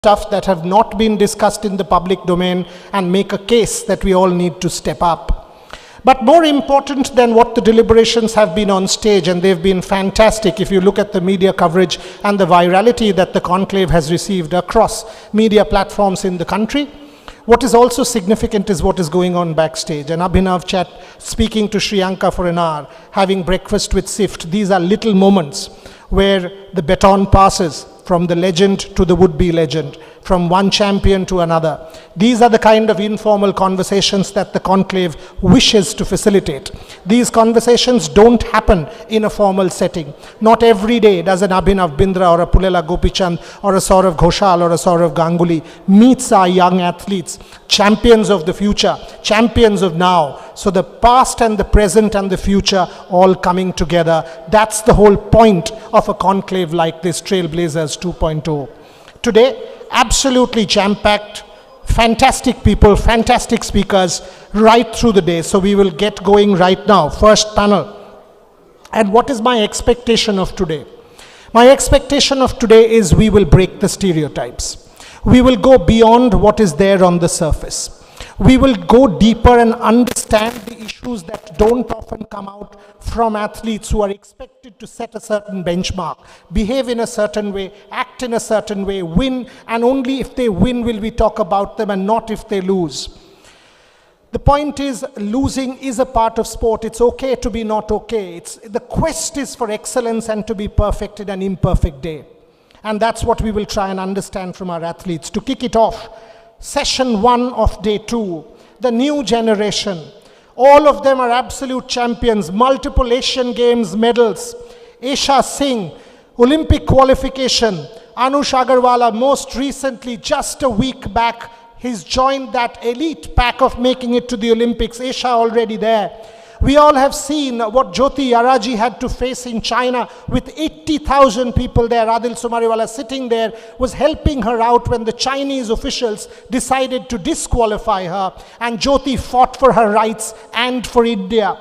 stuff that have not been discussed in the public domain and make a case that we all need to step up. But more important than what the deliberations have been on stage, and they've been fantastic if you look at the media coverage and the virality that the conclave has received across media platforms in the country, what is also significant is what is going on backstage. An Abhinav chat, speaking to Shriyanka for an hour, having breakfast with Sift. These are little moments where the baton passes from the legend to the would-be legend, from one champion to another. These are the kind of informal conversations that the conclave wishes to facilitate. These conversations don't happen in a formal setting. Not every day does an Abhinav Bindra or a Pulela Gopichand or a Saurav Ghoshal or a Saurav Ganguly meets our young athletes, champions of the future, champions of now. So the past and the present and the future all coming together. That's the whole point of a conclave like this, Trailblazers 2.0. Today, absolutely jam-packed, fantastic people, fantastic speakers right through the day. So we will get going right now. First panel. And what is my expectation of today? My expectation of today is we will break the stereotypes. We will go beyond what is there on the surface. We will go deeper and understand the issues that don't often come out from athletes who are expected to set a certain benchmark, behave in a certain way, act in a certain way, win, and only if they win will we talk about them and not if they lose. The point is, losing is a part of sport. It's okay to be not okay. The quest is for excellence and to be perfect in an imperfect day. And that's what we will try and understand from our athletes. To kick it off, Session 1 of Day 2, the new generation. All of them are absolute champions, multiple Asian Games medals. Esha Singh, Olympic qualification. Anush Agarwala, most recently, just a week back, he's joined that elite pack of making it to the Olympics. Esha already there. We all have seen what Jyoti Araji had to face in China with 80,000 people there. Adil Sumariwala sitting there was helping her out when the Chinese officials decided to disqualify her, and Jyoti fought for her rights and for India.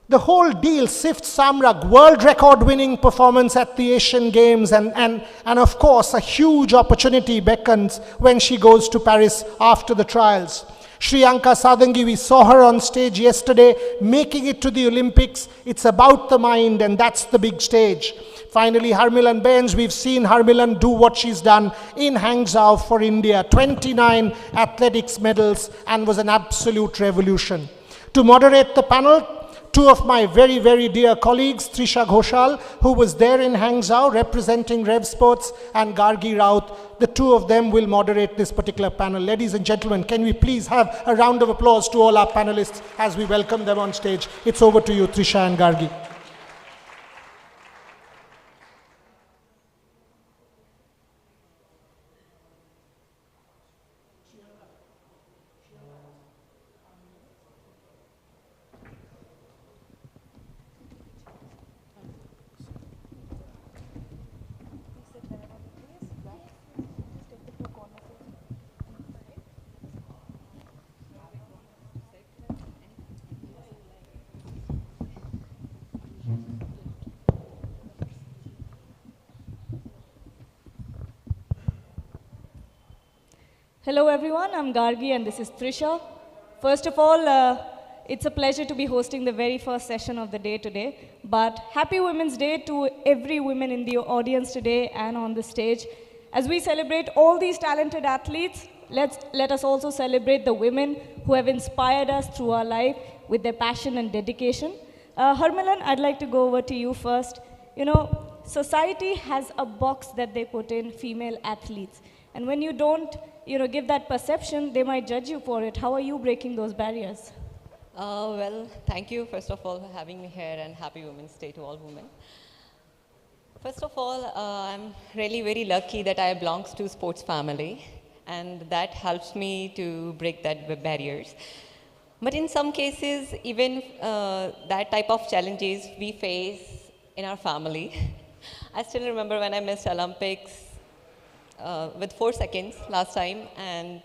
The whole deal, Sift Samrag, world record winning performance at the Asian Games, and of course a huge opportunity beckons when she goes to Paris after the trials. Shriyanka Sadangi, we saw her on stage yesterday, making it to the Olympics. It's about the mind, and that's the big stage. Finally, Harmilan Bains, we've seen Harmilan do what she's done in Hangzhou for India. 29 athletics medals, and was an absolute revolution. To moderate the panel, two of my very, very dear colleagues, Trisha Ghoshal, who was there in Hangzhou representing Rev Sports, and Gargi Raut. The two of them will moderate this particular panel. Ladies and gentlemen, can we please have a round of applause to all our panelists as we welcome them on stage. It's over to you, Trisha and Gargi. Hello everyone, I'm Gargi and this is Trisha. First of all, it's a pleasure to be hosting the very first session of the day today. But happy Women's Day to every woman in the audience today and on the stage. As we celebrate all these talented athletes, let us also celebrate the women who have inspired us through our life with their passion and dedication. Harmilan, I'd like to go over to you first. You know, society has a box that they put in female athletes. And when you don't, give that perception, they might judge you for it. How are you breaking those barriers? Well, thank you, first of all, for having me here, and happy Women's Day to all women. First of all, I'm really very lucky that I belong to a sports family, and that helps me to break that barriers. But in some cases, even that type of challenges we face in our family. I still remember when I missed Olympics with 4 seconds last time, and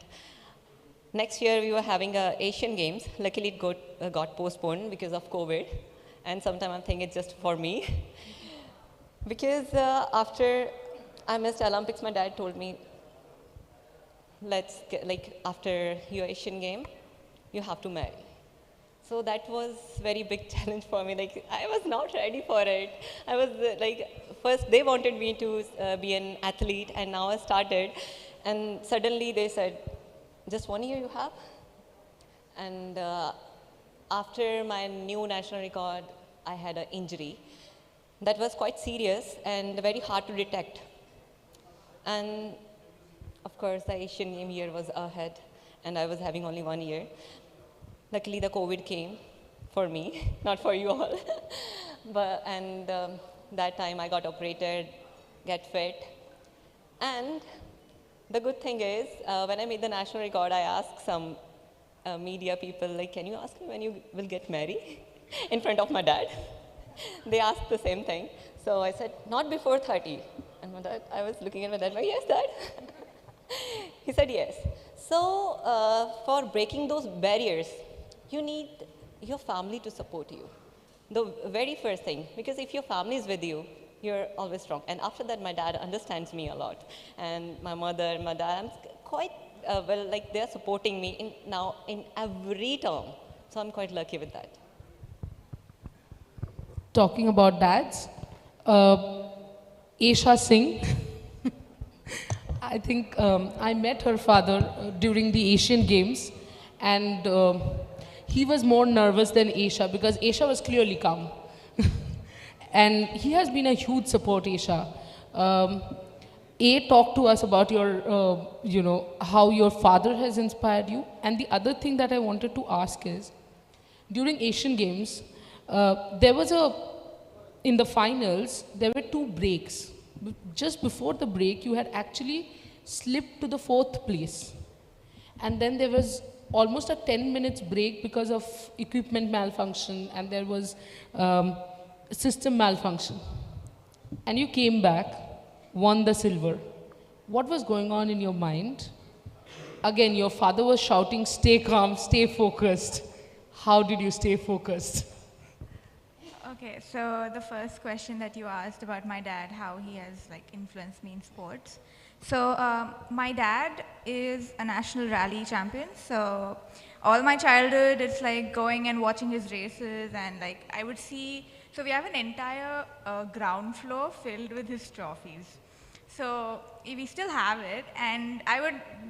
next year we were having Asian Games. Luckily it got postponed because of COVID, and sometimes I'm thinking it's just for me. Because after I missed Olympics, my dad told me, like after your Asian game, you have to marry. So that was very big challenge for me. Like I was not ready for it. I was like, first they wanted me to be an athlete, and now I started, and suddenly they said, just 1 year you have? And after my new national record, I had an injury that was quite serious and very hard to detect. And of course, the Asian Game year was ahead, and I was having only 1 year. Luckily, the COVID came for me, not for you all. And that time I got operated, get fit. And the good thing is, when I made the national record, I asked some media people, like, can you ask me when you will get married in front of my dad? They asked the same thing. So I said, not before 30. And my dad, I was looking at my dad, like, yes, dad. He said yes. So for breaking those barriers, you need your family to support you. The very first thing, because if your family is with you, you're always strong. And after that, my dad understands me a lot. And my mother, my dad, I'm quite, well, like they're supporting me now in every term. So I'm quite lucky with that. Talking about dads, Esha Singh, I think I met her father during the Asian Games, and he was more nervous than Esha because Esha was clearly calm. And he has been a huge support, Esha. Talk to us about your, how your father has inspired you. And the other thing that I wanted to ask is, during Asian Games, in the finals, there were 2 breaks. Just before the break, you had actually slipped to the 4th place. And then there was almost a 10 minutes break because of equipment malfunction, and there was system malfunction. And you came back, won the silver. What was going on in your mind? Again, your father was shouting, stay calm, stay focused. How did you stay focused? Okay, so the first question that you asked about my dad, how he has like influenced me in sports. So my dad is a national rally champion. So all my childhood, it's like going and watching his races, and like I would see. So we have an entire ground floor filled with his trophies. So we still have it, and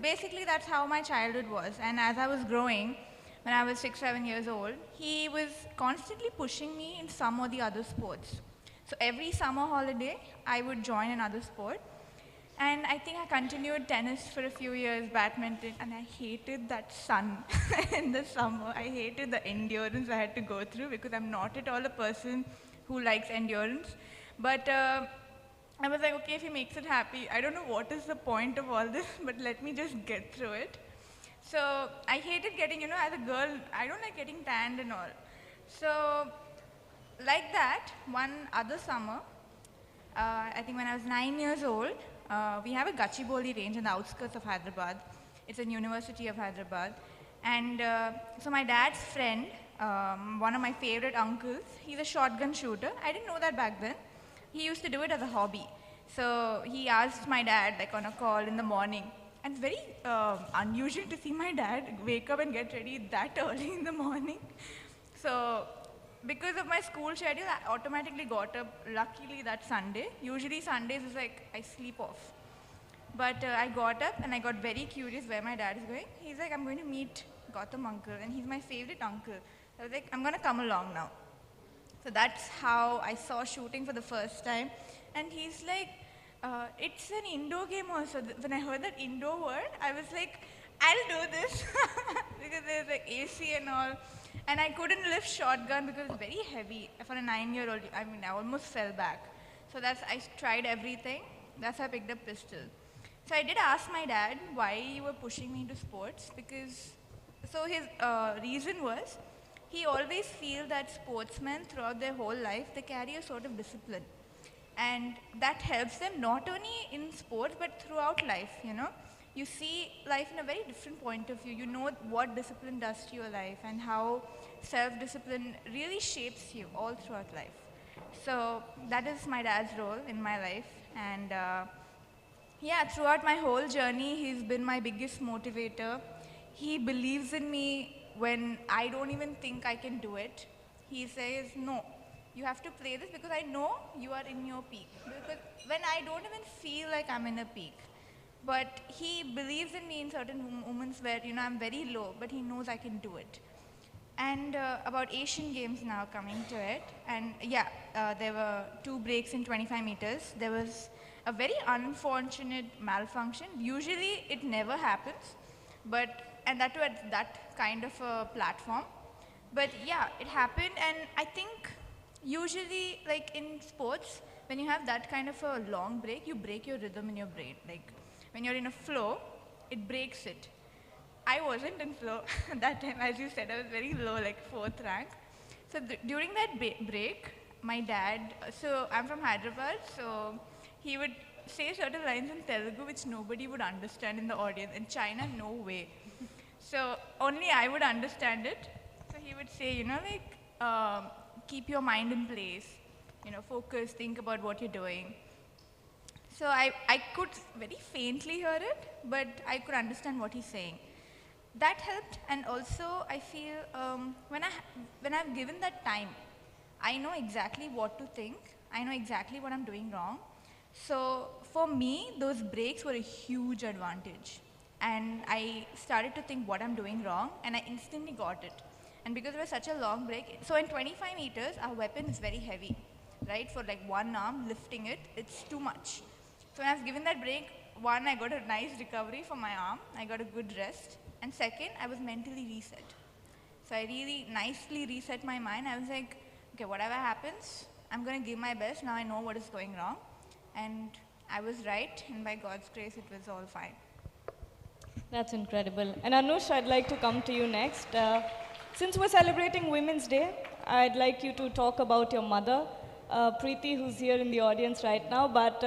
basically that's how my childhood was. And as I was growing, when I was 6, 7 years old, he was constantly pushing me in some or the other sports. So every summer holiday, I would join another sport. And I think I continued tennis for a few years, badminton, and I hated that sun in the summer. I hated the endurance I had to go through because I'm not at all a person who likes endurance. But I was like, okay, if he makes it happy, I don't know what is the point of all this, but let me just get through it. So I hated getting, as a girl, I don't like getting tanned and all. So like that, one other summer, I think when I was 9 years old, we have a Gachibowli range in the outskirts of Hyderabad. It's in University of Hyderabad. And so my dad's friend, one of my favorite uncles, he's a shotgun shooter. I didn't know that back then. He used to do it as a hobby. So he asked my dad, like on a call in the morning. And it's very unusual to see my dad wake up and get ready that early in the morning. So because of my school schedule, I automatically got up, luckily, that Sunday. Usually Sundays is like, I sleep off. But I got up and I got very curious where my dad is going. He's like, I'm going to meet Gautam uncle, and he's my favorite uncle. I was like, I'm going to come along now. So that's how I saw shooting for the first time. And he's like, it's an indoor game also. When I heard that indoor word, I was like, I'll do this. Because there's like AC and all. And I couldn't lift shotgun because it's very heavy. For a 9-year-old, I mean, I almost fell back. So I tried everything. That's how I picked up pistol. So I did ask my dad why you were pushing me into sports, because, so his reason was, he always feels that sportsmen throughout their whole life, they carry a sort of discipline. And that helps them not only in sports, but throughout life, You see life in a very different point of view. You know what discipline does to your life and how self-discipline really shapes you all throughout life. So that is my dad's role in my life. And Yeah, throughout my whole journey, he's been my biggest motivator. He believes in me when I don't even think I can do it. He says, no, you have to play this because I know you are in your peak. Because when I don't even feel like I'm in a peak, but he believes in me in certain moments where, I'm very low, but he knows I can do it. And about Asian Games now coming to it, and yeah, there were 2 breaks in 25 meters. There was a very unfortunate malfunction. Usually it never happens, and that too at that kind of a platform. But yeah, it happened, and I think usually like in sports, when you have that kind of a long break, you break your rhythm in your brain. Like when you're in a flow, it breaks it. I wasn't in flow that time, as you said, I was very low, like 4th rank. So during that break, my dad, so I'm from Hyderabad, so he would say certain lines in Telugu which nobody would understand in the audience. In China, no way. So only I would understand it. So he would say, keep your mind in place, focus, think about what you're doing. So I could very faintly hear it, but I could understand what he's saying. That helped, and also I feel when I've given that time, I know exactly what to think. I know exactly what I'm doing wrong. So for me, those breaks were a huge advantage. And I started to think what I'm doing wrong, and I instantly got it. And because it was such a long break, so in 25 meters, our weapon is very heavy, right? For like one arm, lifting it, it's too much. So when I was given that break, one, I got a nice recovery for my arm. I got a good rest. And second, I was mentally reset. So I really nicely reset my mind. I was like, okay, whatever happens, I'm going to give my best. Now I know what is going wrong. And I was right, and by God's grace, it was all fine. That's incredible. And Anush, I'd like to come to you next. Since we're celebrating Women's Day, I'd like you to talk about your mother, Preeti, who's here in the audience right now. But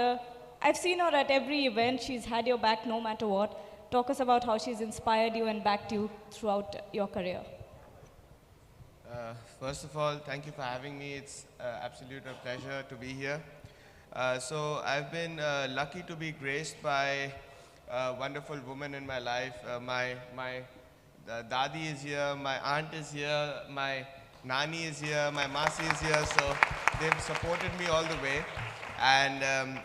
I've seen her at every event. She's had your back no matter what. Talk us about how she's inspired you and backed you throughout your career. First of all, thank you for having me. It's absolute a pleasure to be here. So I've been lucky to be graced by wonderful women in my life. My dadi is here, my aunt is here, my nani is here, my masi is here. So they've supported me all the way. And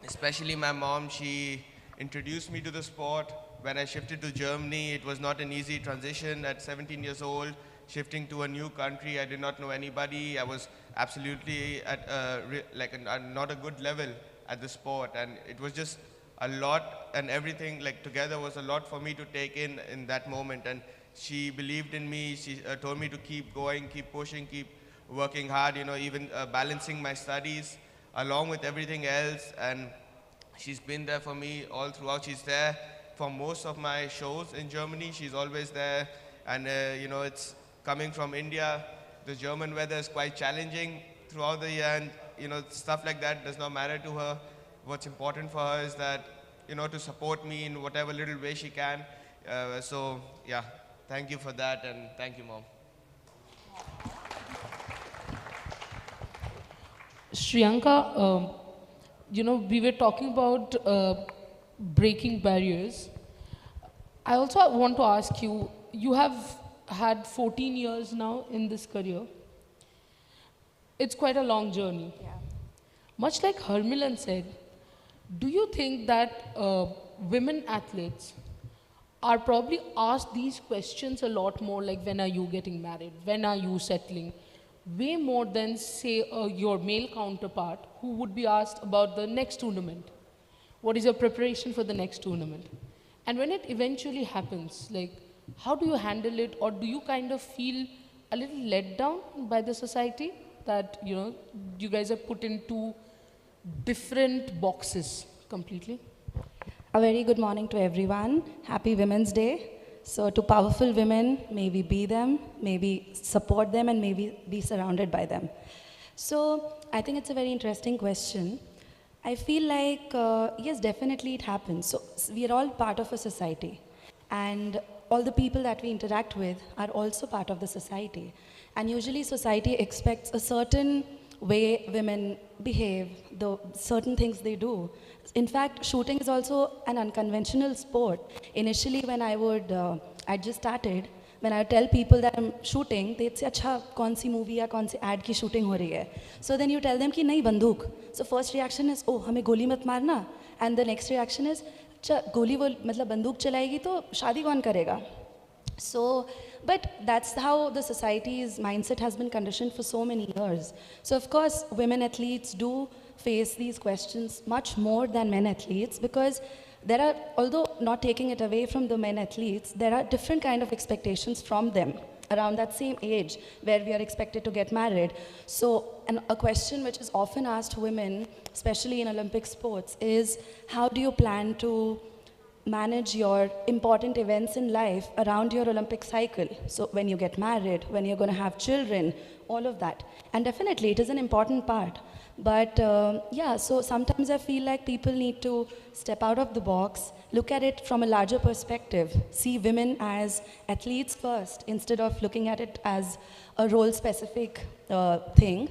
especially my mom, she introduced me to the sport. When I shifted to Germany, it was not an easy transition at 17 years old. Shifting to a new country, I did not know anybody. I was absolutely at not a good level at the sport, and it was just a lot, and everything like together was a lot for me to take in that moment. And she believed in me. She told me to keep going, keep pushing, keep working hard. Even balancing my studies along with everything else. And she's been there for me all throughout. She's there for most of my shows in Germany. She's always there. And, it's coming from India. The German weather is quite challenging throughout the year. And, stuff like that does not matter to her. What's important for her is that, to support me in whatever little way she can. So, yeah, thank you for that. And thank you, Mom. Shriyanka, we were talking about breaking barriers. I also want to ask you, you have had 14 years now in this career. It's quite a long journey. Yeah. Much like Harmilan said, do you think that women athletes are probably asked these questions a lot more, like when are you getting married, when are you settling, way more than say your male counterpart who would be asked about the next tournament? What is your preparation for the next tournament? And when it eventually happens, like how do you handle it, or do you kind of feel a little let down by the society that you guys are put into different boxes completely? A very good morning to everyone. Happy Women's Day. So to powerful women, may we be them, maybe support them, and maybe be surrounded by them. So I think it's a very interesting question. I feel like, yes, definitely it happens. So we are all part of a society. And all the people that we interact with are also part of the society. And usually society expects a certain way women behave, the certain things they do. In fact, shooting is also an unconventional sport. Initially, when I just started, when I tell people that I'm shooting, they'd say, "Acha, kaun si movie ya kaun si ad ki shooting ho rahi hai?" So then you tell them ki nahi bandook. So first reaction is, "Oh, hame goli mat marna," and the next reaction is, "Cha, goli wo matlab bandook chalayegi to shaadi kaun karega?" So, but that's how the society's mindset has been conditioned for so many years. So of course, women athletes do face these questions much more than men athletes, because there are, although not taking it away from the men athletes, there are different kind of expectations from them around that same age where we are expected to get married. So a question which is often asked women, especially in Olympic sports, is how do you plan to manage your important events in life around your Olympic cycle? So when you get married, when you're going to have children, all of that. And definitely it is an important part. But yeah, so sometimes I feel like people need to step out of the box, look at it from a larger perspective, see women as athletes first instead of looking at it as a role-specific thing.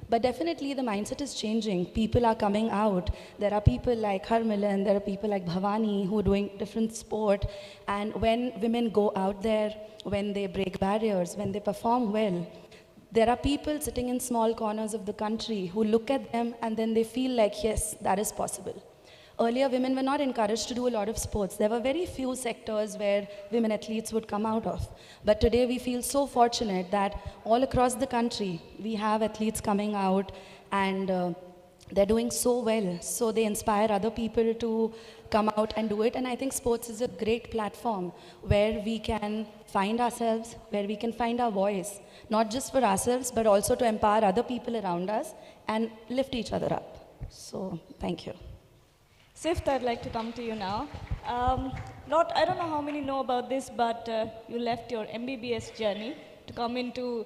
But definitely the mindset is changing. People are coming out. There are people like Harmilan, there are people like Bhavani who are doing different sport. And when women go out there, when they break barriers, when they perform well, there are people sitting in small corners of the country who look at them and then they feel like, yes, that is possible. Earlier, women were not encouraged to do a lot of sports. There were very few sectors where women athletes would come out of. But today, we feel so fortunate that all across the country, we have athletes coming out and they're doing so well. So they inspire other people to come out and do it. And I think sports is a great platform where we can find ourselves, where we can find our voice, not just for ourselves, but also to empower other people around us and lift each other up. So, thank you. Sift, I'd like to come to you now. I don't know how many know about this, but you left your MBBS journey to come into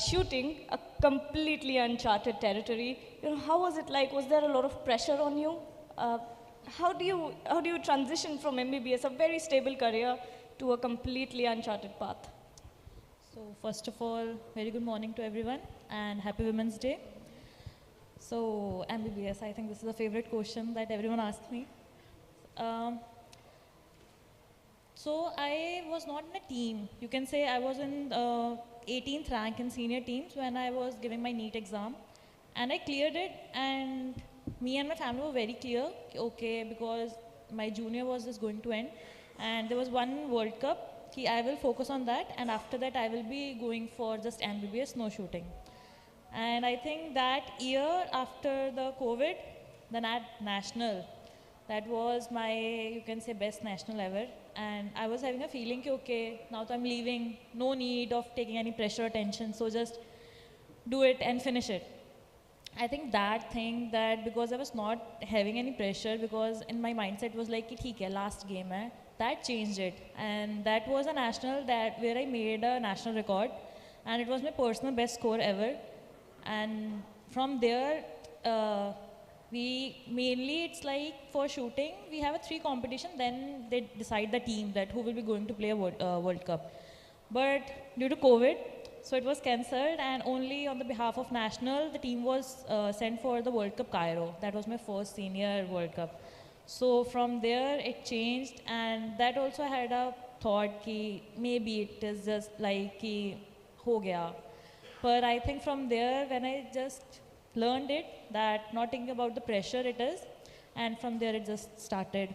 shooting a completely uncharted territory. You know, how was it like? Was there a lot of pressure on you? How do you transition from MBBS, a very stable career, to a completely uncharted path? So first of all, very good morning to everyone and happy Women's Day. So MBBS, I think this is a favorite question that everyone asks me. So I was not in a team. You can say I was in 18th rank in senior teams when I was giving my NEET exam. And I cleared it, and me and my family were very clear, okay, because my junior was just going to end. And there was one World Cup, I will focus on that, and after that I will be going for just MBBS, no shooting. And I think that year after the COVID, the national, that was my, you can say, best national ever. And I was having a feeling, okay, now that I'm leaving, no need of taking any pressure or tension, so just do it and finish it. I think that thing, that because I was not having any pressure, because in my mindset was like, theek hai, last game hai, that changed it. And that was a national where I made a national record, and it was my personal best score ever. And from there, we mainly, it's like for shooting, we have a 3 competition, then they decide the team that who will be going to play a World Cup. But due to COVID, so it was cancelled, and only on the behalf of national, the team was sent for the World Cup Cairo. That was my first senior World Cup. So from there, it changed, and that also I had a thought ki maybe it is just like ki ho gaya. But I think from there, when I just learned it, that not thinking about the pressure it is, and from there it just started.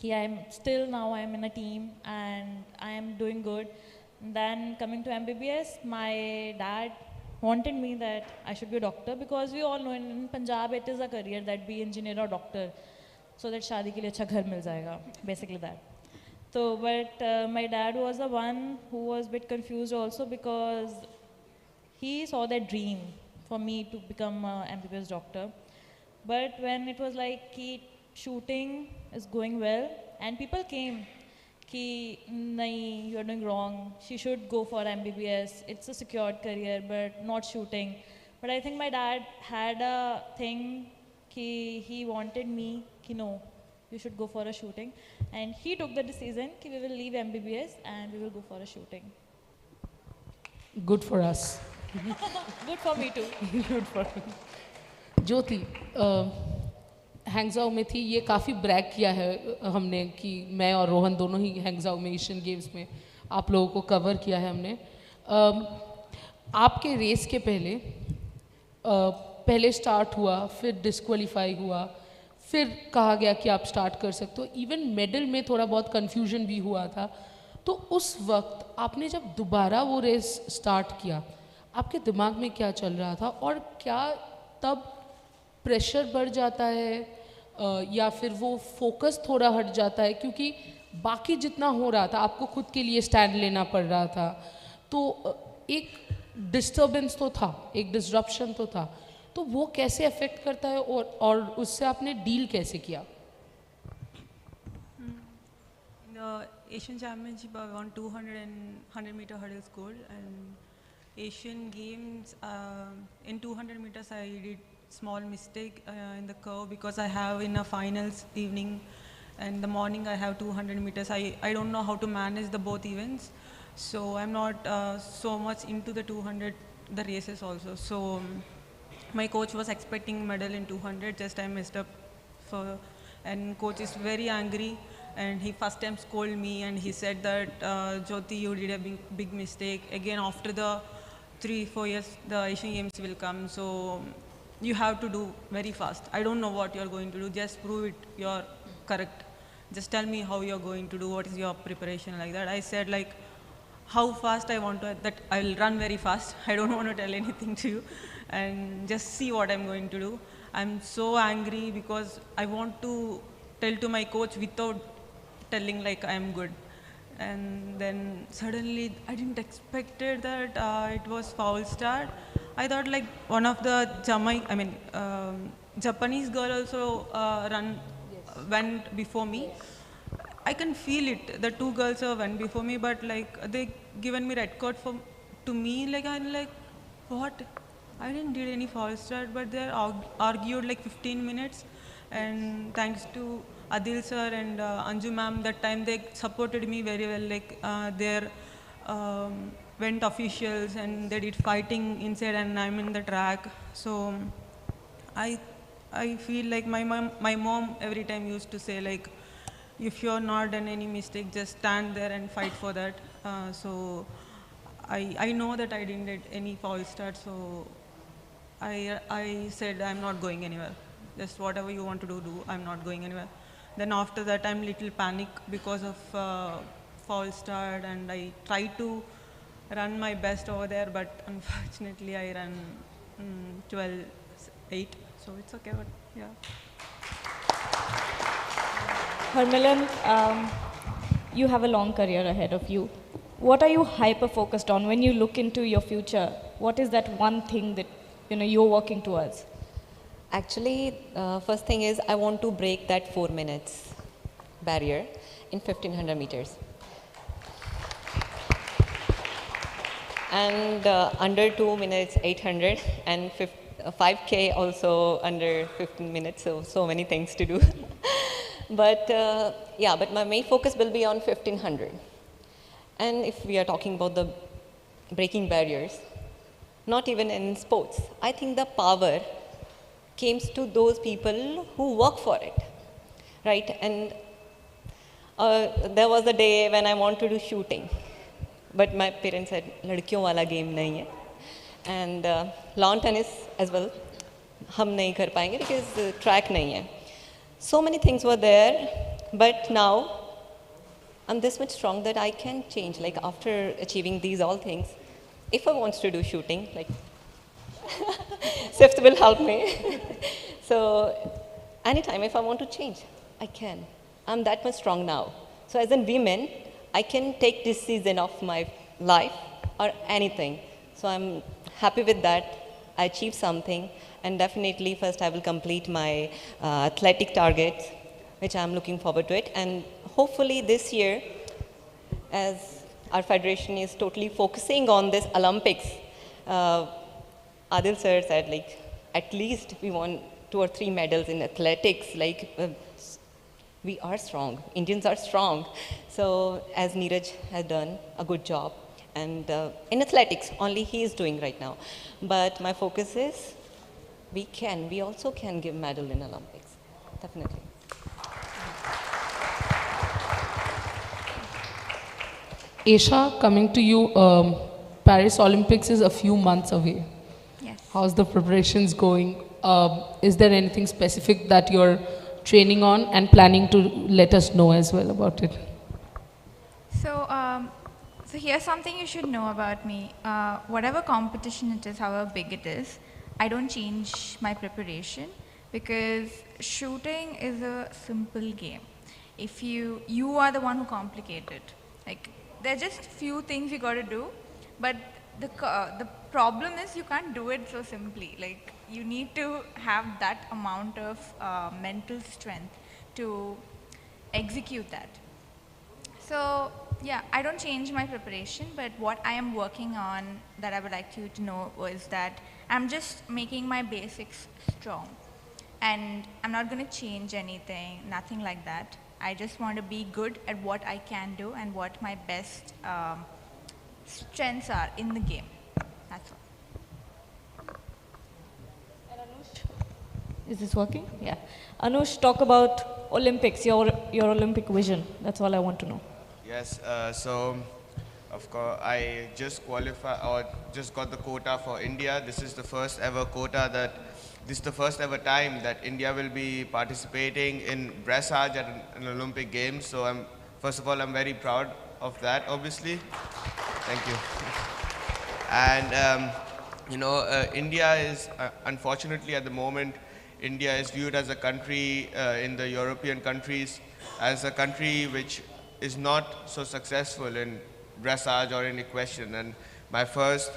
I'm still now, I'm in a team and I am doing good. And then coming to MBBS, my dad wanted me that I should be a doctor, because we all know in Punjab it is a career that be engineer or doctor, so that shaadi ke liye acha ghar mil jayega, basically that. So, but my dad was the one who was a bit confused also, because he saw that dream for me to become an MBBS doctor. But when it was like shooting is going well, and people came, nahi, you are doing wrong, she should go for MBBS, it's a secured career, but not shooting. But I think my dad had a thing, he wanted me, no, you should go for a shooting. And he took the decision, we will leave MBBS and we will go for a shooting. Good for us. Good for me too. Good for me. ज्योति हैंगजाओ में थी, ये काफ़ी Bragg किया है हमने कि मैं और रोहन दोनों ही हैंगजाओ में एशियन गेम्स में आप लोगों को कवर किया है हमने। आपके रेस के पहले पहले स्टार्ट हुआ, फिर डिस्क्वालीफाई हुआ, फिर कहा गया कि आप स्टार्ट कर सकते हो। इवन मेडल में थोड़ा बहुत कन्फ्यूजन भी हुआ था। तो उस वक्त आपने जब दोबारा वो रेस स्टार्ट किया, आपके दिमाग में क्या चल रहा था, और क्या तब प्रेशर बढ़ जाता है या फिर वो फोकस थोड़ा हट जाता है, क्योंकि बाकी जितना हो रहा था आपको खुद के लिए स्टैंड लेना पड़ रहा था, तो एक डिस्टर्बेंस तो था, एक डिसरप्शन तो था, तो वो कैसे अफेक्ट करता है और उससे आपने डील कैसे किया? The Asian Championship I won 200 and 100 meter hurdles gold, and Asian Games in 200 meters I did small mistake in the curve because I have in a finals evening and the morning I have 200 meters. I don't know how to manage the both events, so I'm not so much into the 200 the races also. So my coach was expecting medal in 200, just I messed up for, and coach is very angry. And he first time scolded me and he said that Jyoti, you did a big mistake. Again, after the 3-4 years, the Asian Games will come. So you have to do very fast. I don't know what you're going to do. Just prove it. You're correct. Just tell me how you're going to do. What is your preparation like that? I said like, how fast I want to, that I'll run very fast. I don't want to tell anything to you. And just see what I'm going to do. I'm so angry because I want to tell to my coach without telling like I'm good. And then suddenly I didn't expected that it was foul start. I thought like one of the Japanese girl also went before me. I can feel it. The two girls went before me, but like they given me red card to me. Like I'm like, what? I didn't did any foul start, but they argued like 15 minutes. And thanks to Adil sir and Anju ma'am, that time they supported me very well. Like their went officials and they did fighting inside, and I'm in the track. So I feel like my mom every time used to say like, if you're not done any mistake, just stand there and fight for that. So I know that I didn't get any foul start. So I said I'm not going anywhere. Just whatever you want to do, I'm not going anywhere. Then after that, I'm little panic because of false start, and I tried to run my best over there, but unfortunately, I ran 12:8. So it's okay, but yeah. Harmilan, you have a long career ahead of you. What are you hyper focused on when you look into your future? What is that one thing that you're working towards? Actually, first thing is I want to break that 4 minutes barrier in 1500 meters. And under 2 minutes, 800, and 5K also under 15 minutes, so many things to do. But yeah, but my main focus will be on 1500. And if we are talking about the breaking barriers, not even in sports, I think the power comes to those people who work for it, right? And there was a day when I wanted to do shooting, but my parents said, "Ladkiyon wala game nahi hai," and lawn tennis as well, hum nahi kar payenge because track nahi hai. So many things were there, but now I'm this much strong that I can change. Like after achieving these all things, if I want to do shooting, like Sift will help me. So anytime if I want to change, I can. I'm that much strong now. So as a woman, I can take this season of my life or anything. So I'm happy with that. I achieved something, and definitely first I will complete my athletic targets, which I'm looking forward to it. And hopefully this year, as our federation is totally focusing on this Olympics, Adil sir said like, at least we want 2 or 3 medals in athletics. Like we are strong, Indians are strong. So as Neeraj has done a good job, And in athletics, only he is doing right now. But my focus is we also can give medal in Olympics, definitely. Aisha, coming to you, Paris Olympics is a few months away. Yes. How's the preparations going? Is there anything specific that you're training on and planning to let us know as well about it? So here's something you should know about me. Whatever competition it is, however big it is, I don't change my preparation because shooting is a simple game. If you are the one who complicate it. Like, there are just few things you got to do, but the problem is you can't do it so simply. Like, you need to have that amount of mental strength to execute that. So yeah, I don't change my preparation, but what I am working on that I would like you to know was that I'm just making my basics strong, and I'm not going to change anything, nothing like that. I just want to be good at what I can do and what my best strengths are in the game. That's all. And Anush, is this working? Yeah. Anush, talk about Olympics, your Olympic vision. That's all I want to know. Yes, so of course I just just got the quota for India. This is the first ever time that India will be participating in dressage at an Olympic Games. So first of all, I'm very proud of that, obviously. Thank you. And India is, unfortunately at the moment, India is viewed as a country in the European countries as a country which is not so successful in dressage or in equestrian. And my first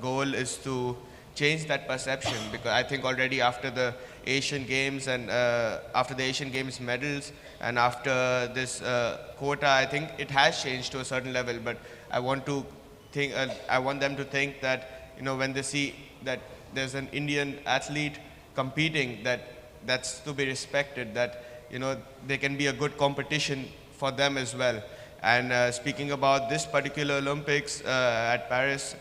goal is to change that perception, because I think already after the Asian Games and after the Asian Games medals and after this quota, I think it has changed to a certain level. But I want them to think that, when they see that there's an Indian athlete competing, that's to be respected, that there can be a good competition for them as well. And speaking about this particular Olympics at Paris,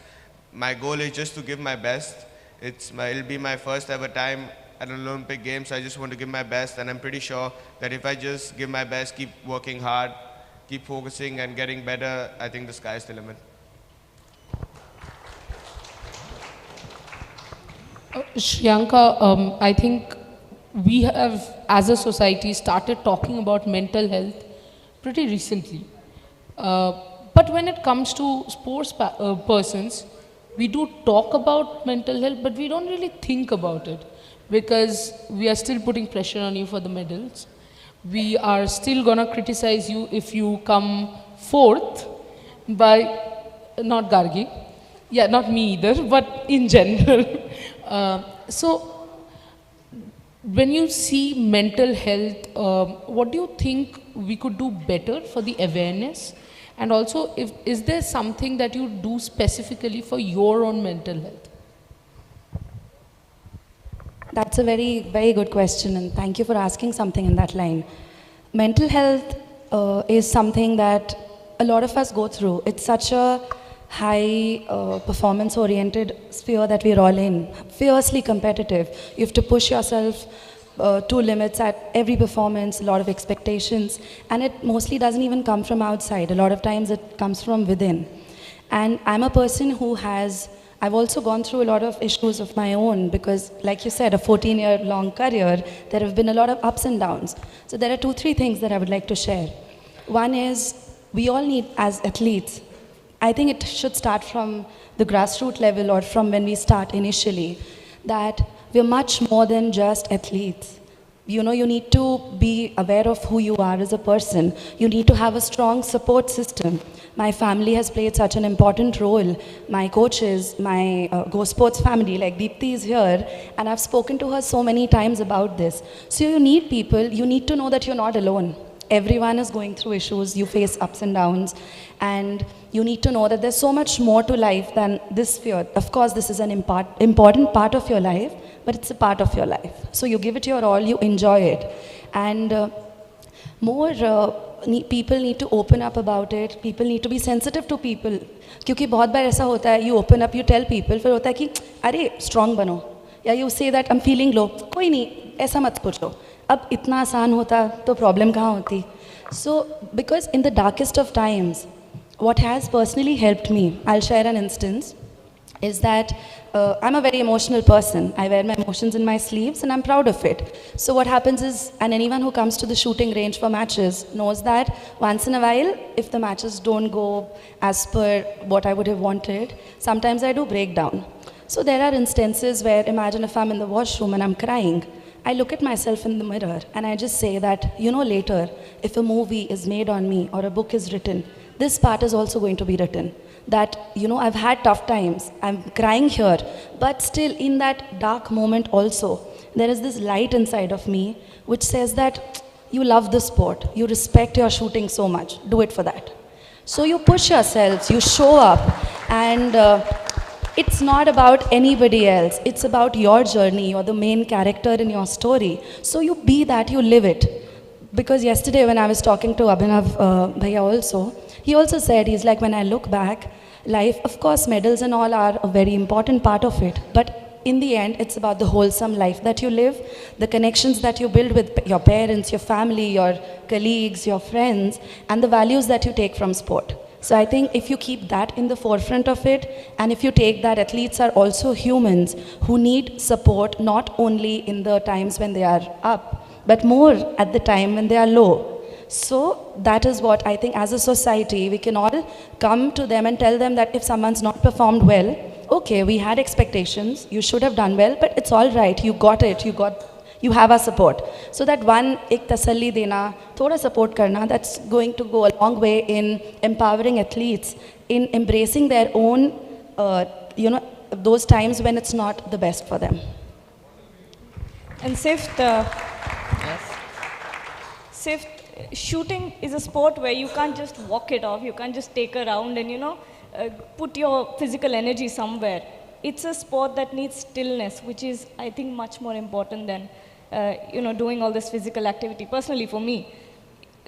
my goal is just to give my best. It'll be my first ever time at an Olympic Games. So I just want to give my best, and I'm pretty sure that if I just give my best, keep working hard, keep focusing and getting better, I think the sky is the limit. Shriyanka, I think we have, as a society, started talking about mental health pretty recently. But when it comes to sports persons, we do talk about mental health, but we don't really think about it, because we are still putting pressure on you for the medals. We are still gonna criticize you if you come fourth by, not Gargi, yeah, not me either, but in general. So when you see mental health, what do you think we could do better for the awareness? And also, is there something that you do specifically for your own mental health? That's a very, very good question, and thank you for asking something in that line. Mental health is something that a lot of us go through. It's such a high performance-oriented sphere that we're all in, fiercely competitive. You have to push yourself to limits at every performance, a lot of expectations, and it mostly doesn't even come from outside. A lot of times it comes from within. And I'm a person who I've also gone through a lot of issues of my own, because like you said, a 14-year-long career, there have been a lot of ups and downs. So there are 2-3 things that I would like to share. One is, we all need, as athletes, I think it should start from the grassroots level, or from when we start initially, that we're much more than just athletes. You need to be aware of who you are as a person. You need to have a strong support system. My family has played such an important role. My coaches, my Go Sports family, like Deepthi is here, and I've spoken to her so many times about this. So you need people, you need to know that you're not alone. Everyone is going through issues, you face ups and downs, and you need to know that there's so much more to life than this sphere. Of course, this is an important part of your life, but it's a part of your life. So you give it your all, you enjoy it. And more people need to open up about it, people need to be sensitive to people. क्योंकि बहुत बार ऐसा होता है, you open up, you tell people, फिर होता है कि अरे strong बनो, या you say that I'm feeling low, कोई नहीं, ऐसा मत पूछो. अब इतना आसान होता तो problem कहाँ होती? So, because in the darkest of times, what has personally helped me, I'll share an instance, is that I'm a very emotional person. I wear my emotions in my sleeves and I'm proud of it. So what happens is, and anyone who comes to the shooting range for matches knows that once in a while, if the matches don't go as per what I would have wanted, sometimes I do break down. So there are instances where, imagine if I'm in the washroom and I'm crying, I look at myself in the mirror and I just say that, later, if a movie is made on me or a book is written, this part is also going to be written. That, I've had tough times, I'm crying here, but still in that dark moment also, there is this light inside of me which says that you love the sport, you respect your shooting so much, do it for that. So you push yourselves, you show up, and it's not about anybody else, it's about your journey, you're the main character in your story. So you be that, you live it. Because yesterday when I was talking to Abhinav Bhaiya also, he also said, he's like, when I look back, life, of course, medals and all are a very important part of it. But in the end, it's about the wholesome life that you live, the connections that you build with your parents, your family, your colleagues, your friends, and the values that you take from sport. So I think if you keep that in the forefront of it, and if you take that athletes are also humans who need support, not only in the times when they are up, but more at the time when they are low. So that is what I think as a society, we can all come to them and tell them that if someone's not performed well, okay, we had expectations, you should have done well, but it's all right, you got it, you have our support. So that one, ek tasalli dena, thoda support karna, that's going to go a long way in empowering athletes, in embracing their own, those times when it's not the best for them. And Sif, shooting is a sport where you can't just walk it off, you can't just take a round and, put your physical energy somewhere. It's a sport that needs stillness, which is, I think, much more important than, doing all this physical activity. Personally, for me,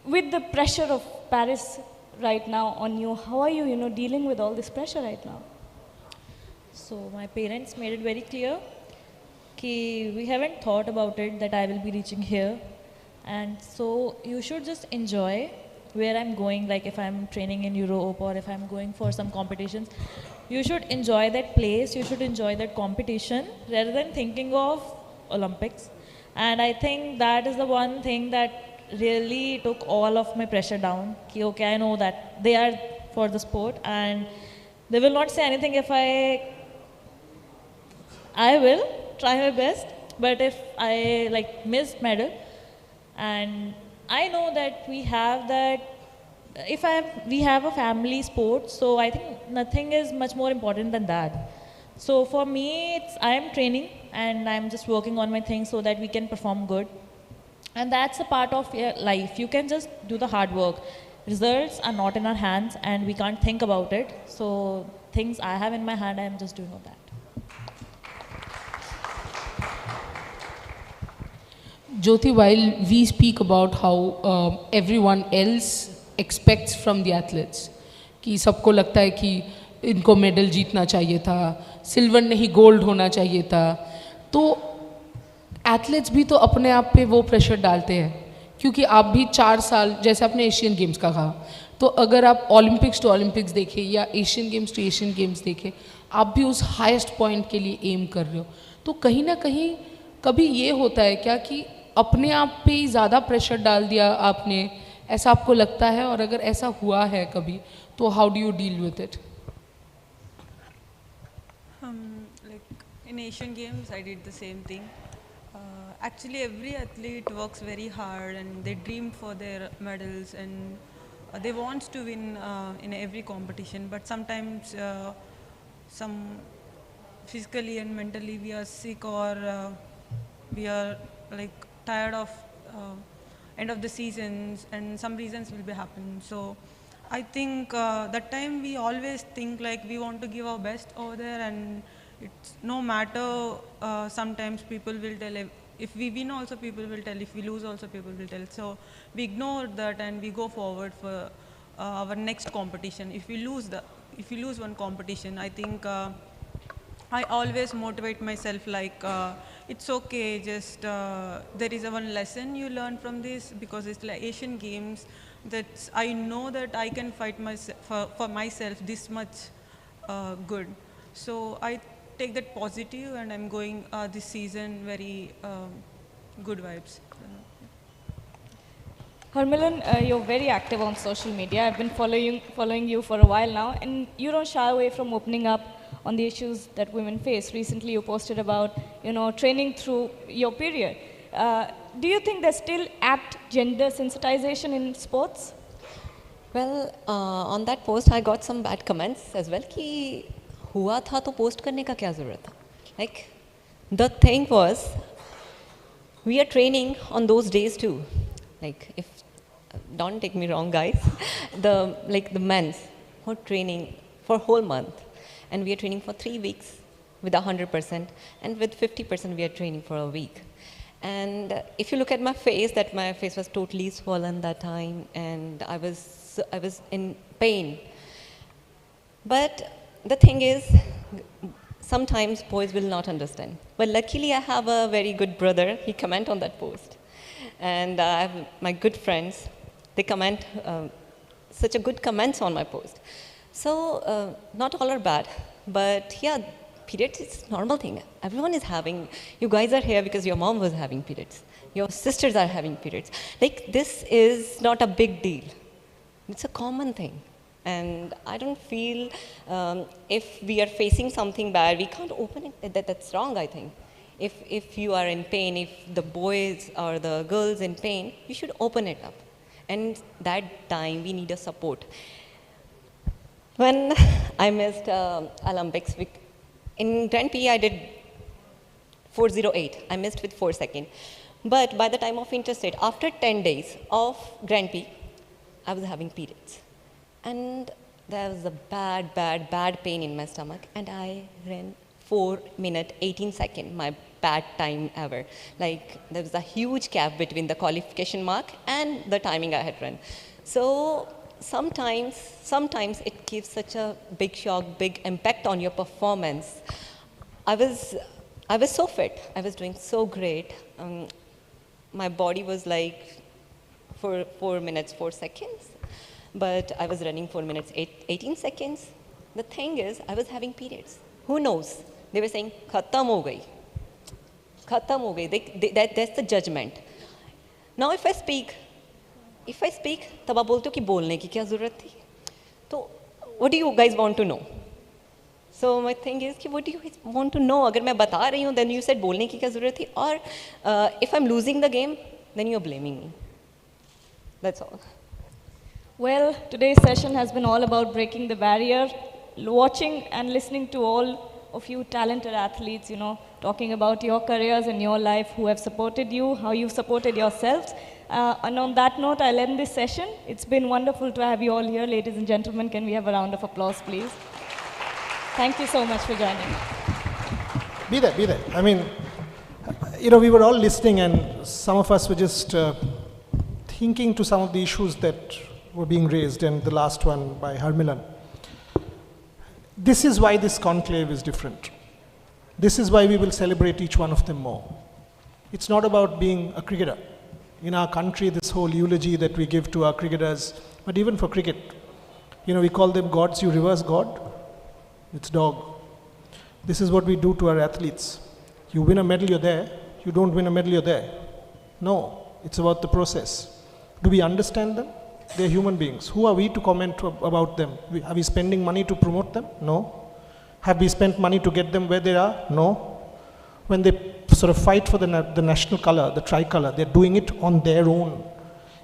with the pressure of Paris right now on you, how are you, dealing with all this pressure right now? So my parents made it very clear that we haven't thought about it, that I will be reaching here. And so you should just enjoy where I'm going, like if I'm training in Europe or if I'm going for some competitions. You should enjoy that place, you should enjoy that competition rather than thinking of Olympics. And I think that is the one thing that really took all of my pressure down. Okay, I know that they are for the sport and they will not say anything if I will try my best, but if I miss medal, and I know that we have that, we have a family sport, so I think nothing is much more important than that. So for me, I am training and I'm just working on my things so that we can perform good. And that's a part of your life. You can just do the hard work. Results are not in our hands and we can't think about it. So things I have in my hand, I'm just doing all that. Jyoti, while we speak about how everyone else expects from the athletes, कि सबको लगता है कि इनको medal जीतना चाहिए था, silver नहीं गोल्ड होना चाहिए था, तो एथलीट्स भी तो अपने आप पे वो प्रेशर डालते हैं, क्योंकि आप भी 4 साल, जैसे आपने एशियन गेम्स का कहा, तो अगर आप ओलंपिक्स टू ओलंपिक्स देखें या Asian Games to Asian Games देखें, आप भी उस हाईएस्ट पॉइंट के लिए एम कर रहे हो, तो कहीं ना कहीं कभी ये होता है क्या कि अपने आप पे ही ज़्यादा प्रेशर डाल दिया आपने, ऐसा आपको लगता है? और अगर ऐसा हुआ है कभी, तो how do you deal with it? In Asian Games, I did the same thing. Actually, every athlete works very hard and they dream for their medals and they want to win in every competition. But sometimes, some physically and mentally we are sick or we are tired of end of the seasons and some reasons will be happening. So I think that time we always think we want to give our best over there, and it's no matter sometimes people will tell if we win also people will tell, if we lose also people will tell. So we ignore that and we go forward for our next competition. If we lose one competition, I think I always motivate myself like it's okay, just there is a one lesson you learn from this, because it's like Asian Games, that I know that I can fight for myself this much good. So I take that positive and I'm going this season very good vibes. Harmilan, you're very active on social media. I've been following you for a while now, and you don't shy away from opening up on the issues that women face. Recently, you posted about, training through your period. Do you think there's still apt gender sensitization in sports? Well, on that post, I got some bad comments as well. कि हुआ था तो post करने का क्या ज़रूरत था? Like, the thing was, we are training on those days too. Like, if don't take me wrong, guys, the men's who are training for a whole month, and we are training for 3 weeks with 100%, and with 50% we are training for a week. And if you look at my face was totally swollen that time, and I was in pain. But the thing is, sometimes boys will not understand. But luckily I have a very good brother, he comment on that post. And I have my good friends, they comment such a good comments on my post. So not all are bad, but yeah, periods is normal thing. Everyone is having, you guys are here because your mom was having periods. Your sisters are having periods. Like, this is not a big deal. It's a common thing. And I don't feel if we are facing something bad, we can't open it. That's wrong, I think. If you are in pain, if the boys or the girls in pain, you should open it up. And that time, we need a support. When I missed Olympics, in Grand Prix, I did 4:08. I missed with 4 seconds. But by the time of interstate, after 10 days of Grand Prix, I was having periods. And there was a bad pain in my stomach. And I ran 4 minutes, 18 seconds, my bad time ever. Like, there was a huge gap between the qualification mark and the timing I had run. So sometimes it gives such a big shock, big impact on your performance. I was so fit. I was doing so great. My body was like 4 minutes, 4 seconds. But I was running 4 minutes, 18 seconds. The thing is, I was having periods. Who knows? They were saying, khatam ho gayi. Khatam ho gayi. That's the judgment. Now if I speak, तब आप बोलते हो कि बोलने की क्या ज़रूरत थी? तो what do you guys want to know? So my thing is कि what do you guys want to know? अगर मैं बता रही हूँ, then you said बोलने की क्या ज़रूरत थी? Or if I'm losing the game, then you're blaming me. That's all. Well, today's session has been all about breaking the barrier, watching and listening to all of you talented athletes, talking about your careers and your life, who have supported you, how you've supported yourselves. And on that note, I'll end this session. It's been wonderful to have you all here. Ladies and gentlemen, can we have a round of applause, please? Thank you so much for joining. Be there. I mean, we were all listening, and some of us were just thinking to some of the issues that were being raised, and the last one by Harmilan. This is why this conclave is different. This is why we will celebrate each one of them more. It's not about being a cricketer. In our country, this whole eulogy that we give to our cricketers, but even for cricket, we call them gods. You reverse God, it's dog. This is what we do to our athletes. You win a medal, you're there. You don't win a medal, you're there. No, it's about the process. Do we understand them? They're human beings. Who are we to comment about them? Are we spending money to promote them? No. Have we spent money to get them where they are? No. When they sort of fight for the national color, the tricolour, they're doing it on their own.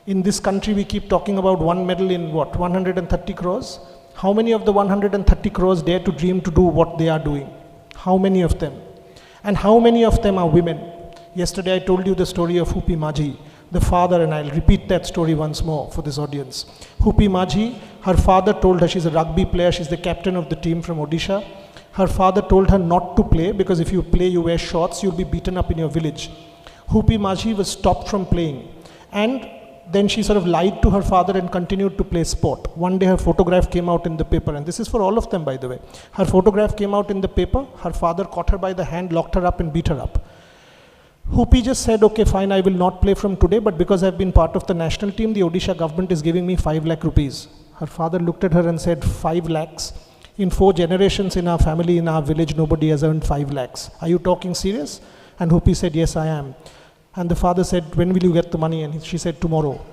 In this country, we keep talking about one medal in 130 crores? How many of the 130 crores dare to dream to do what they are doing? How many of them? And how many of them are women? Yesterday, I told you the story of Hupi Maji, the father, and I'll repeat that story once more for this audience. Hupi Maji, her father told her, she's a rugby player, she's the captain of the team from Odisha. Her father told her not to play because if you play, you wear shorts, you'll be beaten up in your village. Hupi Majhi was stopped from playing. And then she sort of lied to her father and continued to play sport. One day her photograph came out in the paper, and this is for all of them, by the way. Her photograph came out in the paper, her father caught her by the hand, locked her up and beat her up. Hupi just said, okay, fine, I will not play from today, but because I've been part of the national team, the Odisha government is giving me 5 lakh rupees. Her father looked at her and said, 5 lakhs? In 4 generations in our family, in our village, nobody has earned 5 lakhs. Are you talking serious? And Hupi said, yes, I am. And the father said, when will you get the money? And she said, tomorrow.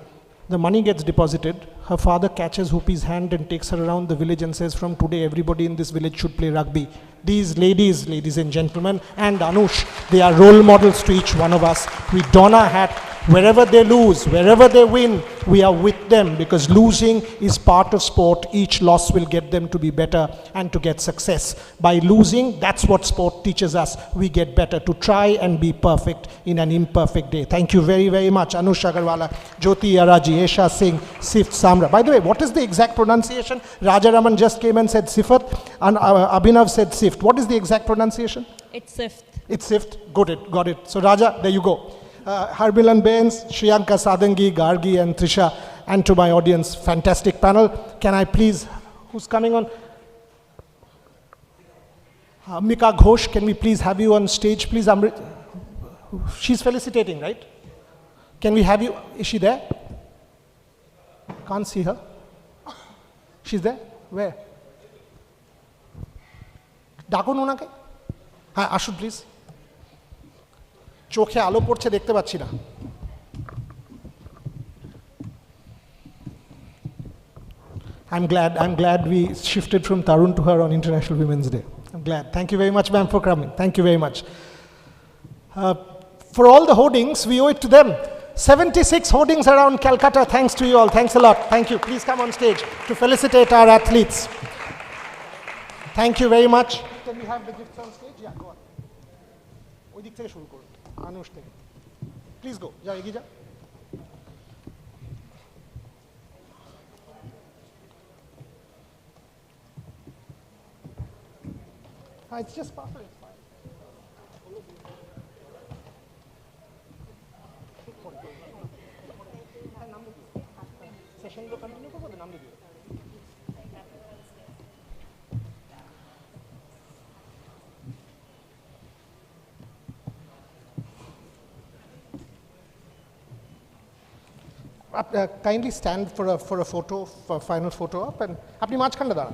The money gets deposited. Her father catches Hupi's hand and takes her around the village and says, from today, everybody in this village should play rugby. These ladies, ladies and gentlemen, and Anush, they are role models to each one of us. We don our hat. Wherever they lose, wherever they win, we are with them, because losing is part of sport. Each loss will get them to be better and to get success. By losing, that's what sport teaches us. We get better, to try and be perfect in an imperfect day. Thank you very, very much. Anush Agarwala, Jyoti Araji, Esha Singh, Sift Samra. By the way, what is the exact pronunciation? Rajaraman just came and said Sifat, and Abhinav said Sift. What is the exact pronunciation? It's Sift. It's Sift. Got it. So Raja, there you go. Harbilan Bains, Shriyanka Sadangi, Gargi and Trisha, and to my audience, fantastic panel. Can I please, who's coming on? Mika Ghosh, can we please have you on stage, please? She's felicitating, right? Can we have you, is she there? Can't see her. She's there? Where? Dakon unake? Hi, Ashud, please. চোখে আলো পড়ছে দেখতে পাচ্ছি না I'm glad we shifted from Tarun to her on International Women's Day. I'm glad. Thank you very much, ma'am, for coming. Thank you very much. For all the hoardings, we owe it to them. 76 hoardings around Calcutta. Thanks to you all. Thanks a lot. Thank you. Please come on stage to felicitate our athletes. Thank you very much. Can we have the gifts on stage? Yeah, go on. ওই দিক থেকে শুরু করুন আনুশ থেকে please go যা এগিয়ে যা it's just perfect. It's fine. Session को कंटिन्यू করব নাম দিয়ে kindly stand for a photo, for a final photo up, and apni majkhane daran.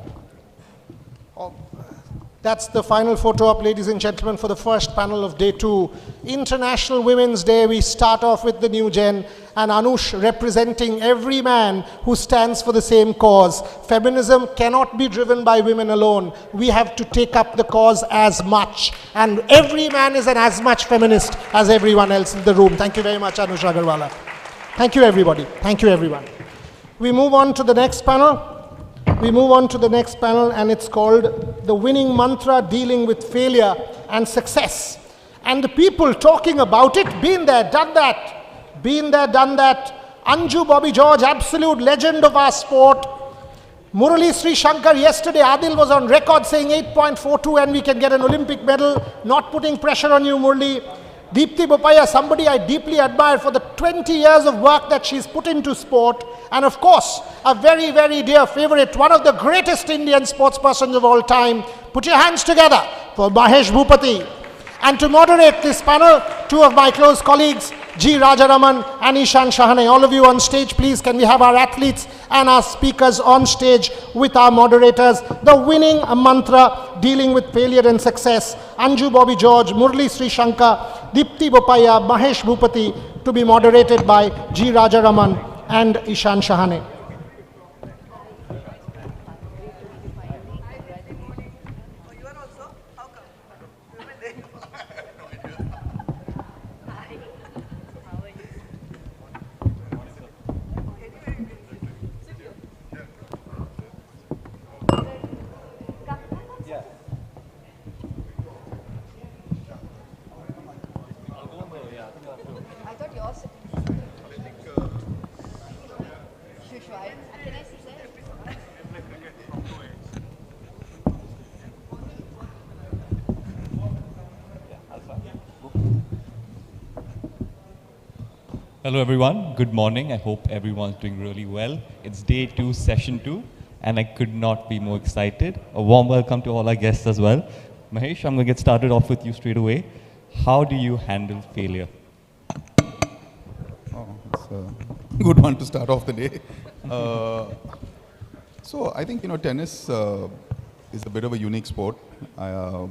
That's the final photo up, ladies and gentlemen, for the first panel of day 2. International Women's Day. We start off with the new gen, and Anush representing every man who stands for the same cause. Feminism cannot be driven by women alone. We have to take up the cause as much, and every man is an as much feminist as everyone else in the room. Thank you very much, Anush Agarwala. Thank you, everybody. Thank you, everyone. We move on to the next panel. And it's called The Winning Mantra, Dealing with Failure and Success. And the people talking about it, been there, done that. Anju Bobby George, absolute legend of our sport. Murali Sri Shankar, yesterday Adil was on record saying 8.42 and we can get an Olympic medal, not putting pressure on you, Murali. Deepti Bopaya, somebody I deeply admire for the 20 years of work that she's put into sport. And of course, a very, very dear favorite, one of the greatest Indian sportspersons of all time. Put your hands together for Mahesh Bhupathi. And to moderate this panel, 2 of my close colleagues, G. Rajaraman and Ishan Shahane. All of you on stage, please. Can we have our athletes and our speakers on stage with our moderators? The Winning Mantra, Dealing with Failure and Success. Anju Bobby George, Murli Sri Shankar, Deepti Bopaya, Mahesh Bhupathi, to be moderated by G. Rajaraman and Ishan Shahane. Hello everyone, good morning. I hope everyone's doing really well. It's day 2, session 2, and I could not be more excited. A warm welcome to all our guests as well. Mahesh, I'm going to get started off with you straight away. How do you handle failure? Oh, it's a good one to start off the day. So I think, tennis is a bit of a unique sport. We're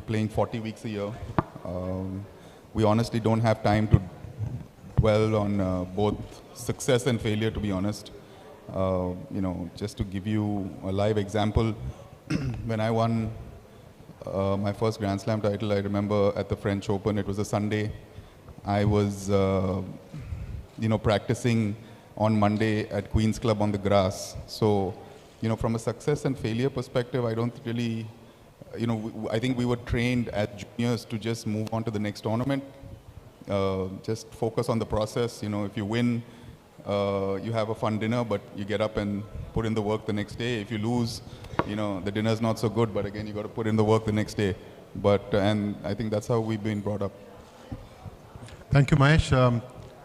playing 40 weeks a year. We honestly don't have time to dwell on both success and failure, to be honest. Just to give you a live example, when I won my first Grand Slam title, I remember at the French Open, it was a Sunday. I was, practicing on Monday at Queen's Club on the grass. So, from a success and failure perspective, I don't really, I think we were trained as juniors to just move on to the next tournament. Just focus on the process. If you win, you have a fun dinner, but you get up and put in the work the next day. If you lose, the dinner's not so good, but again, you got to put in the work the next day. And I think that's how we've been brought up. Thank you, Mahesh.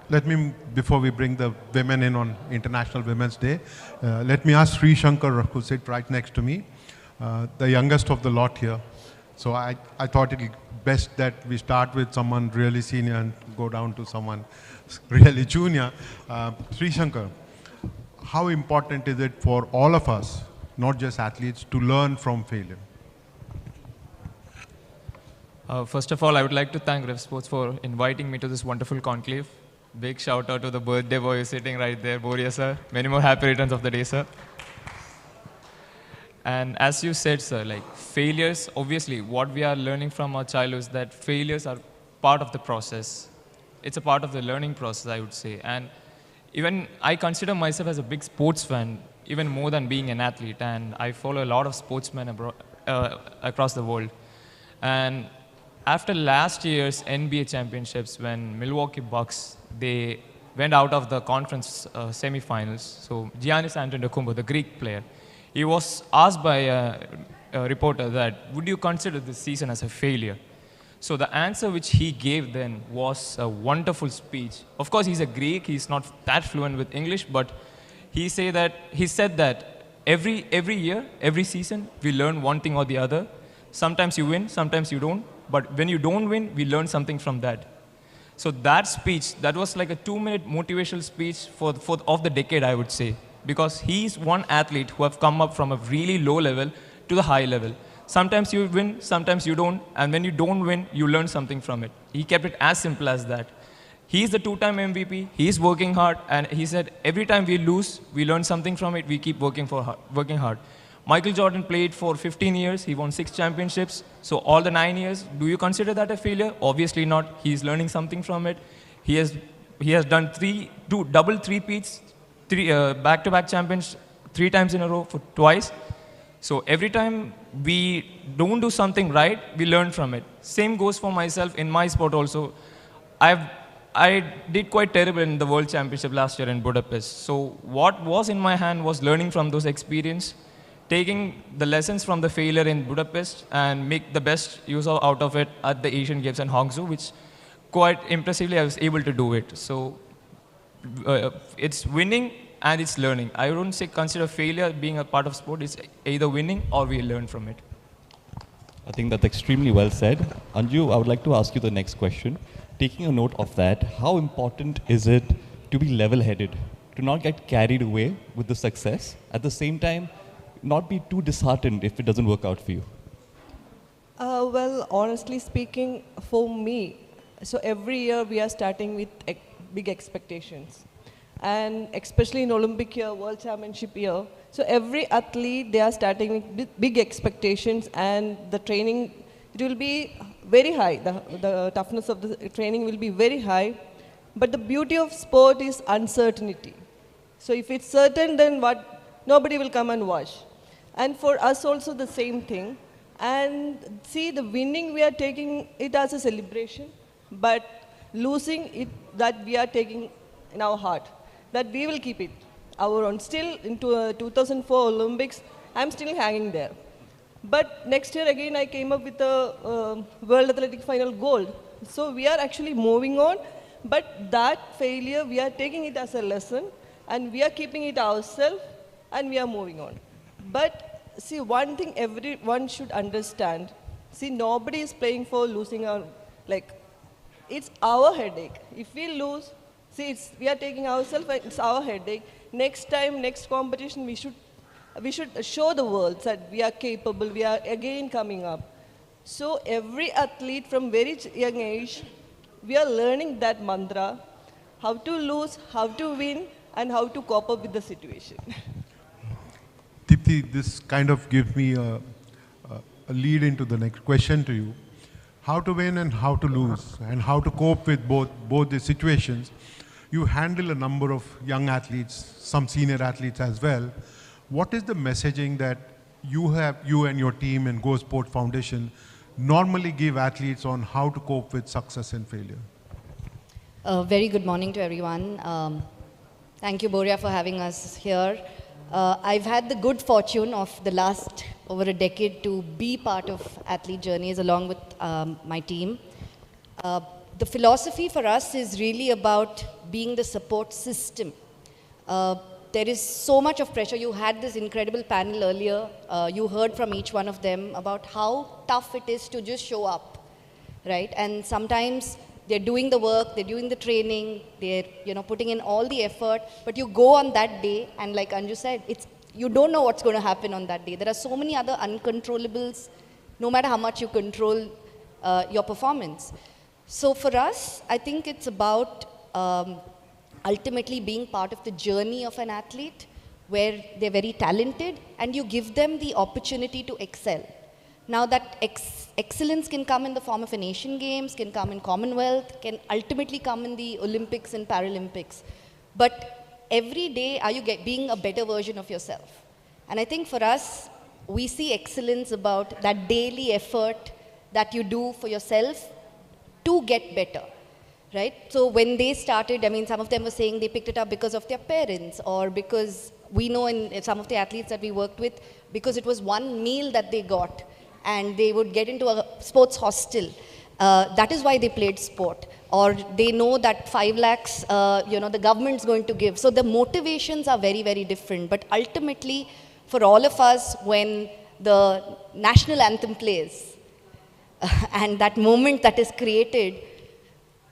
Let me, before we bring the women in on International Women's Day, let me ask Sri Shankar, who sits right next to me, the youngest of the lot here. So I thought it best that we start with someone really senior and go down to someone really junior. Sri Shankar, how important is it for all of us, not just athletes, to learn from failure? First of all, I would like to thank Rev Sports for inviting me to this wonderful conclave. Big shout out to the birthday boy sitting right there, Borya sir. Many more happy returns of the day, sir. And as you said, sir, failures, obviously, what we are learning from our childhood is that failures are part of the process. It's a part of the learning process, I would say. And even I consider myself as a big sports fan, even more than being an athlete. And I follow a lot of sportsmen across the world. And after last year's NBA championships, when Milwaukee Bucks, they went out of the conference semifinals. So Giannis Antetokounmpo, the Greek player, he was asked by a reporter that, would you consider this season as a failure? So the answer which he gave then was a wonderful speech. Of course, he's a Greek, he's not that fluent with English, but he said that every year, every season, we learn one thing or the other. Sometimes you win, sometimes you don't. But when you don't win, we learn something from that. So that speech, that was like a 2-minute motivational speech of the decade, I would say. Because he's one athlete who have come up from a really low level to the high level. Sometimes you win, sometimes you don't. And when you don't win, you learn something from it. He kept it as simple as that. He's the 2-time MVP. He's working hard. And he said, every time we lose, we learn something from it. We keep working hard. Michael Jordan played for 15 years. He won 6 championships. So all the 9 years, do you consider that a failure? Obviously not. He's learning something from it. He has done double three-peats, back-to-back champions 3 times in a row for twice. So every time we don't do something right, we learn from it. Same goes for myself in my sport also. I did quite terrible in the World Championship last year in Budapest. So what was in my hand was learning from those experiences, taking the lessons from the failure in Budapest and make the best use out of it at the Asian Games in Hangzhou, which quite impressively I was able to do it. So it's winning and it's learning. I don't consider failure being a part of sport. It's either winning or we learn from it. I think that's extremely well said. Anju, I would like to ask you the next question. Taking a note of that, how important is it to be level-headed, to not get carried away with the success, at the same time, not be too disheartened if it doesn't work out for you? Well, honestly speaking, for me, so every year we are starting with big expectations. And especially in Olympic year, World Championship year, so every athlete, they are starting with big expectations, and the training, it will be very high. The toughness of the training will be very high. But the beauty of sport is uncertainty. So if it's certain, then nobody will come and watch. And for us also the same thing. And see, the winning, we are taking it as a celebration, but losing it, that we are taking in our heart, that we will keep it our own. Still, into 2004 Olympics, I'm still hanging there. But next year again, I came up with the World Athletic Final gold. So we are actually moving on, But that failure, we are taking it as a lesson, and we are keeping it ourselves, and we are moving on. But see, one thing everyone should understand, see, nobody is playing for losing our, like, it's our headache. If we lose, see, we are taking ourselves, it's our headache. Next time, next competition, we should show the world that we are capable, we are again coming up. So every athlete from very young age, we are learning that mantra, how to lose, how to win, and how to cope up with the situation. Deepthi, this kind of gives me a lead into the next question to you. How to win and how to lose, and how to cope with both the situations. You handle a number of young athletes, some senior athletes as well. What is the messaging that you and your team and Go Sport Foundation normally give athletes on how to cope with success and failure? Very good morning to everyone. Thank you, Borya, for having us here. I've had the good fortune of the last over a decade to be part of Athlete Journeys along with my team. The philosophy for us is really about being the support system. There is so much of pressure. You had this incredible panel earlier. You heard from each one of them about how tough it is to just show up, right? And sometimes they're doing the work, they're doing the training, they're putting in all the effort, but you go on that day, and like Anju said, you don't know what's going to happen on that day. There are so many other uncontrollables, no matter how much you control your performance. So for us, I think it's about ultimately being part of the journey of an athlete where they're very talented and you give them the opportunity to excel. Now that excellence can come in the form of an Asian Games, can come in Commonwealth, can ultimately come in the Olympics and Paralympics. But every day are you being a better version of yourself. And I think for us, we see excellence about that daily effort that you do for yourself to get better, right? So when they started, I mean, some of them were saying they picked it up because of their parents, or because we know in some of the athletes that we worked with, because it was one meal that they got and they would get into a sports hostel. That is why they played sport. Or they know that 5 lakhs, the government's going to give. So the motivations are very, very different. But ultimately, for all of us, when the national anthem plays, and that moment that is created,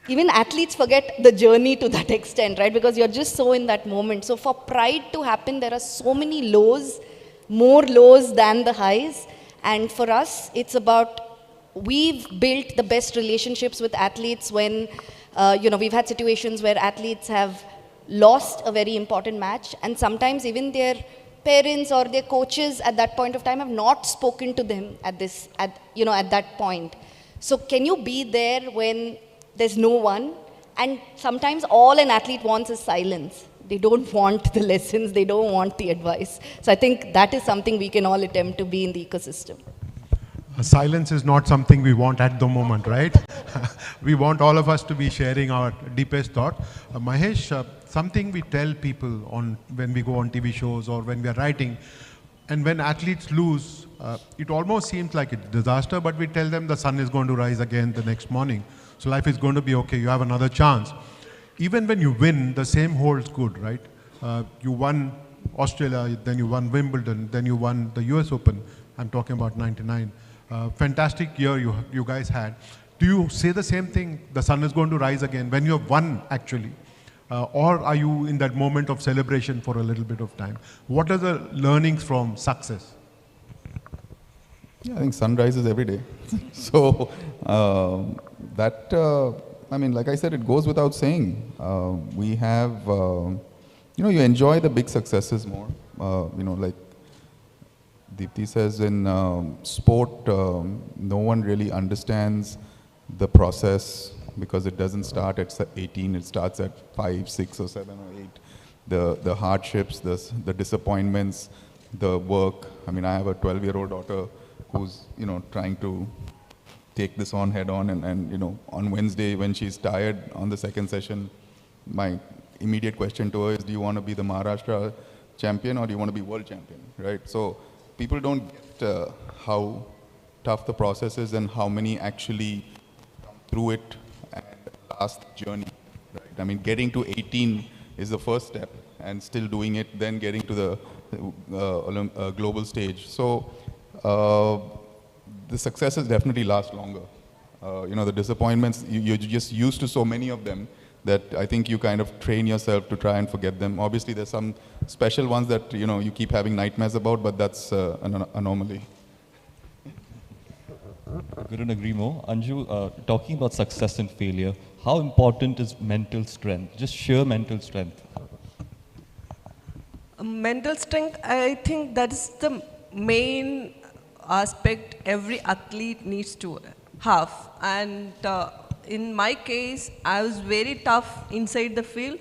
even athletes forget the journey to that extent, right? Because you're just so in that moment. So for pride to happen, there are so many lows, more lows than the highs. And for us, it's about, we've built the best relationships with athletes when, we've had situations where athletes have lost a very important match, and sometimes even their parents or their coaches at that point of time have not spoken to them at that point. So can you be there when there's no one? And sometimes all an athlete wants is silence. They don't want the lessons, they don't want the advice. So I think that is something we can all attempt to be in the ecosystem. Silence is not something we want at the moment, right? We want all of us to be sharing our deepest thought. Mahesh, something we tell people when we go on TV shows or when we are writing, and when athletes lose, it almost seems like it's a disaster, but we tell them the sun is going to rise again the next morning. So life is going to be okay, you have another chance. Even when you win, the same holds good, right? You won Australia, then you won Wimbledon, then you won the US Open. I'm talking about 99. Fantastic year you guys had. Do you say the same thing, the sun is going to rise again, when you have won actually? Or are you in that moment of celebration for a little bit of time? What are the learnings from success? Yeah, I think sun rises every day. So I mean, like I said, it goes without saying. We have, you enjoy the big successes more. Like Deepthi says, in sport, no one really understands the process because it doesn't start at 18, it starts at 5, 6 or 7 or 8. The hardships, the disappointments, the work. I mean, I have a 12-year-old daughter who's, trying to take this on head on, and on Wednesday when she's tired on the second session, my immediate question to her is, do you want to be the Maharashtra champion or do you want to be world champion, right? So people don't get how tough the process is and how many actually come through it and last the journey. I mean, getting to 18 is the first step, and still doing it, then getting to the global stage. So the successes definitely last longer. The disappointments, you're just used to so many of them that I think you kind of train yourself to try and forget them. Obviously, there's some special ones that you keep having nightmares about, but that's an anomaly. Couldn't agree more. Anju, talking about success and failure, how important is mental strength, just sheer mental strength? Mental strength, I think that is the main aspect every athlete needs to have. And in my case, I was very tough inside the field.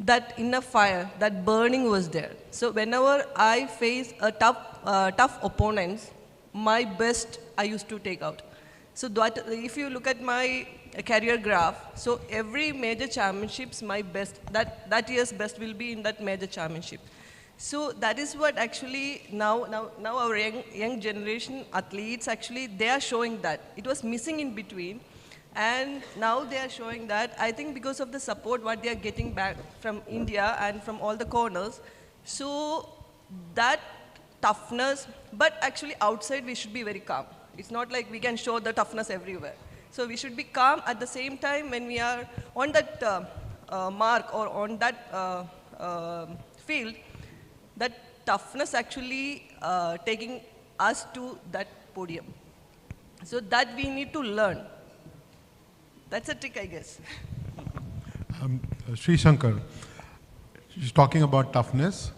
That inner fire, that burning was there. So whenever I face a tough opponents, my best I used to take out. So that, if you look at my career graph, so every major championships, my best, that year's best will be in that major championship. So that is what actually now our young generation athletes, actually, they are showing that. It was missing in between. And now they are showing that, I think because of the support what they are getting back from India and from all the corners. So that toughness, but actually outside we should be very calm. It's not like we can show the toughness everywhere. So we should be calm at the same time when we are on that mark or on that field, that toughness actually taking us to that podium. So that we need to learn. That's a trick, I guess. Sri Shankar, she's talking about toughness.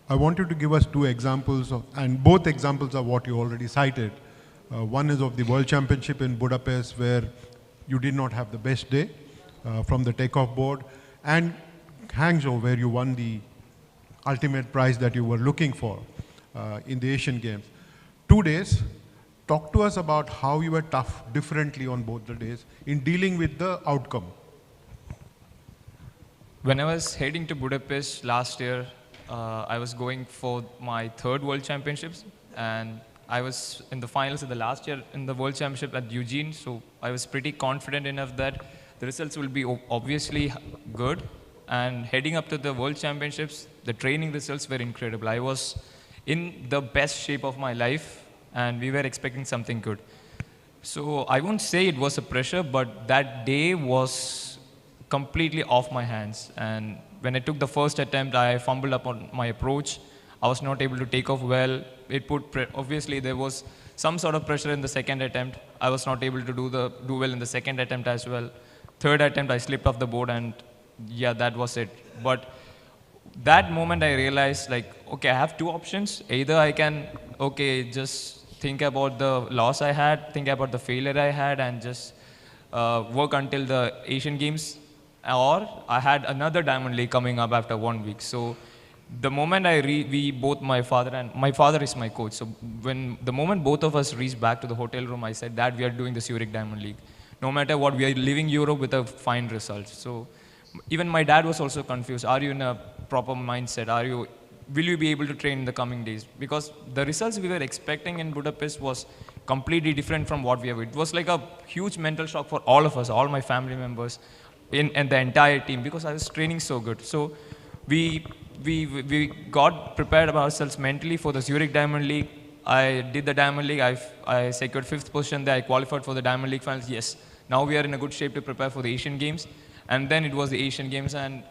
I want you to give us two examples, and both examples are what you already cited. One is of the World Championship in Budapest, where you did not have the best day from the takeoff board, and Hangzhou, where you won the ultimate prize that you were looking for in the Asian Games. 2 days. Talk to us about how you were tough differently on both the days in dealing with the outcome. When I was heading to Budapest last year, I was going for my third World Championships, and I was in the finals of the last year in the World Championship at Eugene, so I was pretty confident enough that the results will be obviously good. And heading up to the World Championships, the training results were incredible. I was in the best shape of my life, and we were expecting something good. So I won't say it was a pressure, but that day was completely off my hands. And when I took the first attempt, I fumbled up on my approach. I was not able to take off well. It put obviously there was some sort of pressure in the second attempt. I was not able to do well in the second attempt as well. Third attempt, I slipped off the board, and yeah, that was it. But that moment I realized, like, okay, I have two options. Either I can, just think about the loss I had, think about the failure I had, and just work until the Asian Games. Or I had another Diamond League coming up after 1 week. So the moment my father is my coach. So the moment both of us reached back to the hotel room, I said, Dad, we are doing the Zurich Diamond League. No matter what, we are leaving Europe with a fine result. So even my dad was also confused. Are you in a proper mindset? Will you be able to train in the coming days? Because the results we were expecting in Budapest was completely different from what we have. It was like a huge mental shock for all of us, all my family members, and the entire team, because I was training so good. So we got prepared ourselves mentally for the Zurich Diamond League. I did the Diamond League. I secured 5th position there. I qualified for the Diamond League finals. Yes, now we are in a good shape to prepare for the Asian Games. And then it was the Asian Games. And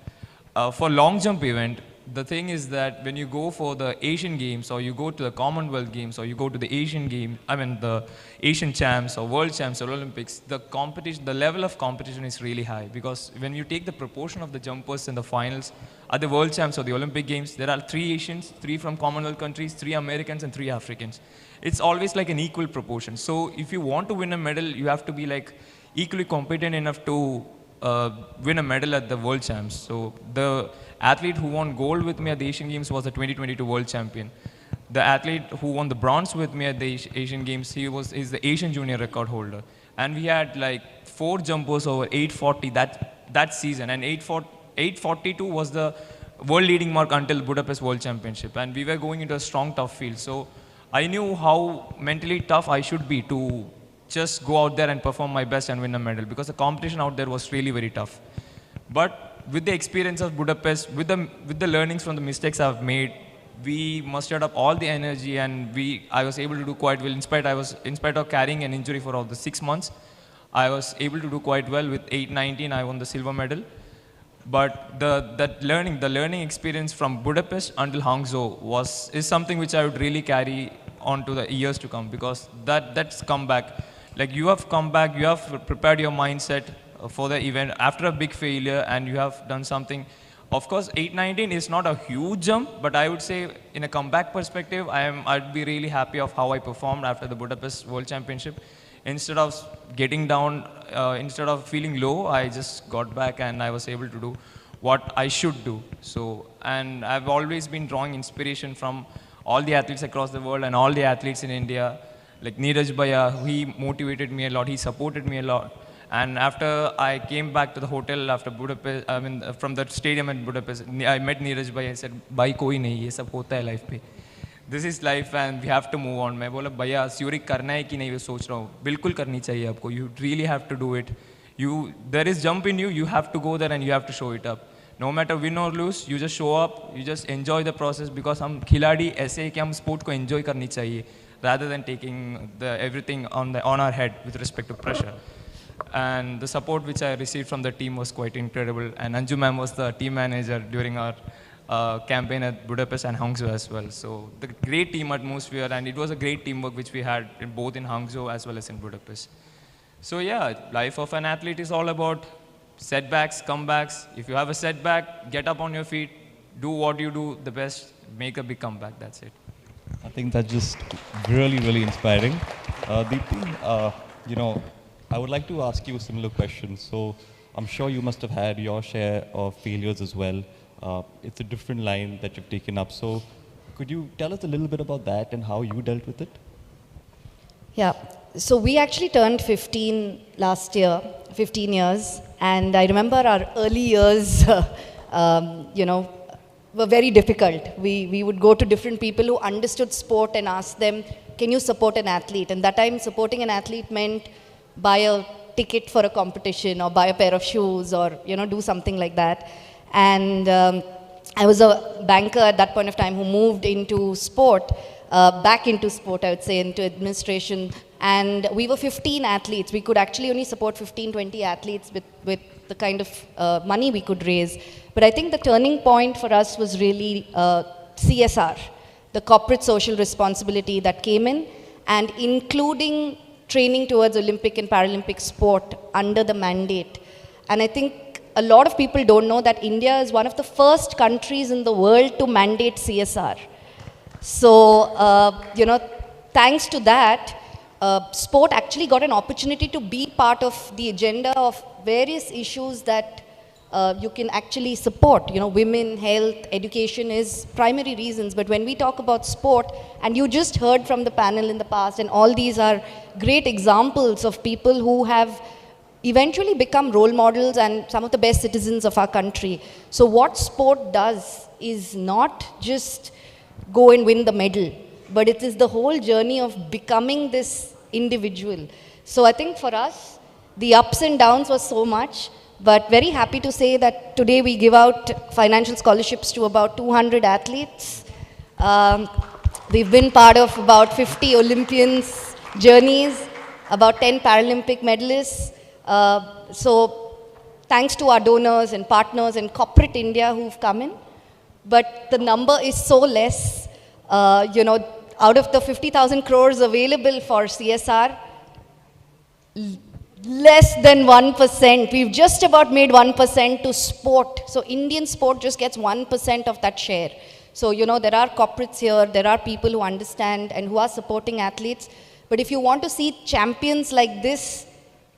for long jump event, the thing is that when you go for the Asian Games, or you go to the Commonwealth Games, or you go to the Asian Games, the Asian Champs or World Champs or Olympics, the level of competition is really high. Because when you take the proportion of the jumpers in the finals at the World Champs or the Olympic Games, there are 3 Asians, 3 from Commonwealth countries, 3 Americans, and 3 Africans. It's always like an equal proportion. So if you want to win a medal, you have to be like equally competent enough to win a medal at the World Champs. So the athlete who won gold with me at the Asian Games was the 2022 World Champion. The athlete who won the bronze with me at the Asian Games, he's the Asian Junior record holder. And we had like 4 jumpers over 840 that season, and 842 was the world leading mark until Budapest World Championship. And we were going into a strong, tough field. So I knew how mentally tough I should be to just go out there and perform my best and win a medal, because the competition out there was really very tough. But with the experience of Budapest, with the learnings from the mistakes I've made, we mustered up all the energy, and I was able to do quite well. In spite of carrying an injury for all the 6 months, I was able to do quite well. With 8:19, I won the silver medal. But the learning experience from Budapest until Hangzhou is something which I would really carry on to the years to come, because that's comeback. Like, you have come back, you have prepared your mindset for the event after a big failure, and you have done something. Of course, 8:19 is not a huge jump, but I would say in a comeback perspective, I'd be really happy of how I performed after the Budapest World Championship. Instead of getting down, instead of feeling low, I just got back and I was able to do what I should do. So, and I've always been drawing inspiration from all the athletes across the world and all the athletes in India. Like Neeraj Bhaiya, he motivated me a lot, he supported me a lot. And after I came back to the hotel after Budapest, from the stadium in Budapest, I met Neeraj Bhai and said, "Bhai, koi nahi, ye sab hota hai life pe. This is life and we have to move on." मैं बोला, "भैया, स्यूरिक करना है कि नहीं, मैं सोच रहा हूँ." बिल्कुल करनी चाहिए आपको. You really have to do it. There is jump in you. You have to go there and you have to show it up. No matter win or lose, you just show up. You just enjoy the process, because हम खिलाड़ी ऐसे हैं कि हम sport को enjoy करनी चाहिए, rather than taking everything on our head with respect to pressure. And the support which I received from the team was quite incredible. And Anju ma'am was the team manager during our campaign at Budapest and Hangzhou as well. So the great team atmosphere, and it was a great teamwork which we had both in Hangzhou as well as in Budapest. So yeah, life of an athlete is all about setbacks, comebacks. If you have a setback, get up on your feet, do what you do the best, make a big comeback. That's it. I think that's just really, really inspiring. Deepti, I would like to ask you a similar question. So I'm sure you must have had your share of failures as well. It's a different line that you've taken up. So could you tell us a little bit about that and how you dealt with it? Yeah, so we actually turned 15 last year, 15 years. And I remember our early years, were very difficult. We would go to different people who understood sport and ask them, "Can you support an athlete?" And that time, supporting an athlete meant buy a ticket for a competition or buy a pair of shoes or, do something like that. And I was a banker at that point of time who moved into sport, back into sport, I would say, into administration. And we were 15 athletes. We could actually only support 15, 20 athletes with the kind of money we could raise. But I think the turning point for us was really CSR, the corporate social responsibility that came in, and including training towards Olympic and Paralympic sport under the mandate. And I think a lot of people don't know that India is one of the first countries in the world to mandate CSR. So, thanks to that, sport actually got an opportunity to be part of the agenda of various issues that you can actually support. Women, health, education is primary reasons. But when we talk about sport, and you just heard from the panel in the past, and all these are great examples of people who have eventually become role models and some of the best citizens of our country. So what sport does is not just go and win the medal, but it is the whole journey of becoming this individual. So I think for us, the ups and downs was so much, but very happy to say that today we give out financial scholarships to about 200 athletes. We've been part of about 50 Olympians' journeys, about 10 Paralympic medalists. So thanks to our donors and partners and corporate India who've come in. But the number is so less. Out of the 50,000 crores available for CSR, less than 1%. We've just about made 1% to sport. So Indian sport just gets 1% of that share. So, there are corporates here, there are people who understand and who are supporting athletes. But if you want to see champions like this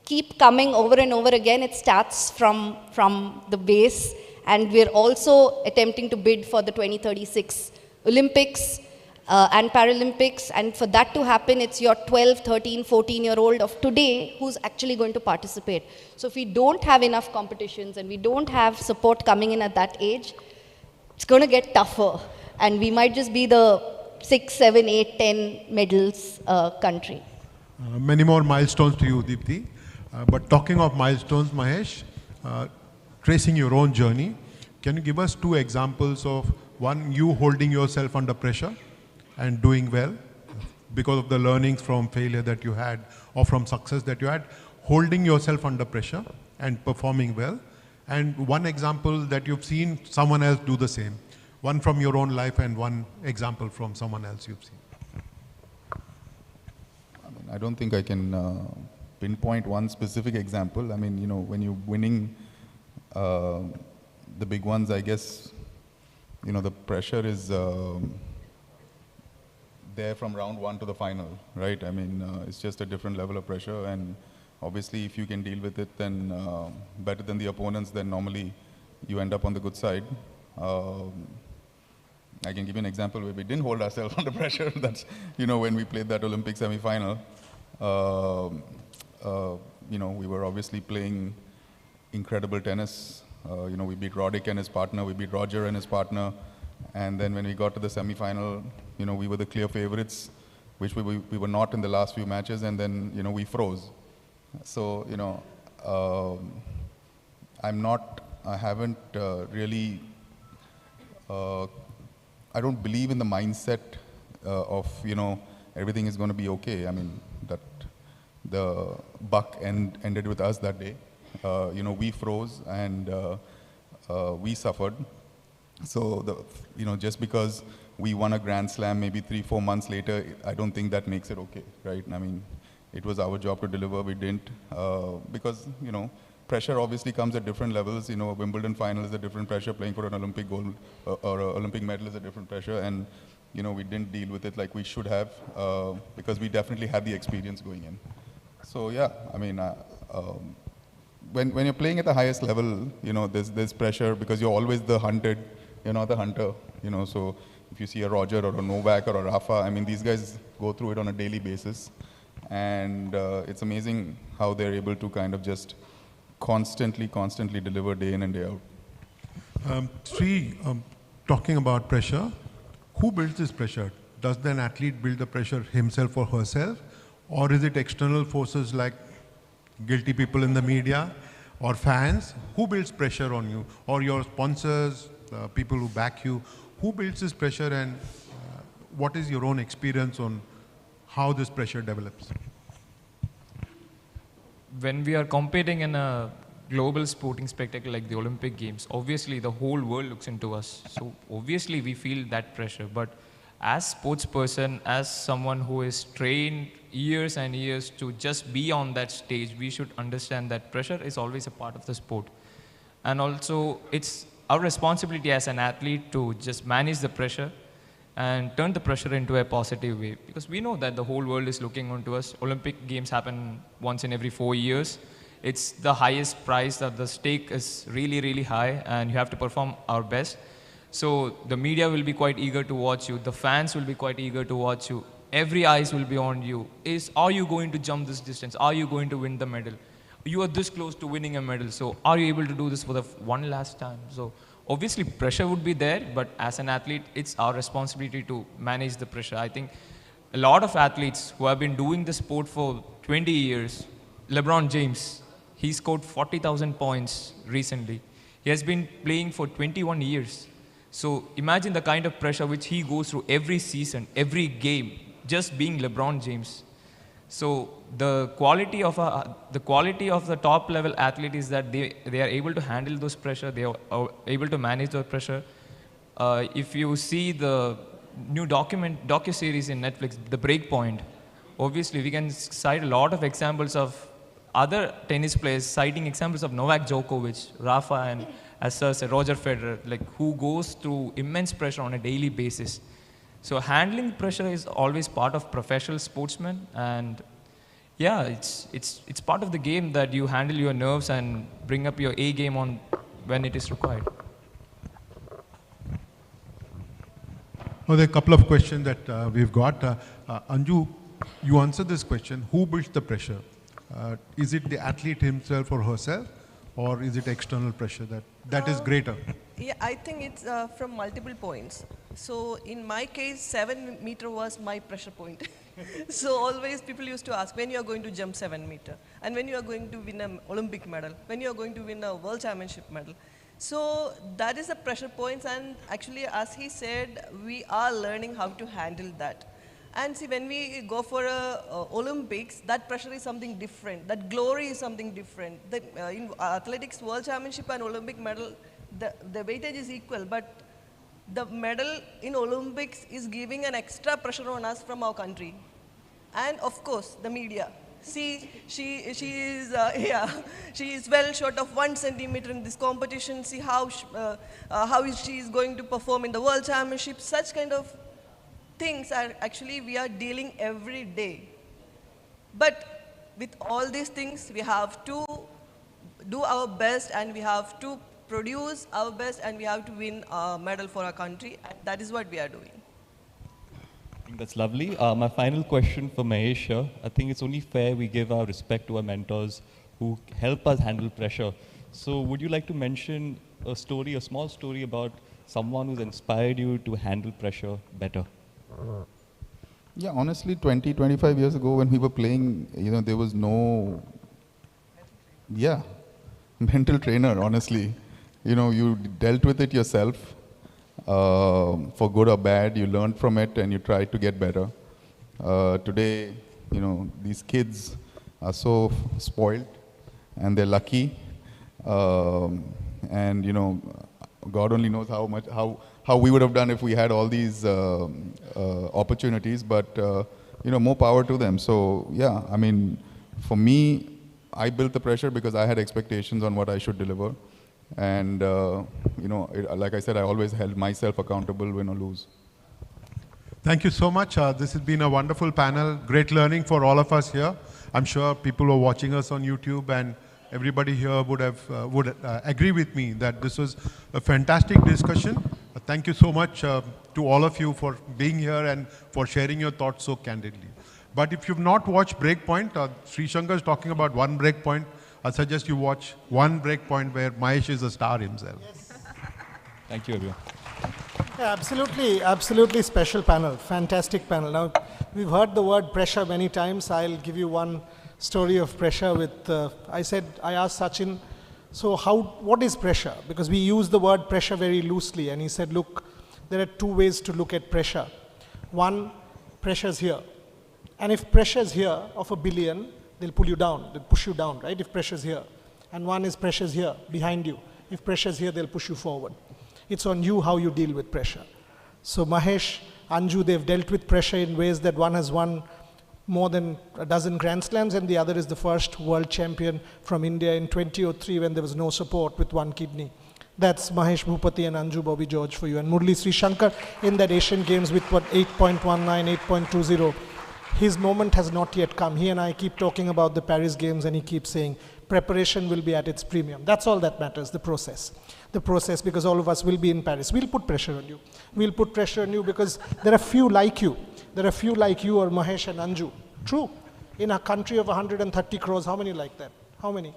keep coming over and over again, it starts from the base. And we're also attempting to bid for the 2036 Olympics and Paralympics. And for that to happen, it's your 12, 13, 14-year-old of today who's actually going to participate. So if we don't have enough competitions and we don't have support coming in at that age, it's going to get tougher. And we might just be the 6, 7, 8, 10 medals country. Many more milestones to you, Deepti. But talking of milestones, Mahesh, tracing your own journey. Can you give us 2 examples of one, you holding yourself under pressure and doing well because of the learnings from failure that you had or from success that you had, holding yourself under pressure and performing well, and one example that you've seen someone else do the same, one from your own life and one example from someone else you've seen? I don't think I can pinpoint one specific example. I mean, when you're winning the big ones, I guess, the pressure is there from round 1 to the final, right? I mean, it's just a different level of pressure, and obviously if you can deal with it, then better than the opponents, then normally you end up on the good side. I can give you an example where we didn't hold ourselves under pressure. That's, when we played that Olympic semi-final, we were obviously playing incredible tennis. We beat Roddick and his partner, we beat Roger and his partner, and then when we got to the semi-final, we were the clear favorites, which we were not in the last few matches, and then, we froze. So, I haven't really, I don't believe in the mindset of, everything is going to be okay. I mean, that the buck ended with us that day. We froze and we suffered. So, just because we won a Grand Slam maybe 3-4 months later, I don't think that makes it okay, right? I mean, it was our job to deliver, we didn't. Because, pressure obviously comes at different levels. A Wimbledon final is a different pressure, playing for an Olympic gold or an Olympic medal is a different pressure. And, we didn't deal with it like we should have because we definitely had the experience going in. So, yeah, I mean, when you're playing at the highest level, there's pressure because you're always the hunted, you're not the hunter, so if you see a Roger or a Novak or a Rafa, I mean, these guys go through it on a daily basis, and it's amazing how they're able to kind of just constantly deliver day in and day out. Talking about pressure, who builds this pressure? Does an athlete build the pressure himself or herself, or is it external forces like guilty people in the media or fans? Who builds pressure on you, or your sponsors, people who back you? Who builds this pressure, and what is your own experience on how this pressure develops? When we are competing in a global sporting spectacle like the Olympic Games, obviously the whole world looks into us. So obviously we feel that pressure. But as sports person, as someone who is trained years and years to just be on that stage, we should understand that pressure is always a part of the sport. And also it's our responsibility as an athlete to just manage the pressure and turn the pressure into a positive way. Because we know that the whole world is looking onto us. Olympic Games happen once in every 4 years. It's the highest prize, that the stake is really, really high, and you have to perform our best. So the media will be quite eager to watch you. The fans will be quite eager to watch you. Every eyes will be on you. Are you going to jump this distance? Are you going to win the medal? You are this close to winning a medal. So are you able to do this for the one last time? So obviously pressure would be there, but as an athlete, it's our responsibility to manage the pressure. I think a lot of athletes who have been doing the sport for 20 years, LeBron James, he scored 40,000 points recently. He has been playing for 21 years. So imagine the kind of pressure which he goes through every season, every game, just being LeBron James. So the quality of the top level athlete is that they are able to handle those pressure, they are able to manage the pressure. If you see the new docu-series in Netflix, The Breakpoint, obviously we can cite a lot of examples of other tennis players, citing examples of Novak Djokovic, Rafa, and as Sir said, Roger Federer, who goes through immense pressure on a daily basis. So handling pressure is always part of professional sportsmen, and yeah, it's part of the game that you handle your nerves and bring up your A game on when it is required. Well, there are a couple of questions that we've got. Anju, you answered this question. Who builds the pressure? Is it the athlete himself or herself, or is it external pressure that is greater? Yeah, I think it's from multiple points. So in my case, 7 meter was my pressure point. So always people used to ask when you are going to jump 7 meter and when you are going to win an Olympic medal, when you are going to win a world championship medal. So that is the pressure points, and actually as he said, we are learning how to handle that. And see, when we go for Olympics, that pressure is something different. That glory is something different. In athletics, world championship and Olympic medal, the weightage is equal, but the medal in Olympics is giving an extra pressure on us from our country. And of course, the media. See, she is yeah, she is well short of 1 centimeter in this competition. See how she is going to perform in the world championship. Such kind of things are actually we are dealing every day. But with all these things, we have to do our best and we have to produce our best and we have to win a medal for our country. And that is what we are doing. I think that's lovely. My final question for Mahesh here. I think it's only fair we give our respect to our mentors who help us handle pressure. So would you like to mention a story, a small story about someone who's inspired you to handle pressure better? Yeah, honestly, 20, 25 years ago when we were playing, there was no, mental trainer, honestly. You dealt with it yourself. For good or bad, you learned from it and you tried to get better. Today, these kids are so spoiled and they're lucky. And, God only knows how we would have done if we had all these opportunities, but, more power to them. So, yeah, I mean, for me, I built the pressure because I had expectations on what I should deliver. And, like I said, I always held myself accountable, win or lose. Thank you so much. This has been a wonderful panel. Great learning for all of us here. I'm sure people who are watching us on YouTube and everybody here would agree with me that this was a fantastic discussion. Thank you so much to all of you for being here and for sharing your thoughts so candidly. But if you've not watched Breakpoint, Sri Shankar is talking about one breakpoint. I suggest you watch one breakpoint where Mahesh is a star himself. Yes. Thank you, everyone. Yeah, absolutely special panel, fantastic panel. Now, we've heard the word pressure many times. I'll give you one story of pressure with, I asked Sachin, so what is pressure? Because we use the word pressure very loosely, and he said, look, there are two ways to look at pressure. One, pressure's here. And if pressure's here of 1 billion, they'll pull you down, they'll push you down, right? If pressure's here. And one is pressure's here, behind you. If pressure's here, they'll push you forward. It's on you how you deal with pressure. So Mahesh, Anju, they've dealt with pressure in ways that one has won more than a dozen Grand Slams and the other is the first world champion from India in 2003 when there was no support with one kidney. That's Mahesh Bhupathi and Anju Bobby George for you. And Murli Sri Shankar in that Asian Games with what, 8.19, 8.20. His moment has not yet come. He and I keep talking about the Paris Games and he keeps saying preparation will be at its premium. That's all that matters, the process. The process, because all of us will be in Paris. We'll put pressure on you. We'll put pressure on you because there are few like you. There are few like you or Mahesh and Anju. True. In a country of 130 crores, how many like that? How many?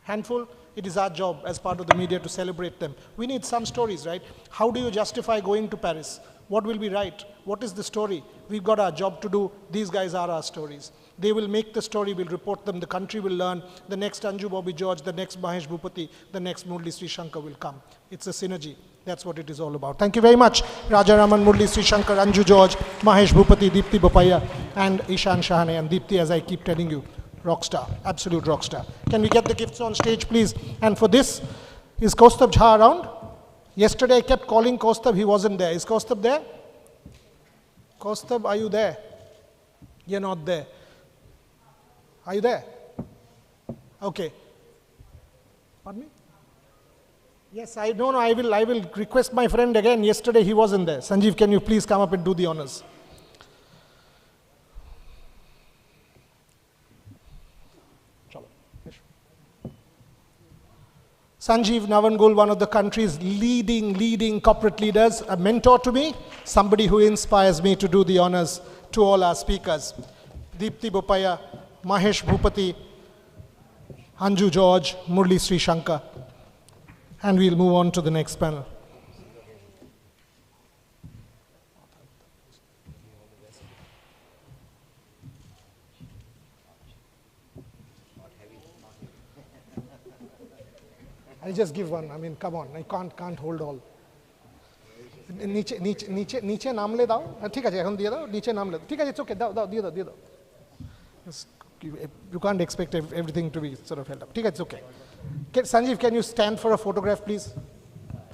Handful? It is our job as part of the media to celebrate them. We need some stories, right? How do you justify going to Paris? What will we write? What is the story? We've got our job to do. These guys are our stories. They will make the story, we'll report them, the country will learn, the next Anju Bobby George, the next Mahesh Bhupathi, the next Murli Sri Shankar will come. It's a synergy. That's what it is all about. Thank you very much. Rajaraman, Murli Sri Shankar, Anju George, Mahesh Bhupathi, Deepti Bopaiah, and Ishan Shahane. And Deepti, as I keep telling you, rock star, absolute rock star. Can we get the gifts on stage, please? And for this, is Kaustab Jha around? Yesterday I kept calling Kaustab, he wasn't there. Is Kaustab there? Kaustab, are you there? You're not there. Are you there? Okay. Pardon me? Yes, I don't know. I will request my friend again. Yesterday he wasn't there. Sanjeev, can you please come up and do the honors? Sanjeev Navangul, one of the country's leading corporate leaders, a mentor to me, somebody who inspires me to do the honors to all our speakers. Deepti Bopaiah, Mahesh Bhupathi, Anju George, Murli Sri Shankar. And we'll move on to the next panel. I'll just give one. I mean, come on, I can't hold all. নিচে নামলে দাও ঠিক আছে এখন দিয়ে দাও নিচে নামলে ঠিক আছে it's okay দাও দিয়ে দাও you can't expect everything to be sort of held up ঠিক আছে it's okay Sanjeev, can you stand for a photograph please?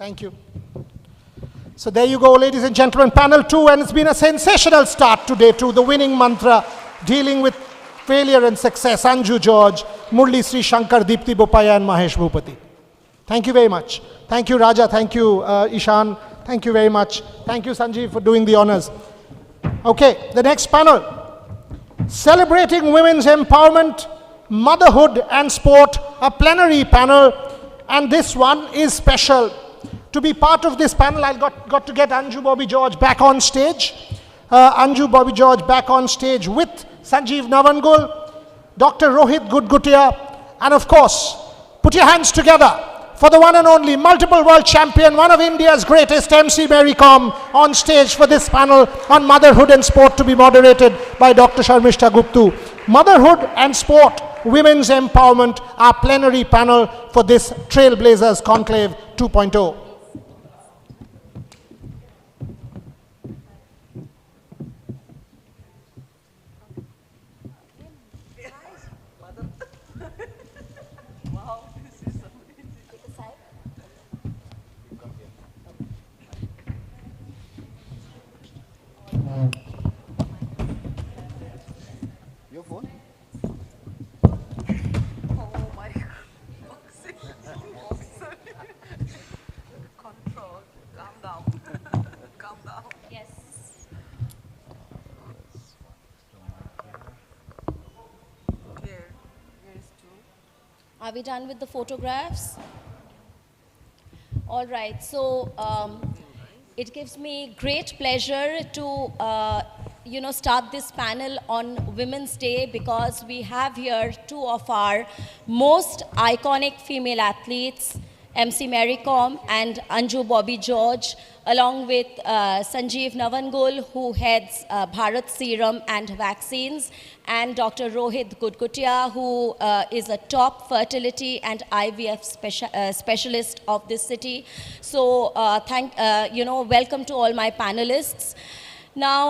Thank you. So there you go, ladies and gentlemen, panel 2, and it's been a sensational start today to the winning mantra dealing with failure and success. Anju George, Murli Sri Shankar, Deepti Bopaya and Mahesh Bhupathi. Thank you very much. Thank you Raja, thank you Ishan, thank you very much. Thank you Sanjeev for doing the honors. Okay, the next panel, celebrating women's empowerment, motherhood and sport, a plenary panel, and this one is special. To be part of this panel, I got to get Anju Bobby George back on stage. Anju Bobby George back on stage with Sanjeev Navangul, Dr. Rohit Gudgutia, and of course, put your hands together for the one and only multiple world champion, one of India's greatest, MC Mary Kom, on stage for this panel on motherhood and sport to be moderated by Dr. Sharmishta Guptu. Motherhood and sport, women's empowerment, our plenary panel for this Trailblazers Conclave 2.0. Your phone? Oh my God. Control. Calm down. Calm down. Yes. Here. Here's two. Are we done with the photographs? All right, so it gives me great pleasure to start this panel on Women's Day because we have here two of our most iconic female athletes, MC Mary Kom and Anju Bobby George, along with Sanjeev Navangul, who heads Bharat Serum and Vaccines, and Dr. Rohit Gudgutia, who is a top fertility and IVF specialist of this city. So welcome to all my panelists. Now,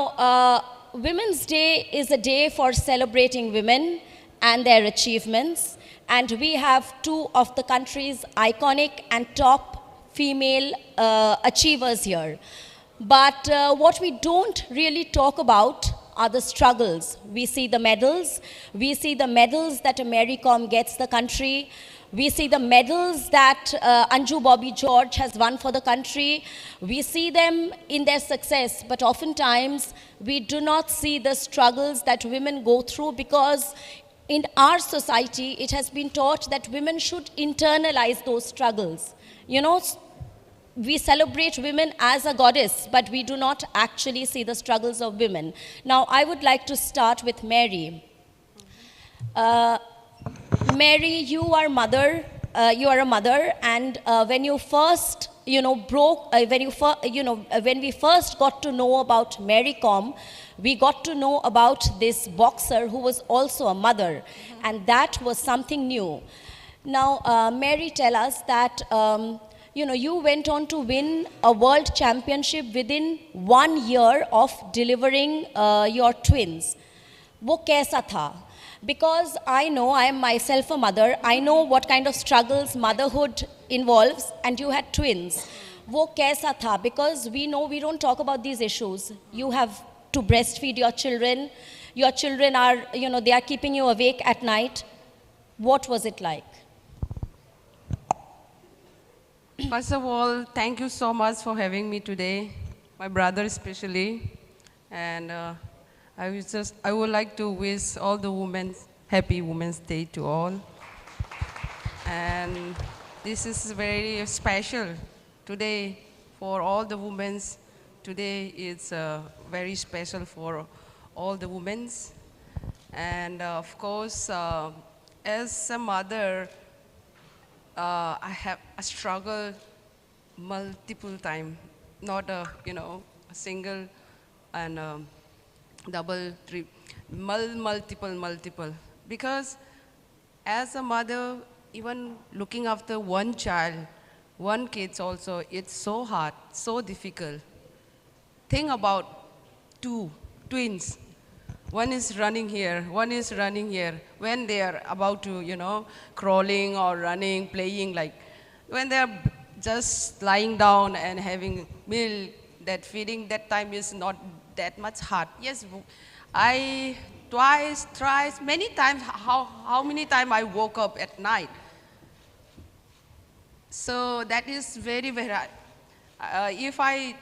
Women's Day is a day for celebrating women and their achievements, and we have two of the country's iconic and top female achievers here. But what we don't really talk about are the struggles. We see the medals. We see the medals that Mary Kom gets the country. We see the medals that Anju Bobby George has won for the country. We see them in their success, but oftentimes we do not see the struggles that women go through because in our society, it has been taught that women should internalize those struggles. You know, we celebrate women as a goddess, but we do not actually see the struggles of women. Now, I would like to start with Mary. Mary, you are a mother, and when you first, when we first got to know about Mary Kom, we got to know about this boxer who was also a mother, and that was something new. Now, Mary, tell us that you went on to win a world championship within 1 year of delivering your twins. वो कैसा था? Because I know, I am myself a mother, I know what kind of struggles motherhood involves, and you had twins. वो कैसा था? Because we know we don't talk about these issues. You have to breastfeed your children are, they are keeping you awake at night. What was it like? First of all, thank you so much for having me today, my brother especially. And I would like to wish all the women happy Women's Day to all. And this is very special today for all the women. Today is very special for all the women. And of course, as a mother, I have a struggle multiple times, not a single and double, multiple. Because as a mother, even looking after one child, one kid also, it's so hard, so difficult. Think about two twins. One is running here, one is running here. When they are about to, crawling or running, playing, like, when they are just lying down and having milk, that feeding, that time is not that much hard. Yes, I twice, thrice, many times, how many times I woke up at night. So that is very, very hard. If I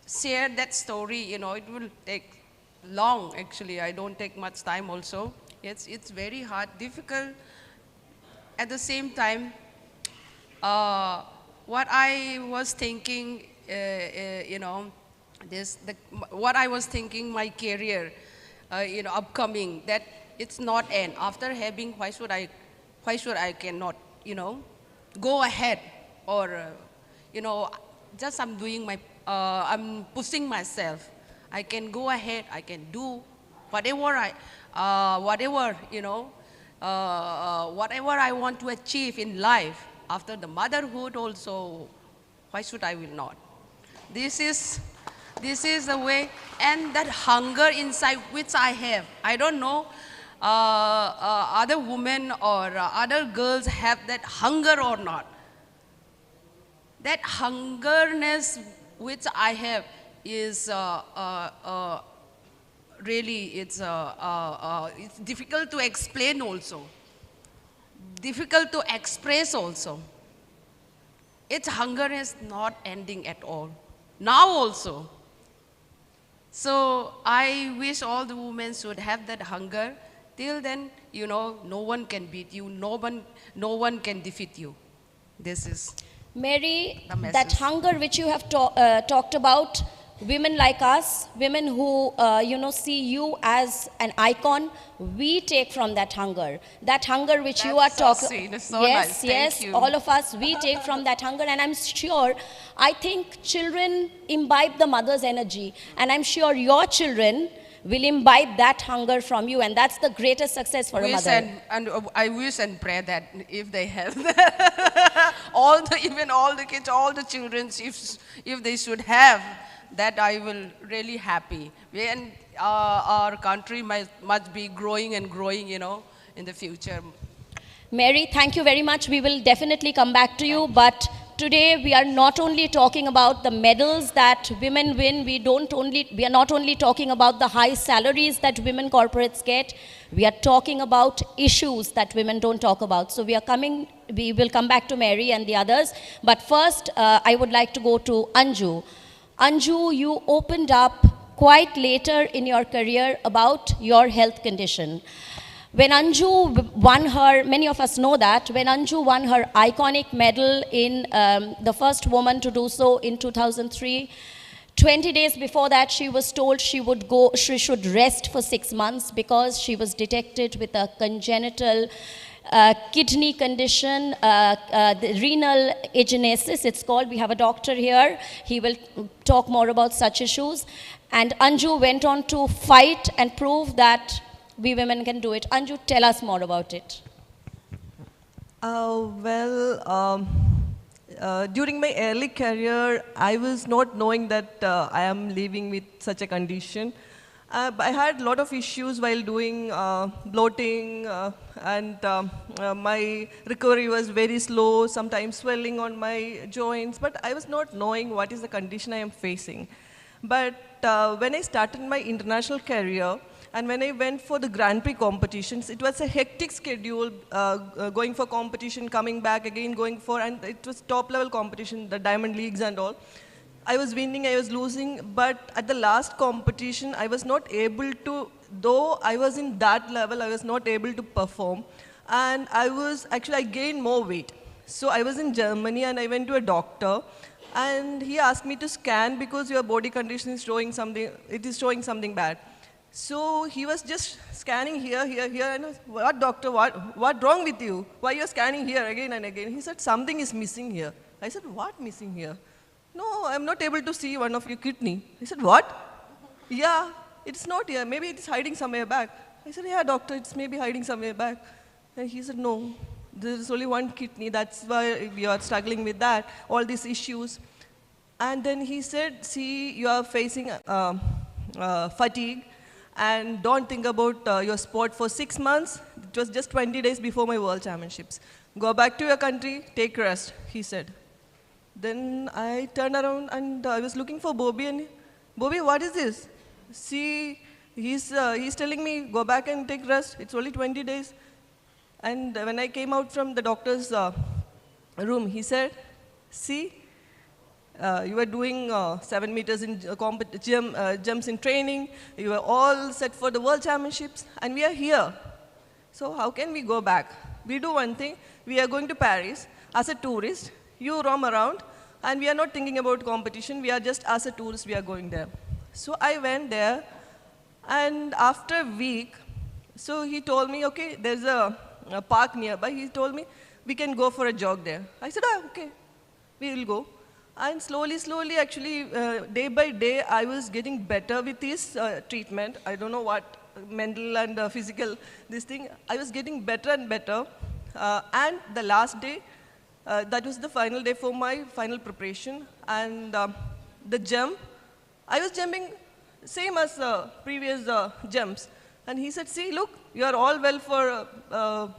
share that story, it will take long, actually. I don't take much time also. It's very hard, difficult. At the same time, what I was thinking, what I was thinking, my career, upcoming, that it's not end. After having, why should I cannot, go ahead, or, just I'm doing my, I'm pushing myself. I can go ahead, I can do whatever whatever I want to achieve in life. After the motherhood also, why should I will not? This is the way, and that hunger inside which I have. I don't know other women or other girls have that hunger or not. That hungerness which I have is really, it's difficult to explain also, difficult to express also. Its hunger is not ending at all, now also. So I wish all the women should have that hunger. Till then, no one can beat you, no one can defeat you. This is Mary, that hunger which you have talked about, women like us, women who, see you as an icon, we take from that hunger. That hunger which you are talking, it's so nice. Yes, Thank you. all of us, we take from that hunger, and I'm sure, I think children imbibe the mother's energy, and I'm sure your children will imbibe that hunger from you, and that's the greatest success for a mother. And I wish and pray that if they have even all the kids, all the children, if they should have that, I will really happy. And our country must be growing and growing, in the future. Mary, thank you very much. We will definitely come back to you, but today we are not only talking about the medals that women win, we are not only talking about the high salaries that women corporates get, we are talking about issues that women don't talk about. So we will come back to Mary and the others, but first I would like to go to Anju. Anju, you opened up quite later in your career about your health condition. When Anju won her, many of us know that, when Anju won her iconic medal in the first woman to do so in 2003, 20 days before that she was told she should rest for 6 months because she was detected with a congenital kidney condition, the renal agenesis, it's called. We have a doctor here. He will talk more about such issues. And Anju went on to fight and prove that we women can do it. Anju, tell us more about it. During my early career, I was not knowing that I am living with such a condition. I had a lot of issues while doing bloating, and my recovery was very slow, sometimes swelling on my joints, but I was not knowing what is the condition I am facing. But when I started my international career, and when I went for the Grand Prix competitions, it was a hectic schedule, going for competition, coming back again, and it was top level competition, the Diamond Leagues and all. I was winning, I was losing, but at the last competition, I was not able to, though I was in that level, I was not able to perform. And I gained more weight. So I was in Germany and I went to a doctor, and he asked me to scan because your body condition is showing something, it is showing something bad. So he was just scanning here, and I was, what doctor, what wrong with you? Why you're scanning here again and again? He said, something is missing here. I said, what missing here? No, I'm not able to see one of your kidney. He said, what? Yeah, it's not here. Maybe it's hiding somewhere back. I said, yeah, doctor, it's maybe hiding somewhere back. And he said, no, There's only one kidney, that's why we are struggling with that, all these issues. And then he said, see, you are facing fatigue, and don't think about your sport for 6 months. It was just 20 days before my World Championships. Go back to your country, take rest, he said. Then I turned around and I was looking for Bobby, and Bobby, what is this? See, he's telling me, go back and take rest. It's only 20 days. And when I came out from the doctor's room, he said, see, you were doing 7 meters in jumps in training. You were all set for the World Championships, and we are here. So how can we go back? We do one thing. We are going to Paris as a tourist. You roam around, and we are not thinking about competition. We are just, as a tourist, we are going there. So I went there, and after a week, so he told me, okay, there's a park nearby. He told me, we can go for a jog there. I said, okay, we will go. And slowly, actually, day by day, I was getting better with his treatment. I don't know what, mental and physical, this thing. I was getting better and better. And the last day, that was the final day for my final preparation. And the jump, I was jumping same as previous jumps. And he said, see, look, you are all well for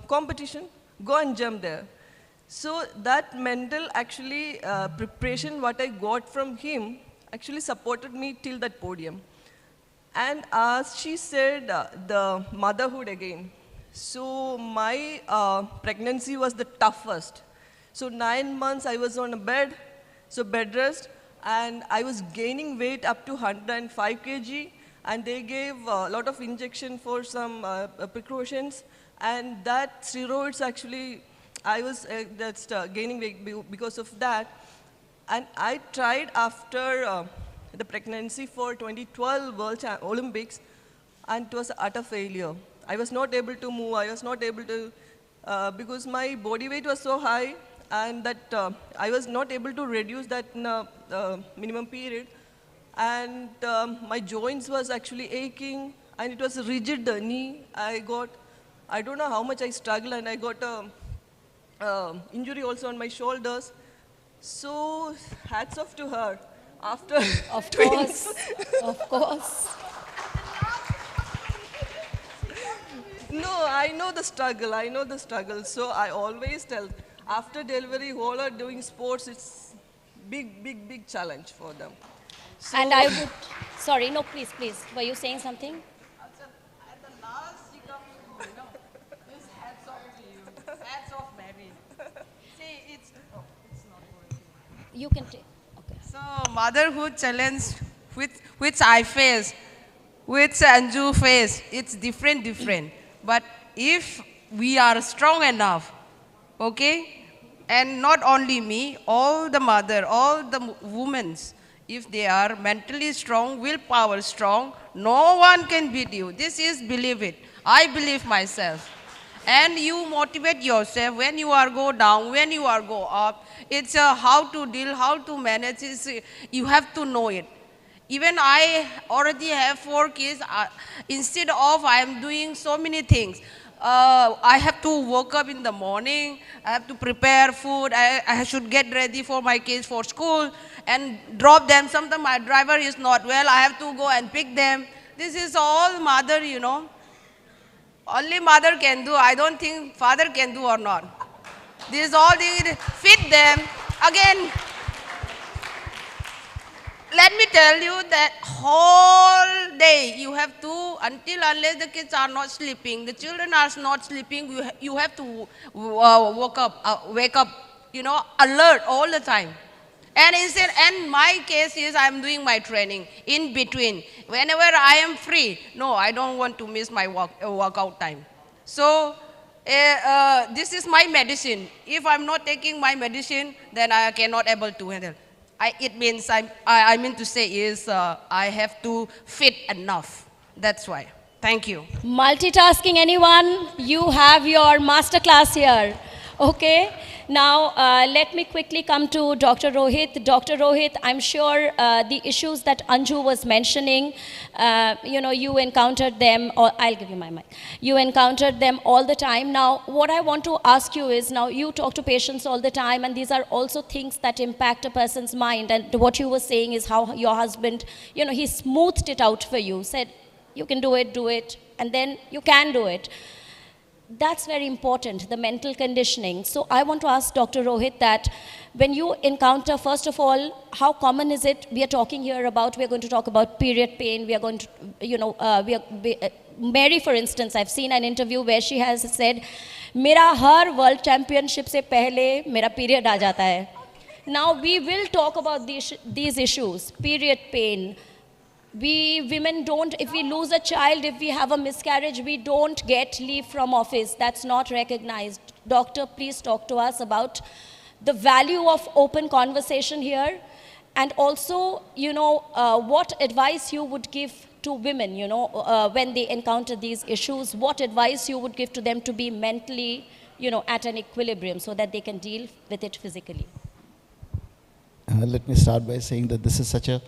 competition. Go and jump there. So that mental actually preparation, what I got from him, actually supported me till that podium. And as she said, the motherhood again. So my pregnancy was the toughest. So 9 months I was on a bed, so bed rest, and I was gaining weight up to 105 kg, and they gave a lot of injection for some precautions, and that steroids actually, I was gaining weight because of that. And I tried after the pregnancy for 2012 World Olympics, and it was utter failure. I was not able to move, I was not able to, because my body weight was so high, and that I was not able to reduce that in a minimum period. And my joints was actually aching, and it was a rigid knee. I don't know how much I struggled, and I got a injury also on my shoulders. So hats off to her. After Of course, of course. No, I know the struggle. So I always tell, after delivery, all are doing sports, it's big challenge for them. So And I would, sorry, no, please, were you saying something? At the last, she comes to, this hats off to you. Hats off, Mary. See, it's not working. You can take, okay. So, motherhood challenge which I face, which Anju face, it's different. But if we are strong enough, okay, and not only me, all the mother, all the women, if they are mentally strong, willpower strong, no one can beat you. This is believe it. I believe myself. And you motivate yourself when you are go down, when you are go up. It's how to deal, how to manage. You have to know it. Even I already have 4 kids. Instead of I am doing so many things. I have to wake up in the morning. I have to prepare food. I should get ready for my kids for school and drop them. Sometimes my driver is not well. I have to go and pick them. This is all mother, Only mother can do. I don't think father can do or not. This is all they feed them. Again, let me tell you that whole day you have to, unless the kids are not sleeping, the children are not sleeping, you have to wake up, alert all the time. And my case is I'm doing my training in between. Whenever I am free, no, I don't want to miss my workout time. So this is my medicine. If I'm not taking my medicine, then I cannot able to handle. It means I mean to say is I have to fit enough. That's why. Thank you. Multitasking anyone? You have your masterclass here. Okay, now let me quickly come to Dr. Rohit. Dr. Rohit, I'm sure the issues that Anju was mentioning, you encountered them, or I'll give you my mic. You encountered them all the time. Now, what I want to ask you is, now you talk to patients all the time, and these are also things that impact a person's mind. And what you were saying is how your husband, he smoothed it out for you, said, you can do it, and then you can do it. That's very important, the mental conditioning. So I want to ask Dr. Rohit that when you encounter, first of all, how common is it? We are talking here about, we're going to talk about period pain. We are going to, Mary, for instance, I've seen an interview where she has said, "Mera har world championship se pehle mera period aa jata hai." Now we will talk about these issues, period pain. We women don't, if we lose a child, if we have a miscarriage, we don't get leave from office. That's not recognized. Doctor, please talk to us about the value of open conversation here, and also, what advice you would give to women, when they encounter these issues, what advice you would give to them to be mentally, at an equilibrium so that they can deal with it physically. Let me start by saying that this is such a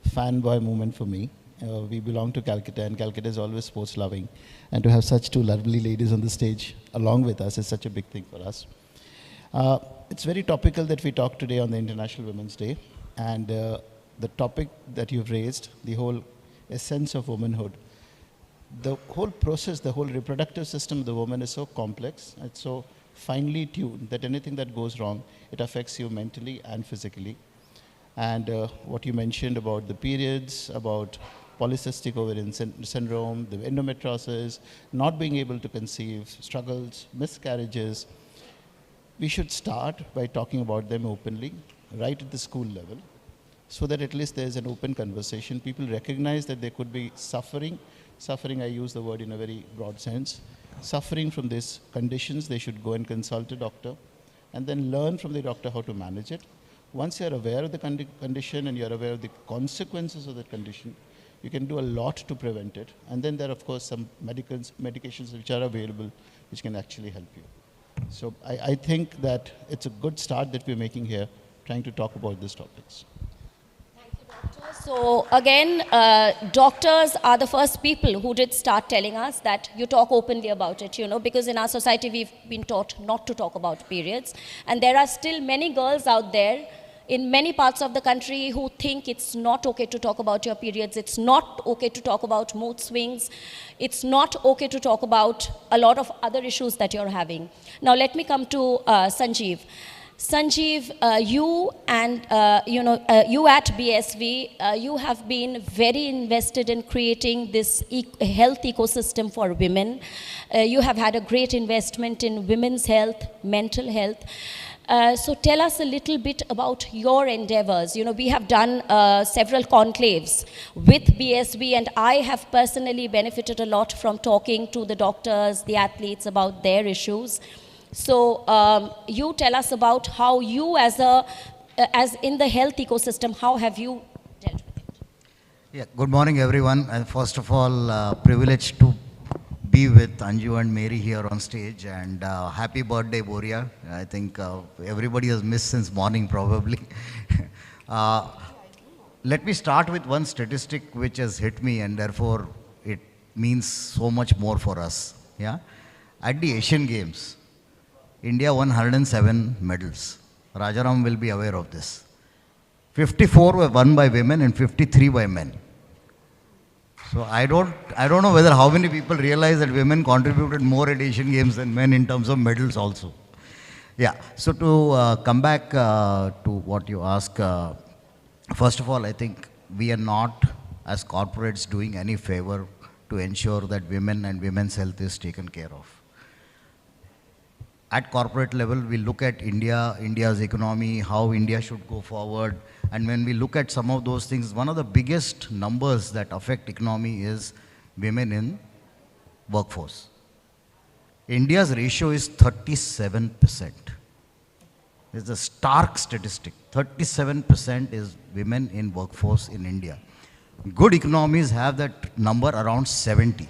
fanboy moment for me. We belong to Calcutta, and Calcutta is always sports loving. And to have such two lovely ladies on the stage along with us is such a big thing for us. It's very topical that we talk today on the International Women's Day. And the topic that you've raised, the whole essence of womanhood, the whole process, the whole reproductive system of the woman is so complex, it's so finely tuned that anything that goes wrong, it affects you mentally and physically. And what you mentioned about the periods, about polycystic ovarian syndrome, the endometriosis, not being able to conceive, struggles, miscarriages, we should start by talking about them openly, right at the school level, so that at least there's an open conversation. People recognize that there could be suffering. Suffering, I use the word in a very broad sense. Suffering from these conditions, they should go and consult a doctor and then learn from the doctor how to manage it. Once you're aware of the condition and you're aware of the consequences of that condition, you can do a lot to prevent it. And then there are, of course, some medications which are available which can actually help you. So I think that it's a good start that we're making here, trying to talk about these topics. So again, doctors are the first people who did start telling us that you talk openly about it, because in our society we've been taught not to talk about periods. And there are still many girls out there in many parts of the country who think it's not okay to talk about your periods, it's not okay to talk about mood swings, it's not okay to talk about a lot of other issues that you're having. Now let me come to Sanjeev. Sanjeev, you at BSV, you have been very invested in creating this health ecosystem for women. You have had a great investment in women's health, mental health. So tell us a little bit about your endeavors. We have done several conclaves with BSV, and I have personally benefited a lot from talking to the doctors, the athletes about their issues. So you tell us about how you, as in the health ecosystem, how have you dealt with it? Yeah, good morning, everyone. And first of all, privileged to be with Anju and Mary here on stage, and happy birthday, Borya. I think everybody has missed since morning, probably. Let me start with one statistic which has hit me, and therefore it means so much more for us. Yeah, at the Asian Games, India won 107 medals. Rajaram will be aware of this. 54 were won by women and 53 by men. So I don't know whether how many people realize that women contributed more at Asian Games than men in terms of medals also. Yeah, so to come back to what you ask, first of all, I think we are not, as corporates, doing any favor to ensure that women and women's health is taken care of. At corporate level, we look at India's economy, how India should go forward. And when we look at some of those things, one of the biggest numbers that affect economy is women in workforce. India's ratio is 37%. It's a stark statistic. 37% is women in workforce in India. Good economies have that number around 70.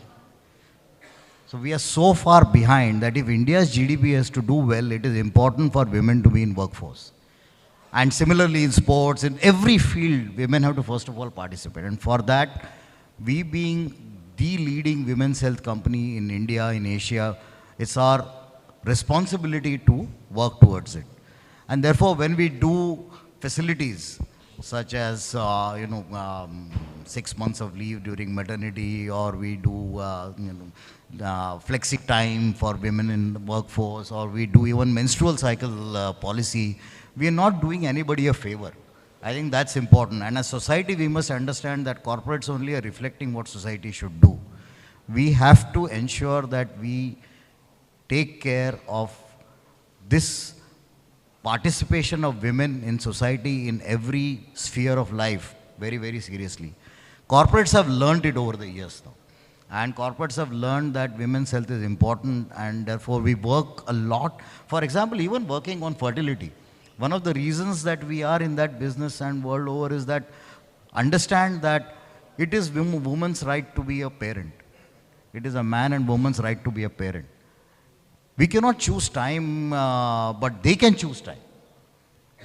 So we are so far behind that if India's GDP has to do well, it is important for women to be in workforce. And similarly in sports, in every field, women have to first of all participate. And for that, we being the leading women's health company in India, in Asia, it's our responsibility to work towards it. And therefore, when we do facilities such as 6 months of leave during maternity, or we do flexi time for women in the workforce, or we do even menstrual cycle policy, we are not doing anybody a favor. I think that's important. And as society, we must understand that corporates only are reflecting what society should do. We have to ensure that we take care of this participation of women in society in every sphere of life very, very seriously. Corporates have learned it over the years now. And corporates have learned that women's health is important, and therefore we work a lot. For example, even working on fertility. One of the reasons that we are in that business and world over is that understand that it is woman's right to be a parent. It is a man and woman's right to be a parent. We cannot choose time, but they can choose time.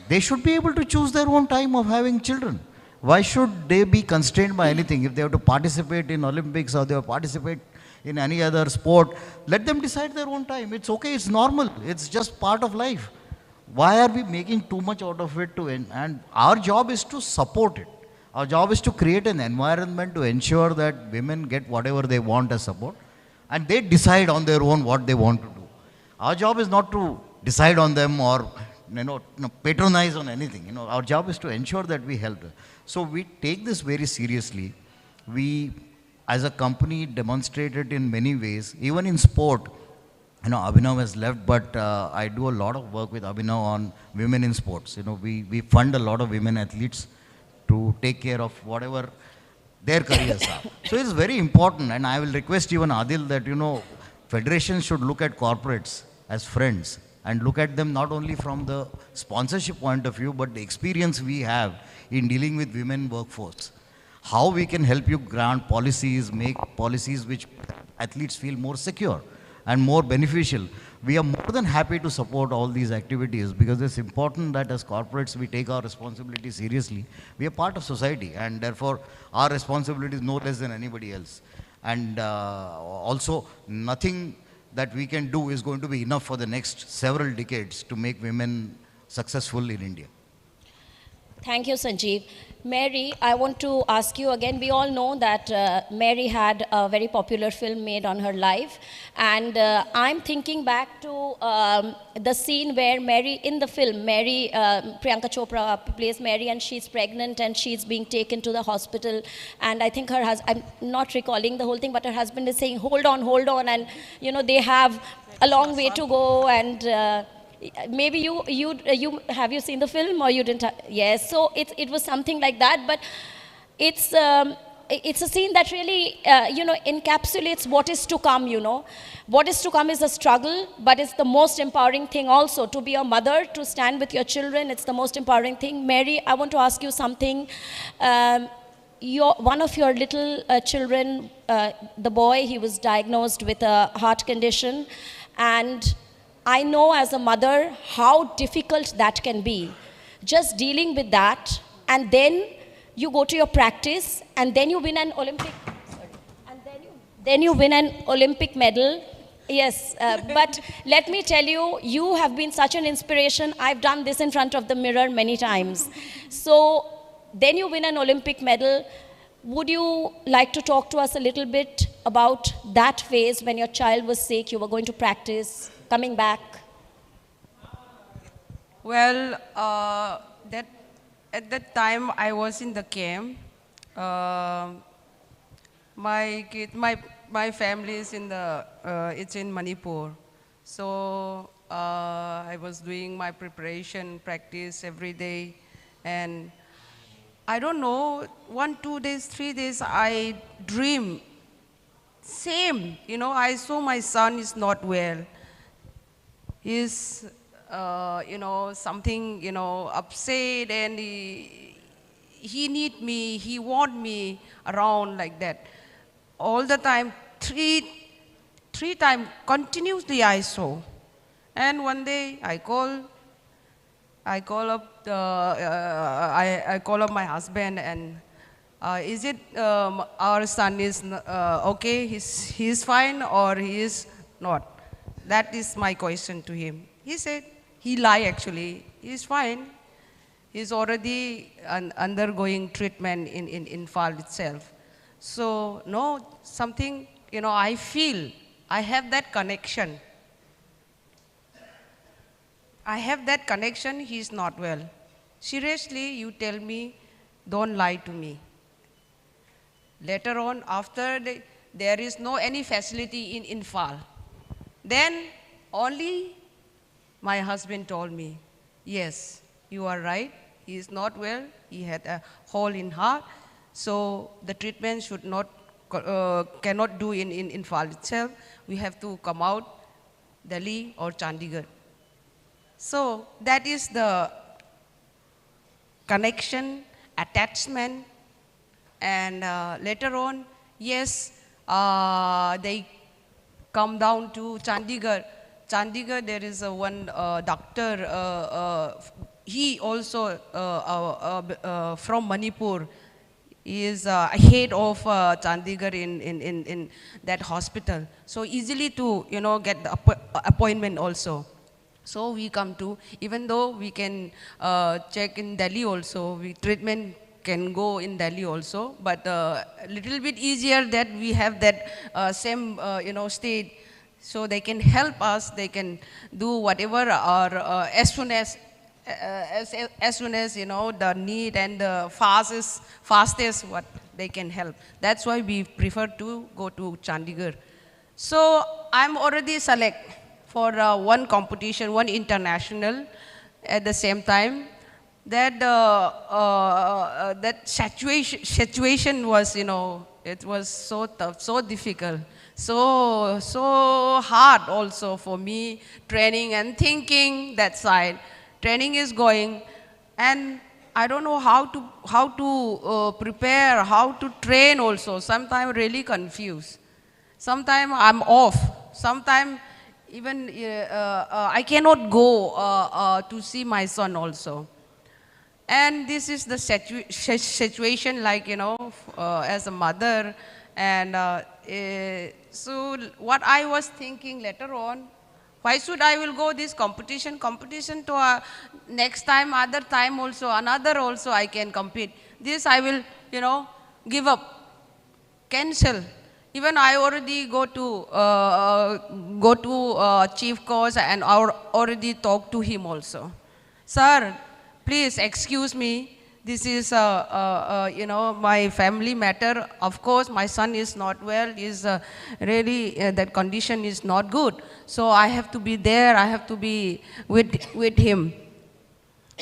They should be able to choose their own time of having children. Why should they be constrained by anything? If they have to participate in Olympics or they have to participate in any other sport, let them decide their own time. It's okay, it's normal, it's just part of life. Why are we making too much out of it? And our job is to support it. Our job is to create an environment to ensure that women get whatever they want as support, and they decide on their own what they want to do. Our job is not to decide on them or patronize on anything. Our job is to ensure that we help them. So we take this very seriously. We, as a company, demonstrate it in many ways. Even in sport, Abhinav has left, but I do a lot of work with Abhinav on women in sports. We fund a lot of women athletes to take care of whatever their careers are. So it's very important, and I will request even Adil that, federations should look at corporates as friends and look at them not only from the sponsorship point of view, but the experience we have in dealing with women workforce. How we can help you grant policies, make policies which athletes feel more secure and more beneficial. We are more than happy to support all these activities, because it's important that as corporates we take our responsibility seriously. We are part of society, and therefore our responsibility is no less than anybody else. And also, nothing that we can do is going to be enough for the next several decades to make women successful in India. Thank you, Sanjeev. Mary, I want to ask you again. We all know that Mary had a very popular film made on her life. And I'm thinking back to the scene where Mary, in the film, Priyanka Chopra plays Mary, and she's pregnant and she's being taken to the hospital. And I think her husband, I'm not recalling the whole thing, but her husband is saying, hold on. And, they have a long way to go. And maybe you have you seen the film, or you didn't? Yes. So it was something like that, but it's a scene that really encapsulates what is to come. What is to come is a struggle, but it's the most empowering thing also to be a mother, to stand with your children. It's the most empowering thing. Mary, I want to ask you something. One of your little children, the boy, he was diagnosed with a heart condition, and I know as a mother how difficult that can be. Just dealing with that, and then you go to your practice, and then you win an Olympic, then you win an Olympic medal. Yes, but let me tell you, you have been such an inspiration. I've done this in front of the mirror many times. So then you win an Olympic medal. Would you like to talk to us a little bit about that phase when your child was sick, you were going to practice, coming back? Well, at that time I was in the camp. My family is it's in Manipur. So I was doing my preparation, practice every day, and I don't know, 1, 2 days, 3 days, I dream. Same, I saw my son is not well. He's, something, upset, and he need me, he want me around like that. All the time, three 3 times continuously I saw. And one day I call up I call up my husband, and is it our son is okay? He's fine or he is not? That is my question to him. He said he lied actually. He's fine. He's already undergoing treatment in Fal itself. So no, something, you know, I feel I have that connection. I have that connection. He's not well. Seriously, you tell me, don't lie to me. Later on, after there is no any facility in Fal, then only my husband told me, yes, you are right. He is not well. He had a hole in heart. So the treatment should not, cannot do in Fal itself. We have to come out, Delhi or Chandigarh. So that is the connection, attachment, and later on, yes, they come down to Chandigarh. Chandigarh, there is one doctor, he also from Manipur. He is head of Chandigarh in that hospital. So easily to, you know, get the appointment also. So we come to, even though we can check in Delhi also, treatment can go in Delhi also, but a little bit easier that we have that same, you know, state, so they can help us, they can do whatever, or as soon as, you know, the need and the fastest what they can help. That's why we prefer to go to Chandigarh. So I'm already select for one competition, one international at the same time. That that situation was, you know, it was so tough, so difficult, so hard also for me, training and thinking that side. Training is going, and I don't know how to prepare, how to train also. Sometimes really confused. Sometimes I'm off. Sometimes even I cannot go to see my son also. And this is the situation, like, you know, as a mother. And so what I was thinking later on, why should I will go this competition to next time, other time also, another also I can compete. This I will, you know, give up, cancel. Even I already go to chief coach and already talk to him also. Sir, please excuse me. This is, you know, my family matter. Of course, my son is not well. Is really that condition is not good. So I have to be there. I have to be with him.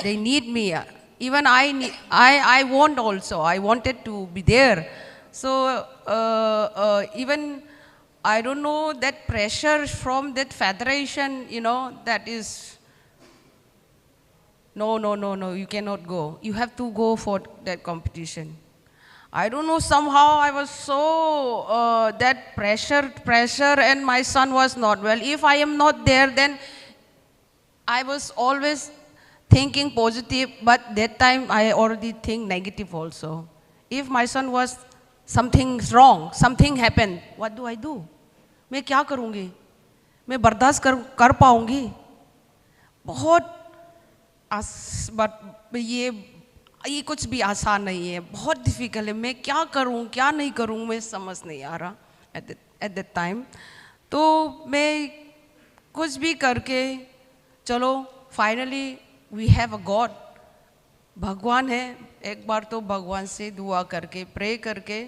They need me. Even I want also. I wanted to be there. So even I don't know, that pressure from that federation, you know, that is. No, you cannot go. You have to go for that competition. I don't know, somehow I was so, that pressure, and my son was not well. If I am not there, then I was always thinking positive, but that time I already think negative also. If my son was, something's wrong, something happened, what do I do? मैं क्या करूँगी? मैं बर्दाश्त कर पाऊँगी? बहुत but ये कुछ भी आसान नहीं है, बहुत डिफिकल्ट है. मैं क्या करूं, क्या नहीं करूं, मैं समझ नहीं आ रहा एट दैट टाइम. तो मैं कुछ भी करके, चलो finally we have a god, भगवान है. एक बार तो भगवान से दुआ करके, प्रे करके,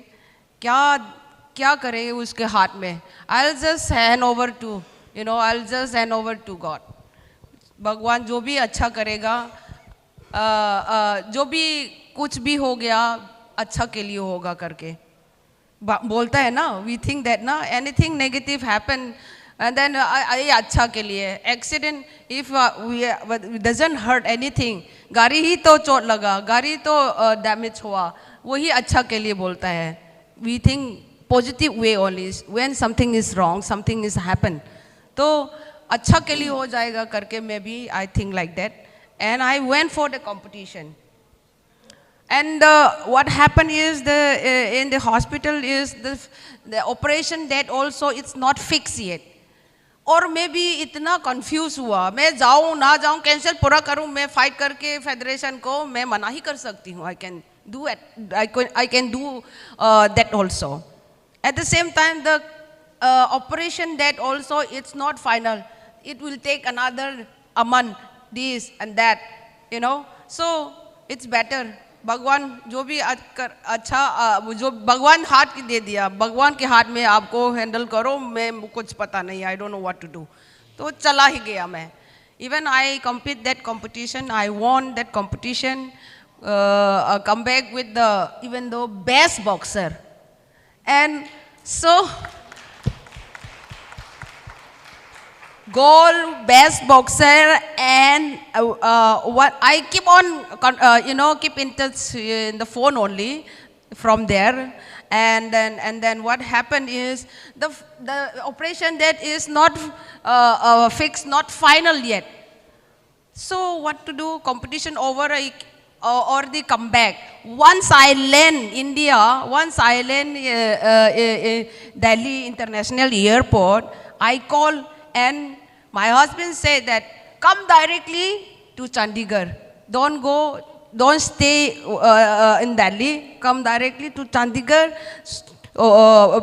क्या करें उसके हाथ में. I will just hand over to, you know, I will just hand over to god. भगवान जो भी अच्छा करेगा, जो भी कुछ भी हो गया अच्छा के लिए होगा करके बोलता है ना. वी थिंक दैट ना, anything negative happen and then ये अच्छा के लिए. Accident if doesn't hurt anything, गाड़ी ही तो चोट लगा, गाड़ी तो डैमेज हुआ, वही अच्छा के लिए बोलता है. We think positive way only. When something is wrong, something is happened. तो अच्छा के लिए हो जाएगा करके मैं भी I think like that. And I went for the competition. And what happened is in the hospital is the operation that also it's not fixed yet. और मैं भी इतना कंफ्यूज हुआ, मैं जाऊँ ना जाऊँ, कैंसिल पूरा करूँ, मैं फाइट करके फेडरेशन को मैं मना ही कर सकती हूँ. I can do that also. At the same time, the operation that also it's not final. It will take another a month, this and that, you know. So it's better. भगवान जो भी अच्छा जो भगवान हाथ की दे दिया, भगवान के हाथ में आपको हैंडल करो, मैं कुछ पता नहीं, I don't know what to do. तो चला ही गया मैं. Even I compete that competition, I won that competition, come back with the even though best boxer. And so gold, best boxer, and what I keep on, keep in touch in the phone only from there. And then what happened is the operation that is not fixed, not final yet. So what to do? Competition over or the comeback. Once I land India, once I land Delhi International Airport, I call and my husband said that come directly to Chandigarh. Don't stay in Delhi. Come directly to Chandigarh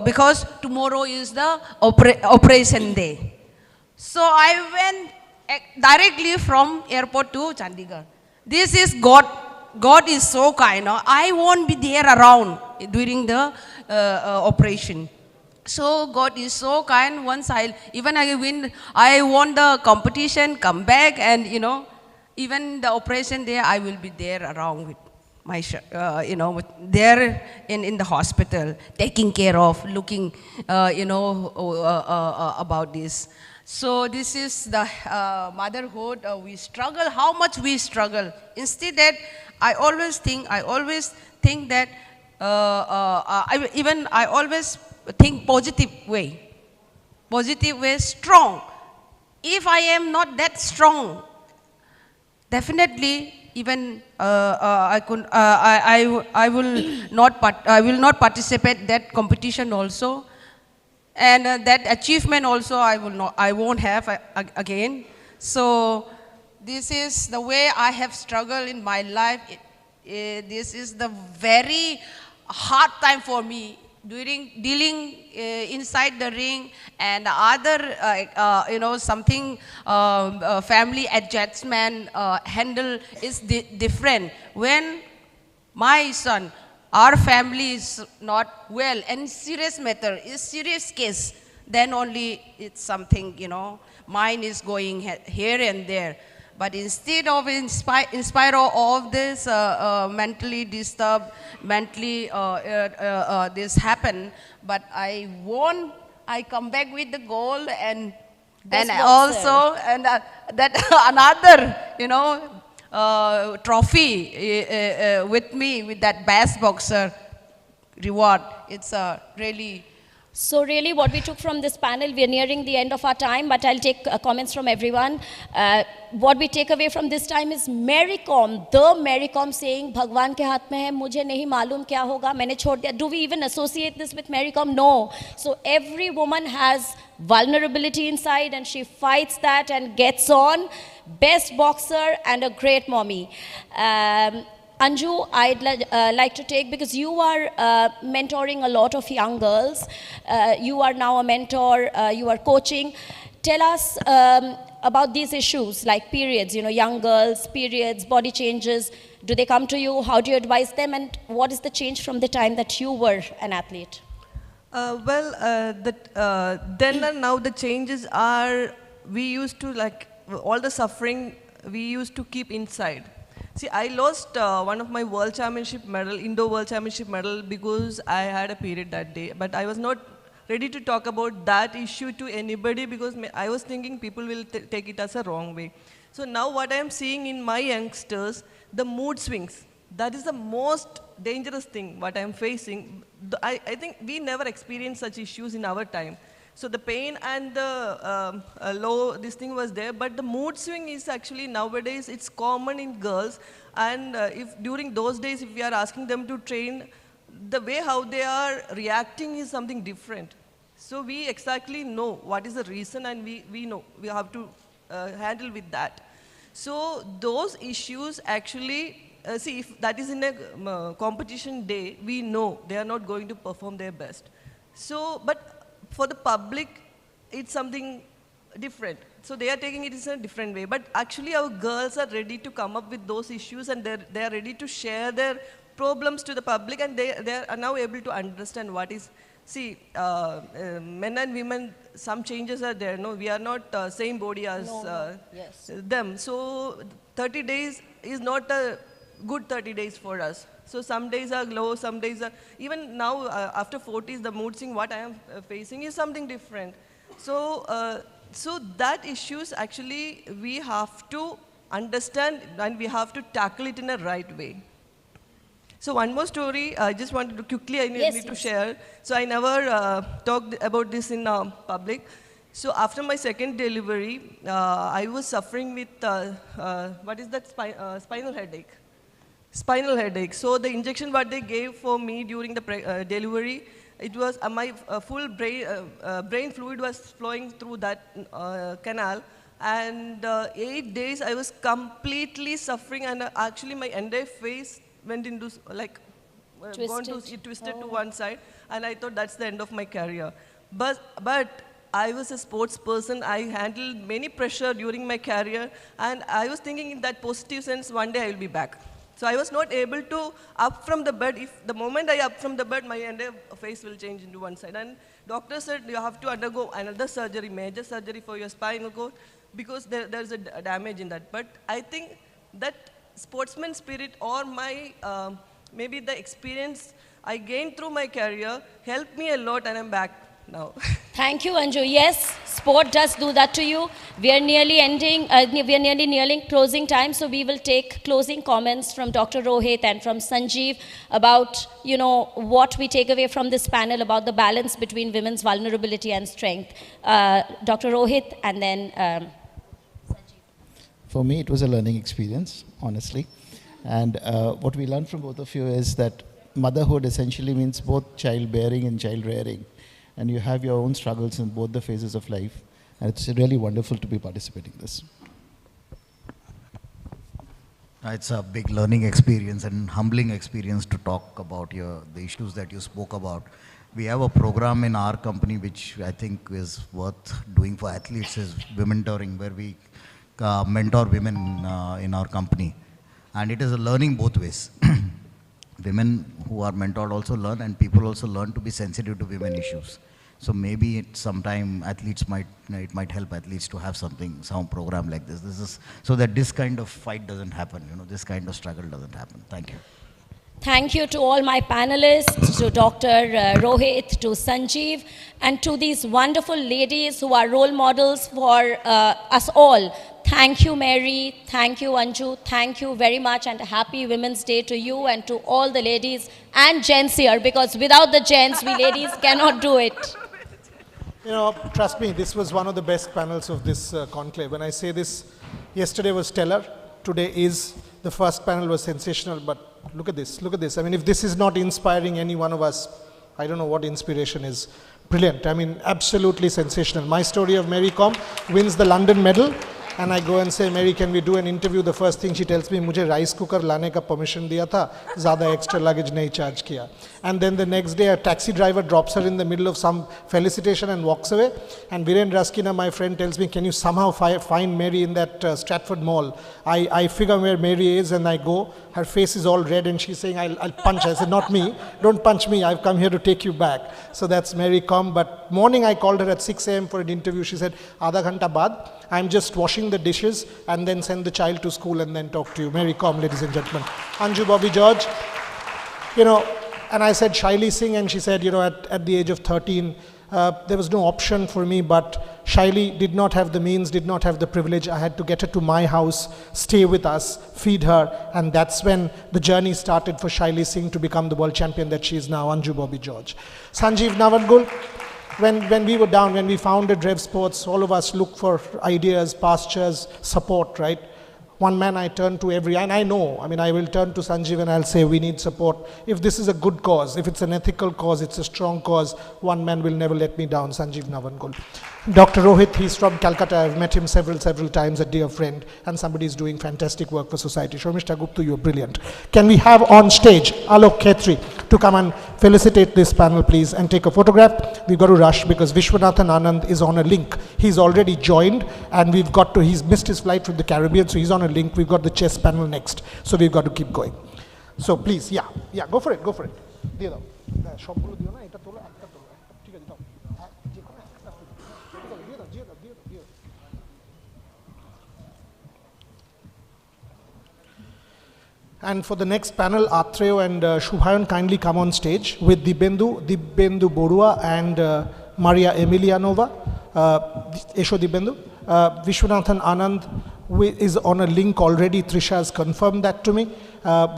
because tomorrow is the operation day. So I went directly from airport to Chandigarh. This is God. God is so kind. I won't be there around during the operation. So God is so kind. Once I won the competition, come back, and even the operation day, I will be there around with my, there in the hospital, taking care of, looking, about this. So this is the motherhood. We struggle. How much we struggle. Instead that, I always think that I always think positive way, strong. If I am not that strong, definitely even I will not participate that competition also, and that achievement also I won't have again. So this is the way I have struggled in my life. This is the very hard time for me during dealing inside the ring and other, something family adjustment handle is different. When my son, our family is not well and serious matter, is serious case, then only it's something, mine is going here and there. But instead of in spite of this mentally disturbed, mentally this happened, but I won. I come back with the goal and also that another trophy with me with that best boxer reward. It's really. So really what we took from this panel, we are nearing the end of our time, but I'll take comments from everyone. What we take away from this time is Mary Kom, the Mary Kom saying, Bhagwan ke haath mein hai, mujhe nahi malum kya hoga, maine chhod diya. Do we even associate this with Mary Kom? No. So every woman has vulnerability inside and she fights that and gets on. Best boxer and a great mommy. Anju, I'd like to take, because you are mentoring a lot of young girls. You are now a mentor, you are coaching. Tell us about these issues like periods, young girls, periods, body changes. Do they come to you? How do you advise them? And what is the change from the time that you were an athlete? Then and now the changes are, we used to all the suffering we used to keep inside. See, I lost one of my world championship medal, Indo world championship medal, because I had a period that day. But I was not ready to talk about that issue to anybody because I was thinking people will take it as a wrong way. So now what I am seeing in my youngsters, the mood swings. That is the most dangerous thing what I am facing. I think we never experienced such issues in our time. So the pain and the this thing was there, but the mood swing is actually nowadays, it's common in girls. And if during those days, if we are asking them to train, the way how they are reacting is something different. So we exactly know what is the reason, and we know we have to handle with that. So those issues actually, see, if that is in a competition day, we know they are not going to perform their best. So, but for the public, it's something different. So they are taking it in a different way. But actually our girls are ready to come up with those issues, and they are ready to share their problems to the public, and they are now able to understand what is, see, men and women, some changes are there. No, we are not same body as them. So 30 days is not a good 30 days for us. So some days are low, some days are, even now after 40s, the mood swing what I am facing is something different. So, so that issues actually we have to understand, and we have to tackle it in a right way. So one more story, I just wanted to quickly, I need to share. So I never talked about this in public. So after my second delivery, I was suffering with, what is that, spinal headache. Spinal headache. So the injection what they gave for me during the delivery, it was my full brain fluid was flowing through that canal. And 8 days I was completely suffering, and actually my entire face went into like twisted to one side, and I thought that's the end of my career. But I was a sports person. I handled many pressure during my career, and I was thinking in that positive sense, one day I will be back. So I was not able to up from the bed. If the moment I up from the bed, my entire face will change into one side. And doctor said you have to undergo another surgery, major surgery for your spinal cord, because there's a damage in that. But I think that sportsman spirit, or my maybe the experience I gained through my career helped me a lot, and I'm back now. Thank you, Anju. Yes, sport does do that to you. We are nearly ending, we are nearly nearing closing time, so we will take closing comments from Dr. Rohit and from Sanjeev about, you know, what we take away from this panel about the balance between women's vulnerability and strength. Dr. Rohit, and then For me, it was a learning experience, honestly. And what we learned from both of you is that motherhood essentially means both childbearing and child rearing. And you have your own struggles in both the phases of life. And it's really wonderful to be participating in this. It's a big learning experience and humbling experience to talk about the issues that you spoke about. We have a program in our company which I think is worth doing for athletes, is Women Touring, where we mentor women in our company. And it is a learning both ways. Women who are mentored also learn, and people also learn to be sensitive to women issues. So maybe sometime athletes it might help athletes to have some program like this. This is so that this kind of fight doesn't happen, you know, this kind of struggle doesn't happen. Thank you. thank you to all my panelists, to Dr. Rohit, to Sanjeev, and to these wonderful ladies who are role models for us all. Thank you, Mary. Thank you, Anju. Thank you very much, and a happy Women's Day to you and to all the ladies and gents here, because without the gents, we ladies cannot do it. You know, trust me, this was one of the best panels of this conclave. When I say this, yesterday was stellar. Today is, the first panel was sensational, but look at this, look at this. I mean, if this is not inspiring any one of us, I don't know what inspiration is. Brilliant. I mean, absolutely sensational. My story of Mary Com wins the London medal. And I go and say, Mary, can we do an interview? The first thing she tells me, मुझे rice cooker लाने का permission दिया था, ज़्यादा extra luggage नहीं charge किया. And then the next day, a taxi driver drops her in the middle of some felicitation and walks away. And Viren Raskina, my friend, tells me, can you somehow find Mary in that Stratford Mall? I figure where Mary is, and I go. Her face is all red, and she's saying, I'll punch her. I said, not me. Don't punch me. I've come here to take you back. So that's Mary Com. But morning, I called her at 6 a.m. for an interview. She said, आधा घंटा बाद, I'm just washing the dishes and then send the child to school and then talk to you. Mary Com, ladies and gentlemen. Anju Bobby George, you know, and I said Shaili Singh, and she said, you know, at the age of 13, there was no option for me, but Shaili did not have the means, did not have the privilege. I had to get her to my house, stay with us, feed her, and that's when the journey started for Shaili Singh to become the world champion that she is now, Anju Bobby George. Sanjeev Navangul, when we were down, when we founded Rev Sports, all of us looked for ideas, pastures, support, right? One man I turn to and I know, I mean, I will turn to Sanjeev and I'll say, we need support. If this is a good cause, if it's an ethical cause, it's a strong cause, one man will never let me down, Sanjeev Navangul. Dr. Rohit, he's from Calcutta. I've met him several times, a dear friend, and somebody is doing fantastic work for society. Shomishta Gupta, you're brilliant. Can we have on stage Alok Khetri to come and felicitate this panel, please, and take a photograph? We've got to rush because Vishwanathan Anand is on a link. He's already joined, and he's missed his flight from the Caribbean, so he's on a link. We've got the chess panel next, so we've got to keep going. So please, yeah, go for it. দিয়ে দাও সবগুলো দিও না এটা তোলো একটা তোলো ঠিক আছে দাও যে কোনো একটা দিয়ে দাও And for the next panel, Atreo and Shubhayan kindly come on stage with Dibbendu Borya and Maria Emilianova. Esho Dibbendu. Vishwanathan Anand is on a link already. Trisha has confirmed that to me.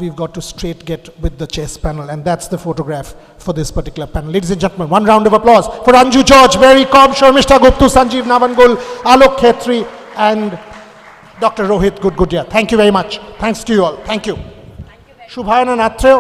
We've got to straight get with the chess panel, and that's the photograph for this particular panel. Ladies and gentlemen, one round of applause for Anju George, Mary Com, Shomishta Gupta, Sanjeev Navangul, Alok Khetri, and Dr. Rohit Gudgudia. Thank you very much. Thanks to you all. Thank you. Shubhayan and Atreo.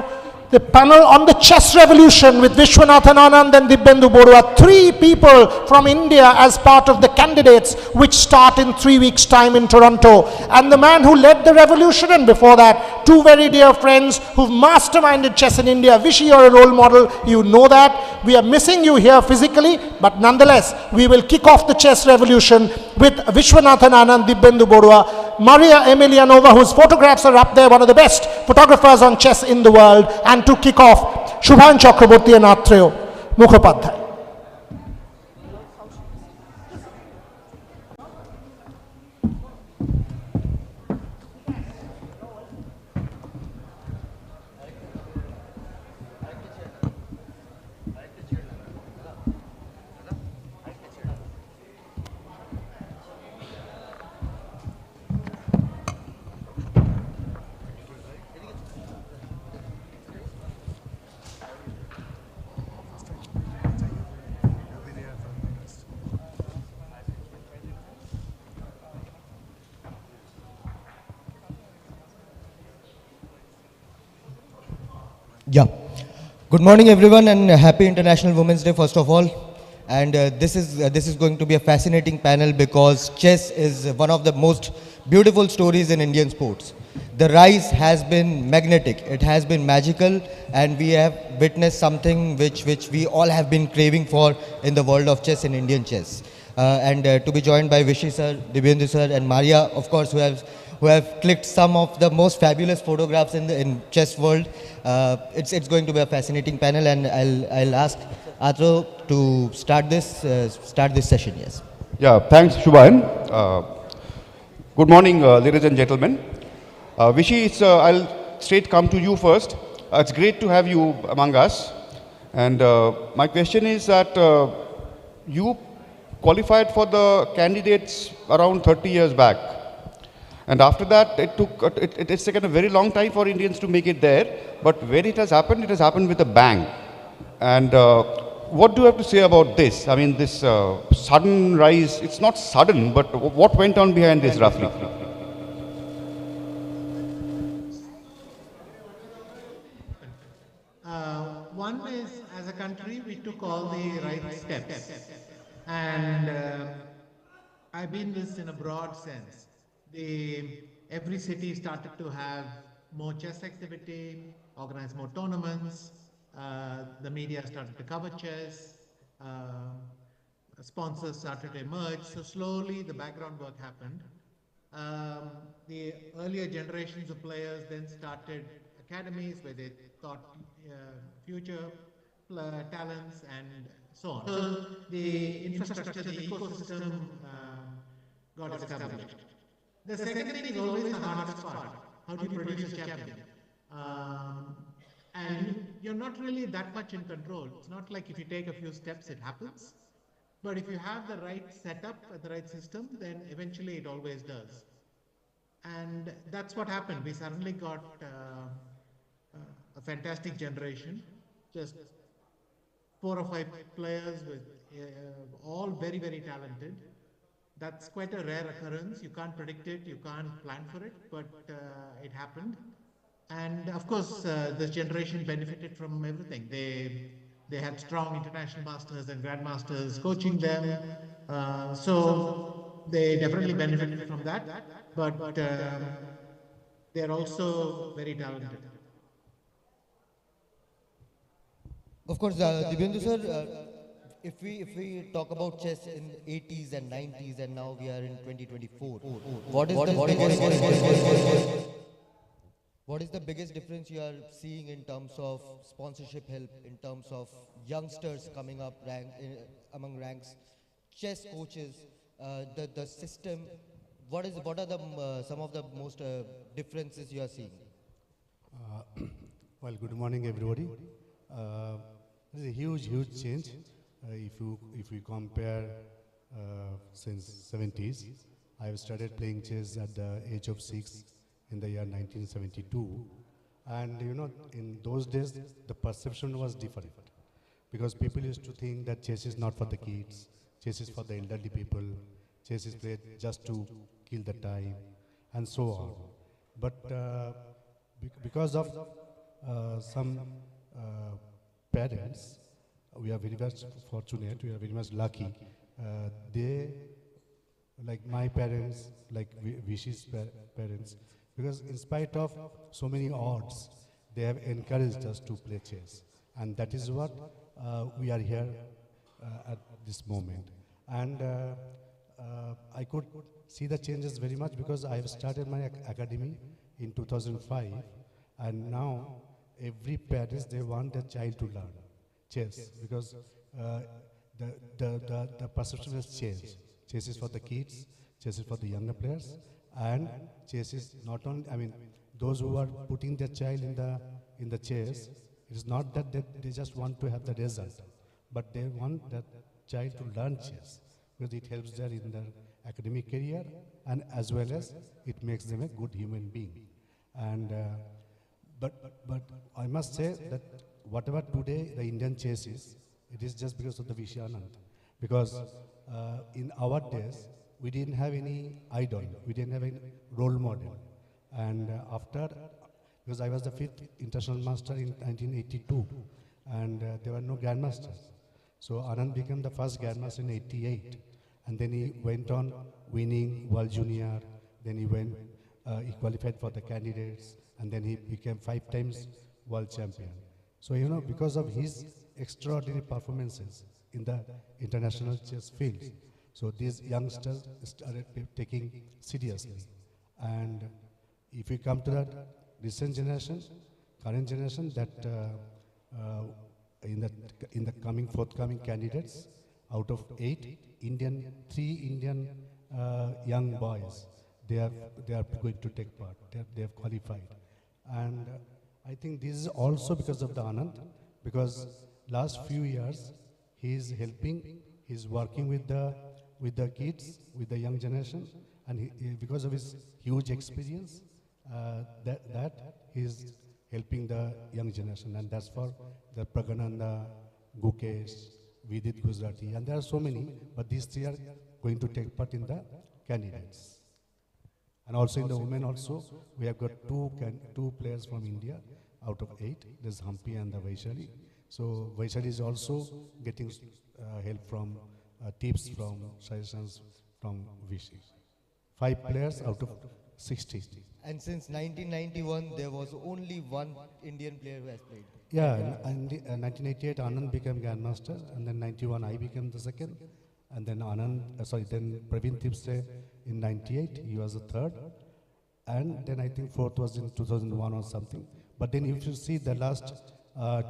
The panel on the chess revolution with Vishwanathan Anand and Dibbendu Borya, 3 people from India as part of the candidates which start in 3 weeks' time in Toronto. And the man who led the revolution, and before that, 2 very dear friends who've masterminded chess in India. Vishy, you're a role model, you know that. We are missing you here physically, but nonetheless, we will kick off the chess revolution with Vishwanathan Anand, Dibbendu Borya, Maria Emilianova, whose photographs are up there, one of the best photographers on chess in the world, and to kick off, Shubhan Chakraborty and Atreo Mukhopadhyay. Yeah. Good morning, everyone, and happy International Women's Day, first of all. And this is going to be a fascinating panel because chess is one of the most beautiful stories in Indian sports. The rise has been magnetic, it has been magical, and we have witnessed something which we all have been craving for in the world of chess, in Indian chess. And to be joined by Vishy sir, Dibyendu sir, and Maria, of course, who have clicked some of the most fabulous photographs in chess world. It's going to be a fascinating panel, and I'll ask Atro to start this session. Yes. Yeah. Thanks, Shubhayan. Good morning, ladies and gentlemen. Vishy, I'll straight come to you first. It's great to have you among us. And my question is that you qualified for the candidates around 30 years back. And after that, it's taken a very long time for Indians to make it there. But when it has happened with a bang. And what do you have to say about this? I mean, this sudden rise, it's not sudden, but what went on behind this roughly? One is, as a country, we took all the right steps. And I mean this in a broad sense. Every city started to have more chess activity, organize more tournaments, the media started to cover chess, sponsors started to emerge, so slowly the background work happened. The earlier generations of players then started academies where they taught future talents and so on. So the infrastructure, the ecosystem got established. The second thing is always the hardest part. How do you produce a champion? And you're not really that much in control. It's not like if you take a few steps, it happens. But if you have the right setup and the right system, then eventually it always does. And that's what happened. We suddenly got a fantastic generation, just 4 or 5 players with all very, very talented. That's quite a rare occurrence. You can't predict it, you can't plan for it, but it happened. And of course, this generation benefited from everything. They had strong international masters and grandmasters coaching them. So they definitely benefited from that. But they're also very talented. Of course, Dibyendu sir, if we talk about chess in 80s and 90s and now we are in 2024, what is the biggest difference you are seeing in terms of sponsorship help, in terms of youngsters coming up among ranks, chess coaches, the system? What are the some of the most differences you are seeing? Well, good morning, everybody. This is a huge change. If we compare since 70s, I have started playing chess at the age of 6 in the year 1972, and you know, in those days the perception was different, because people used to think that chess is not for the kids, chess is for the elderly people, chess is played just to kill the time, and so on. But because of some parents, we are very much fortunate, we are very much lucky. They, like my parents, like Vishi's parents, because in spite of so many odds, they have encouraged us to play chess. And that is what we are here at this moment. And I could see the changes very much because I have started my academy in 2005, and now every parents, they want their child to learn chess, because the perception has changed. Chess is for the kids, chess is for the younger players, and chess is not only, I mean, those who are putting their child in the chess, it is not that they just want to have the result, but they want that child to learn chess, because it helps them in their academic career, and as well as it makes them a good human being. And but I must say that whatever today the Indian chess is, it is just because of the Vishy Anand. Because in our days, we didn't have any idol, we didn't have any role model. And because I was the 5th international master in 1982, and there were no grandmasters. So Anand became the first grandmaster in 88. And then he went on winning World Junior, then he qualified for the candidates, and then he became 5 times world champion. So, you know, because of his extraordinary performances in the international chess field, so these youngsters started taking seriously. And if we come to that recent generation, current generation, that in the forthcoming candidates, out of 3 Indian young boys, they are going to take part. They have qualified. And I think this is also because of the Anand, because last few years he is helping, he is working with the kids, with the young generation, and because of his huge experience, that he is helping the young generation, and that's for the Pragananda, Gukesh, Vidit Gujarati, and there are so many, but these 3 are going to take part in the candidates. And also in the women also, we have got 2 players from India out of 8. There's Hampi and the Vaishali. So Vaishali is also getting help from tips, from suggestions from Vishy. 5 players out of 60. And since 1991, there was only 1 Indian player who has played. Yeah, and in 1988, Anand became Grandmaster, and then 91, I became the 2nd, and then then Praveen Tipse in 98, he was the 3rd, and then I think 4th was in 2001 or something. But then if you see the last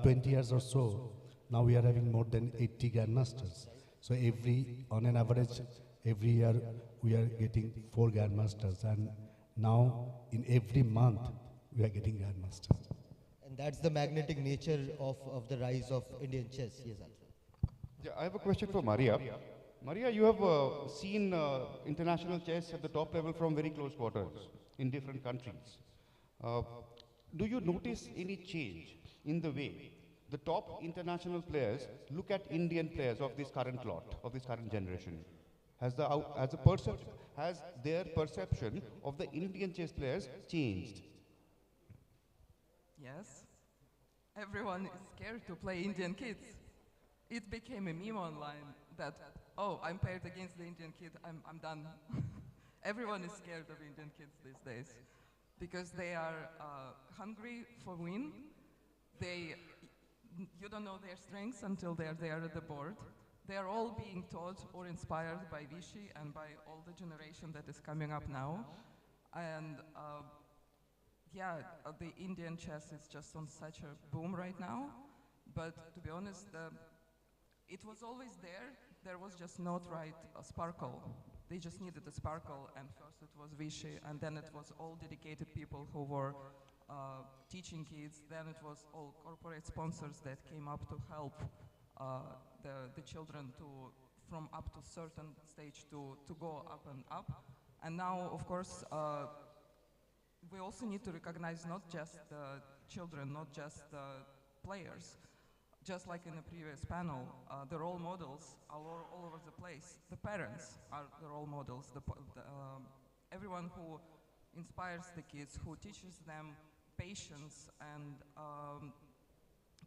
20 years or so, now we are having more than 80 Grandmasters. So on an average, every year we are getting 4 Grandmasters, and now in every month we are getting Grandmasters. And that's the magnetic nature of the rise of Indian chess. Yes, sir. Yeah, I have a question for Maria. Maria, you have seen international chess at the top level from very close quarters in different countries. Do you notice any change in the way the top international players look at Indian players of this current lot, of this current generation? Has their perception of the Indian chess players changed? Yes. Everyone is scared to play Indian kids. It became a meme online that, oh, I'm paired against the Indian kid, I'm done. Everyone is scared of Indian kids these days because they are hungry for win. You don't know their strengths until they're there at the board. They are all being taught or inspired by Vichy and by all the generation that is coming up now. And the Indian chess is just on such a boom right now. But to be honest, it was always there. There was just not right sparkle. They just needed a sparkle, and first it was Vichy, and then it was all dedicated people who were teaching kids. Then it was all corporate sponsors that came up to help the children from up to certain stage to go up and up. And now, of course, we also need to recognize not just the children, not just the players. Just like in the previous panel, the role models are all over the place. The parents are the role models. Everyone who inspires the kids, who teaches them patience and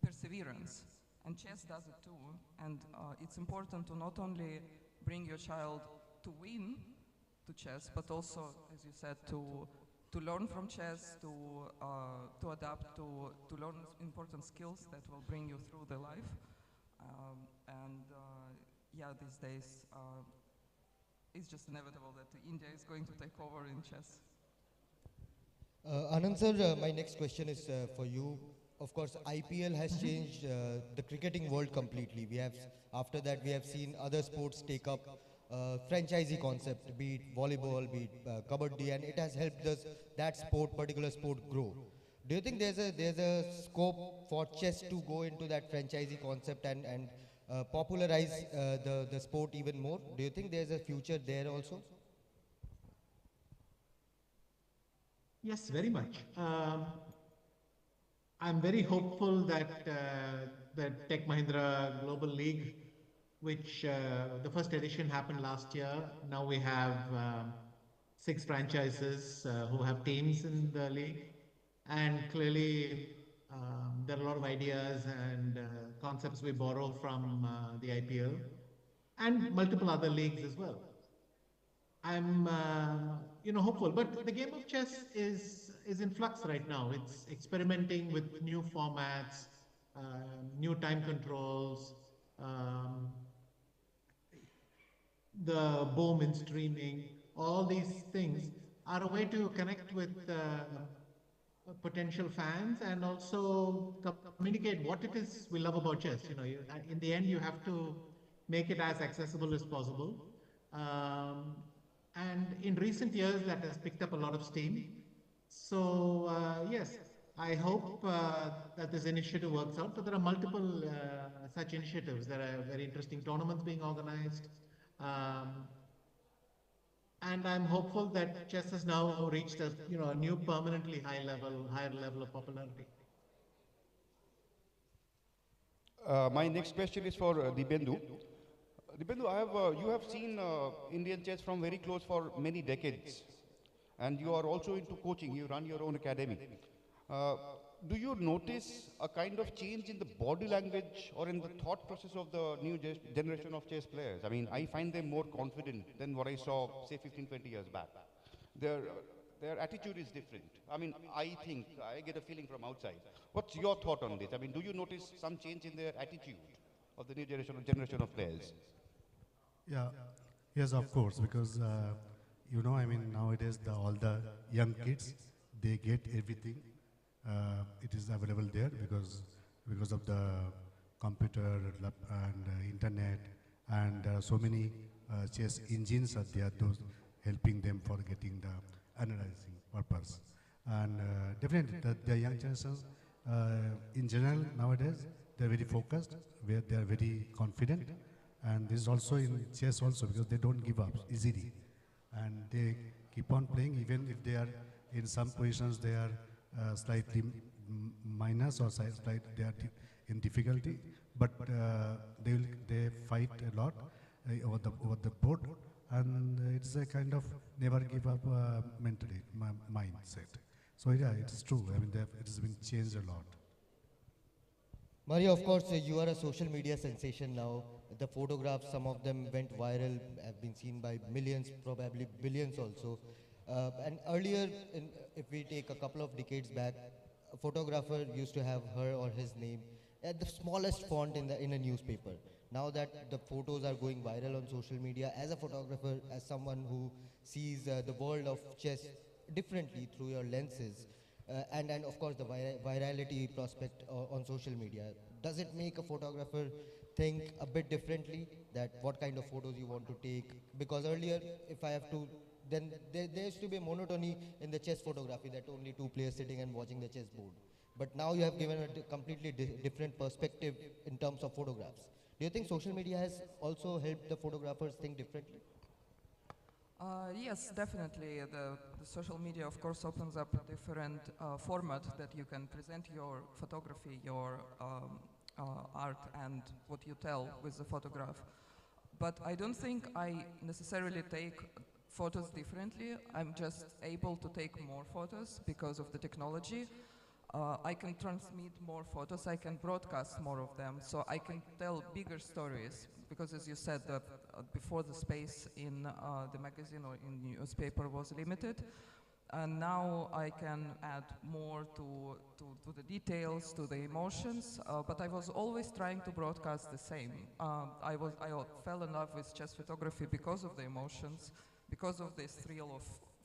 perseverance. And chess does it too. And it's important to not only bring your child to win to chess, but also, as you said, to learn from chess, to adapt, to learn important skills that will bring you through the life. These days, it's just inevitable that India is going to take over in chess. Anand sir, my next question is for you. Of course, IPL has changed the cricketing world completely. After that, we have seen other sports take up franchisee concept, be it volleyball, be it kabaddi, and it has helped that particular sport grow. Do you think there's a scope for chess to go into that franchisee concept and popularize the sport even more? Do you think there's a future there also? Yes, very much. I'm very hopeful that the Tech Mahindra Global League, which the first edition happened last year. Now we have 6 franchises who have teams in the league. And clearly, there are a lot of ideas and concepts we borrow from the IPL and multiple other leagues as well. I'm hopeful, but the game of chess is in flux right now. It's experimenting with new formats, new time controls, the boom in streaming. All these things are a way to connect with potential fans and also communicate what it is we love about chess. In the end, you have to make it as accessible as possible. And in recent years, that has picked up a lot of steam. So yes, I hope that this initiative works out. But there are multiple such initiatives. There are very interesting tournaments being organized. And I'm hopeful that chess has now reached a new permanently higher level of popularity. My next question is for Dibendu. Dibendu, you have seen Indian chess from very close for many decades, and you are also into coaching. You run your own academy. Do you notice a kind of change in the body language or in the thought process of the new generation of chess players? I mean, I find them more confident than what I saw, say, 15, 20 years back. Their attitude is different. I mean, I get a feeling from outside. What's your thought on this? I mean, do you notice some change in their attitude of the new generation of players? Yeah, yes, of course, because, nowadays all the young kids, they get everything. It is available there because of the computer and internet, and so many chess engines are there, those helping them for getting the analyzing purpose. And definitely the young generations, In general, nowadays, they're very focused, where they are very confident, and this is also in chess also, because they don't give up easily, and they keep on playing even if they are in some positions they are slightly minus or they are in difficulty, but they fight a lot over the board, and it's a kind of never give up mindset. So yeah, it is true. I mean, it has been changed a lot. Mario, of course, you are a social media sensation now. The photographs, some of them went viral, have been seen by millions, probably billions also. And earlier, if we take a couple of decades back, a photographer used to have her or his name at the smallest font in a newspaper. Now that the photos are going viral on social media, as a photographer, as someone who sees the world of chess differently through your lenses, and of course the virality prospect on social media, does it make a photographer think a bit differently that what kind of photos you want to take? Because earlier, if I have to, then there used to be a monotony in the chess photography, that only two players sitting and watching the chessboard. But now you have given a completely different perspective in terms of photographs. Do you think social media has also helped the photographers think differently? Yes, definitely. The social media, of course, opens up a different format that you can present your photography, your art, and what you tell with the photograph. But I don't think I necessarily take photos differently. I'm just able to take more photos because of the technology. I can transmit more photos, I can broadcast more of them, so I can tell bigger stories. Because as you said, before the space in the magazine or in newspaper was limited, and now I can add more to the details, to the emotions, but I was always trying to broadcast the same. I fell in love with chess photography because of the emotions, because of this thrill of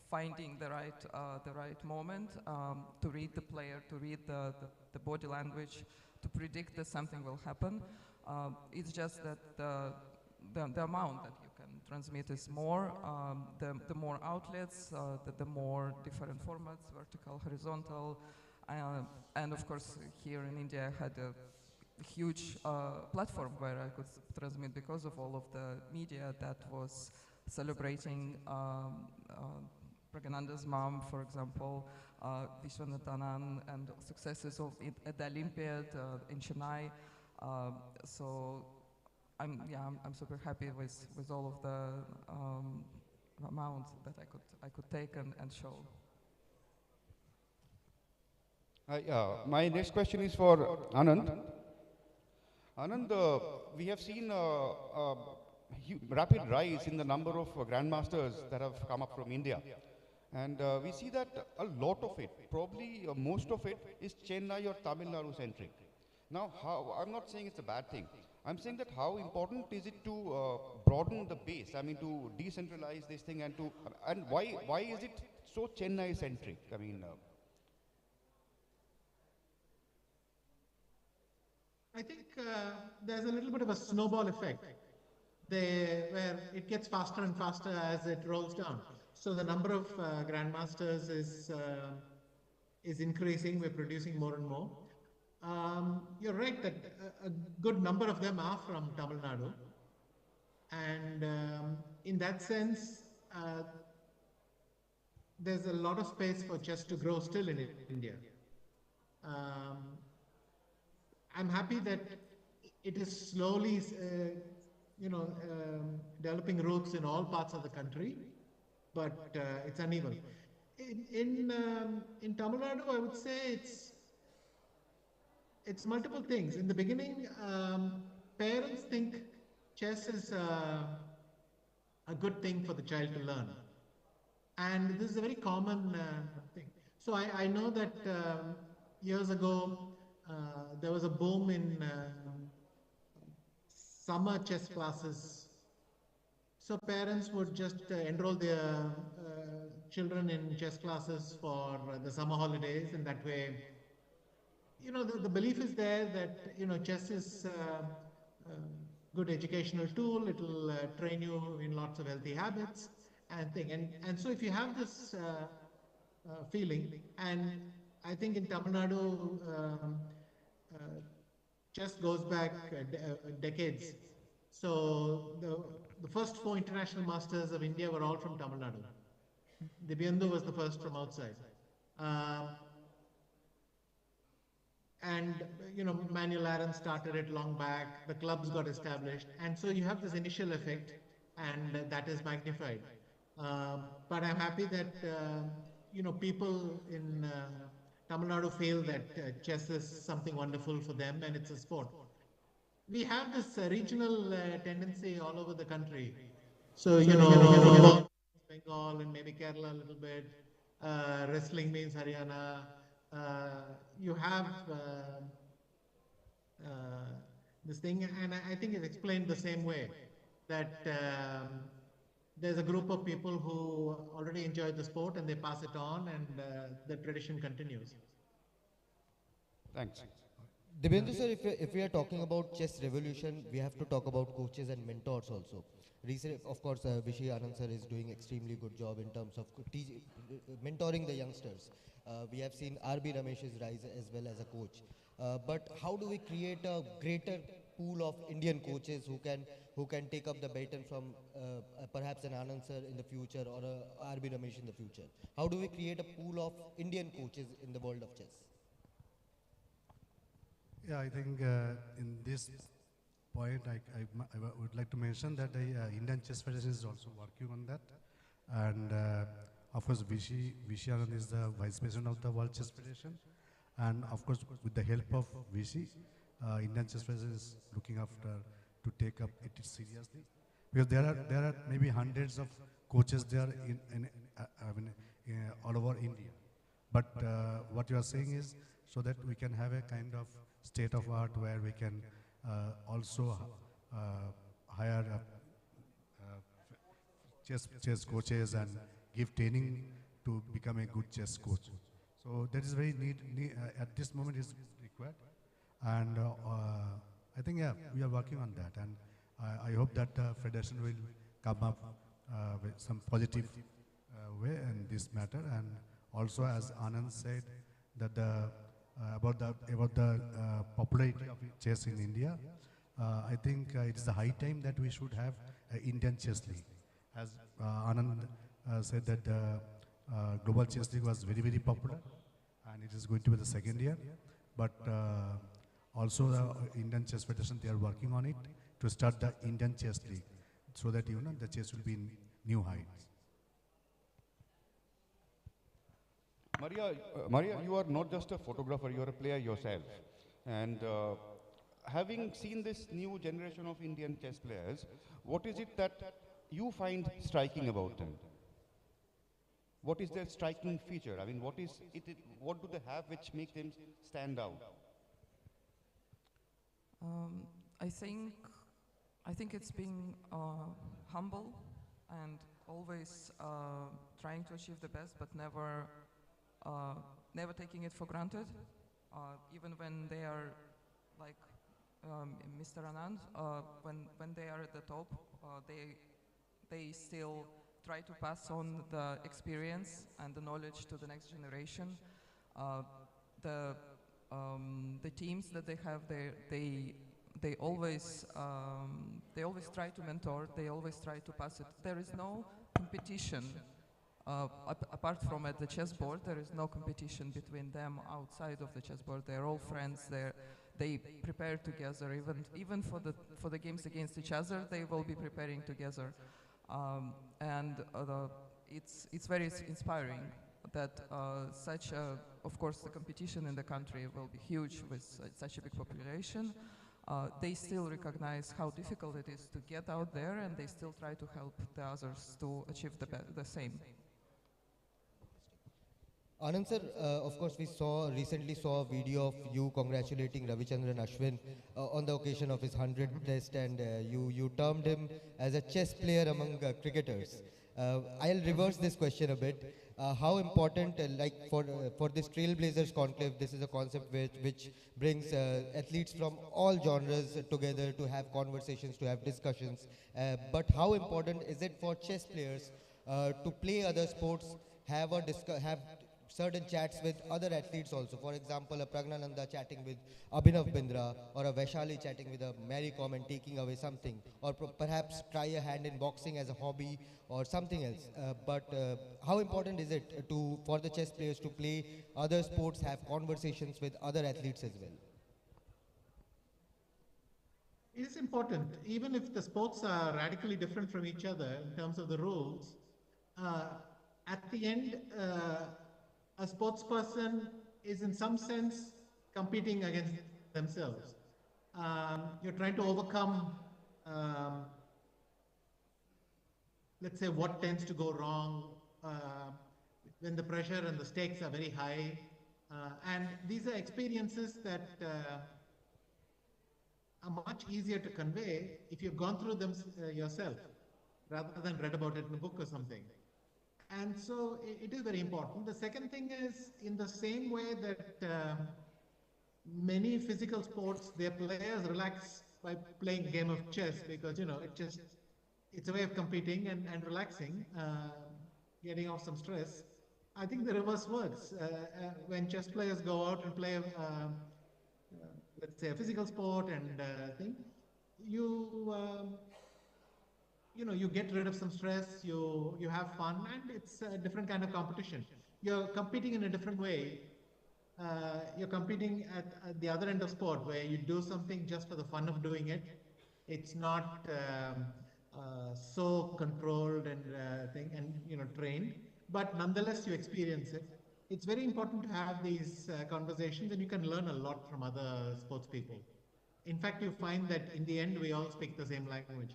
finding the right moment, to read the player, to read the body language, to predict that something will happen. It's just that the amount that you can transmit is more, the more outlets, the more different formats, vertical, horizontal, and of course here in India I had a huge platform where I could transmit because of all of the media that was celebrating Pragnanda's mom, for example, Vishwanathan, and successes at the Olympiad in Chennai. So I'm super happy with all of the amounts that I could take and show. My next question is for Anand. Anand, we have seen a rapid rise in the number of grandmasters that have come up from India. And we see that a lot of it, probably most of it, is Chennai or Tamil Nadu centric. Now, I'm not saying it's a bad thing. I'm saying that how important is it to broaden the base? I mean, to decentralize this thing, and why is it so Chennai centric? I mean, I think there's a little bit of a snowball effect where it gets faster and faster as it rolls down. So the number of grandmasters is increasing. We're producing more and more. You're right that a good number of them are from Tamil Nadu, and in that sense, there's a lot of space for chess to grow still in India. I'm happy that it is slowly, developing roots in all parts of the country, but it's uneven. In Tamil Nadu, I would say it's multiple things. In the beginning, parents think chess is a good thing for the child to learn, and this is a very common thing. So I know that years ago there was a boom in summer chess classes. So parents would just enroll their children in chess classes for the summer holidays, and that way, the belief is there that chess is a good educational tool. It'll train you in lots of healthy habits and thing. And so if you have this feeling, and I think in Tamil Nadu, uh, chess goes back decades. So the first 4 international masters of India were all from Tamil Nadu. Dibyendu was the first from outside. And Manuel Aaron started it long back, the clubs got established, and so you have this initial effect, and that is magnified. But I'm happy that people in Tamil Nadu feel that chess is something wonderful for them and it's a sport. We have this regional tendency all over the country. So, football means Bengal and maybe Kerala a little bit. Wrestling means Haryana. You have this thing, and I think it's explained the same way, that there's a group of people who already enjoy the sport and they pass it on, and the tradition continues. Thanks. Dibyendu sir, if we are talking about chess revolution, we have to talk about coaches and mentors also. Recently, of course, Vishy Anand sir is doing extremely good job in terms of mentoring the youngsters. We have seen R.B. Ramesh's rise as well as a coach. But how do we create a greater pool of Indian coaches who can take up the baton from perhaps an Anand sir in the future or a R.B. Ramesh in the future? How do we create a pool of Indian coaches in the world of chess? Yeah, I think in this point, I would like to mention that the Indian Chess Federation is also working on that. And of course, Vishy Anand is the Vice President of the World Chess Federation. And of course, with the help of Vishy, Indian Chess Federation is looking after to take up it seriously. Because there are maybe hundreds of coaches there all over India. But what you are saying is so that we can have a kind of state of art where we can also hire chess coaches and give training to become a good chess coach. So that is very at this moment is required. And I think, yeah, we are working on that. And I hope that the Federation will come up with some positive way in this matter. And also, as Anand said, that about the popularity of chess in India, I think it is the high time that we should have an Indian chess league. As Anand said that the Global Chess League was very, very popular, and it is going to be the second year. But also the Indian Chess Federation, they are working on it to start the Indian Chess League, so that the chess will be in new heights. Maria, you are not just a photographer, you are a player yourself. And having seen this new generation of Indian chess players, what is it that you find striking about them? What is their striking feature? I mean, what do they have which make them stand out? I think it's being humble and always trying to achieve the best, but never taking it for granted. Even when they are like Mr. Anand, when they are at the top, they still try to pass on the experience and the knowledge to the next generation. The teams that they have, they always try to mentor. They always try to pass it. There is no competition. Apart from at the chessboard, there is no competition between them outside of the chessboard. They're all friends. They prepare together. Even for the games against each other, they will be preparing together. It's very inspiring that of course, the competition in the country will be huge with such a big population. They still recognize how difficult it is to get out there, and they still try to help the others to achieve the same. Anand sir, of course, we recently saw a video of you congratulating Ravichandran Ashwin on the occasion of his 100th test, and you termed him as a chess player among cricketers. I'll reverse this question a bit. How important, for this Trailblazers conclave, this is a concept which brings athletes from all genres together to have conversations, to have discussions. But how important is it for chess players to play other sports, have certain chats with other athletes also. For example, a Pragnananda chatting with Abhinav Bindra, or a Vaishali chatting with a Mary Com and taking away something, or perhaps try a hand in boxing as a hobby or something else. But how important is it for the chess players to play other sports, have conversations with other athletes as well? It is important, even if the sports are radically different from each other in terms of the rules. At the end, a sports person is in some sense competing against themselves. You're trying to overcome, let's say, what tends to go wrong when the pressure and the stakes are very high. And these are experiences that are much easier to convey if you've gone through them yourself, rather than read about it in a book or something. And so it is very important. The second thing is, in the same way that many physical sports, their players relax by playing a game of chess, because, it's a way of competing and relaxing, getting off some stress. I think the reverse works. When chess players go out and play, let's say, a physical sport and you get rid of some stress, you have fun, and it's a different kind of competition. You're competing in a different way. You're competing at the other end of sport, where you do something just for the fun of doing it. It's not so controlled and trained, but nonetheless you experience it. It's very important to have these conversations, and you can learn a lot from other sports people. In fact, you find that in the end we all speak the same language.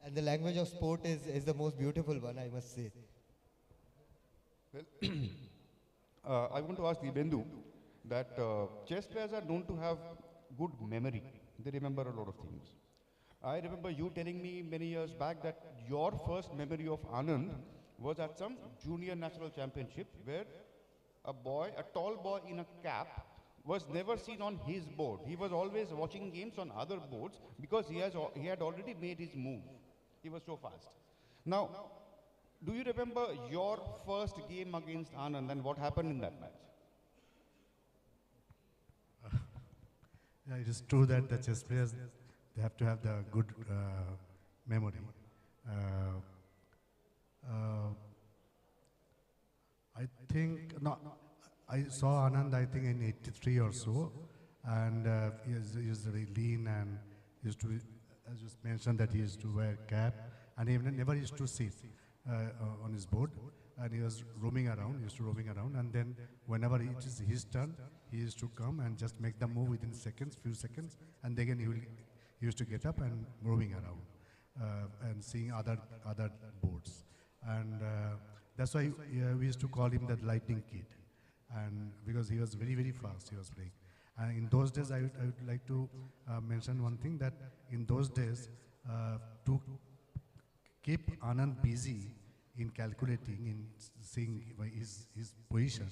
And the language of sport is the most beautiful one, I must say. Well, I want to ask Dibendu that chess players are known to have good memory. They remember a lot of things. I remember you telling me many years back that your first memory of Anand was at some junior national championship, where a tall boy in a cap was never seen on his board. He was always watching games on other boards because he had already made his move. He was so fast. Now, do you remember your first game against Anand and what happened in that match? Yeah, it is true that the chess players, they have to have the good memory. I think, no, I saw Anand, I think, in 83 or so, and he is very lean and used to, as you mentioned, that he used to wear cap, and he never used to sit on his board, and he was roaming around, and then whenever it is his turn, he used to come and just make the move within few seconds, and again he used to get up and roaming around and seeing other boards, and that's why we used to call him the lightning kid, and because he was very, very fast, he was playing. And in those days, I would like to mention one thing, that in those days, to keep Anand busy in calculating, in seeing his position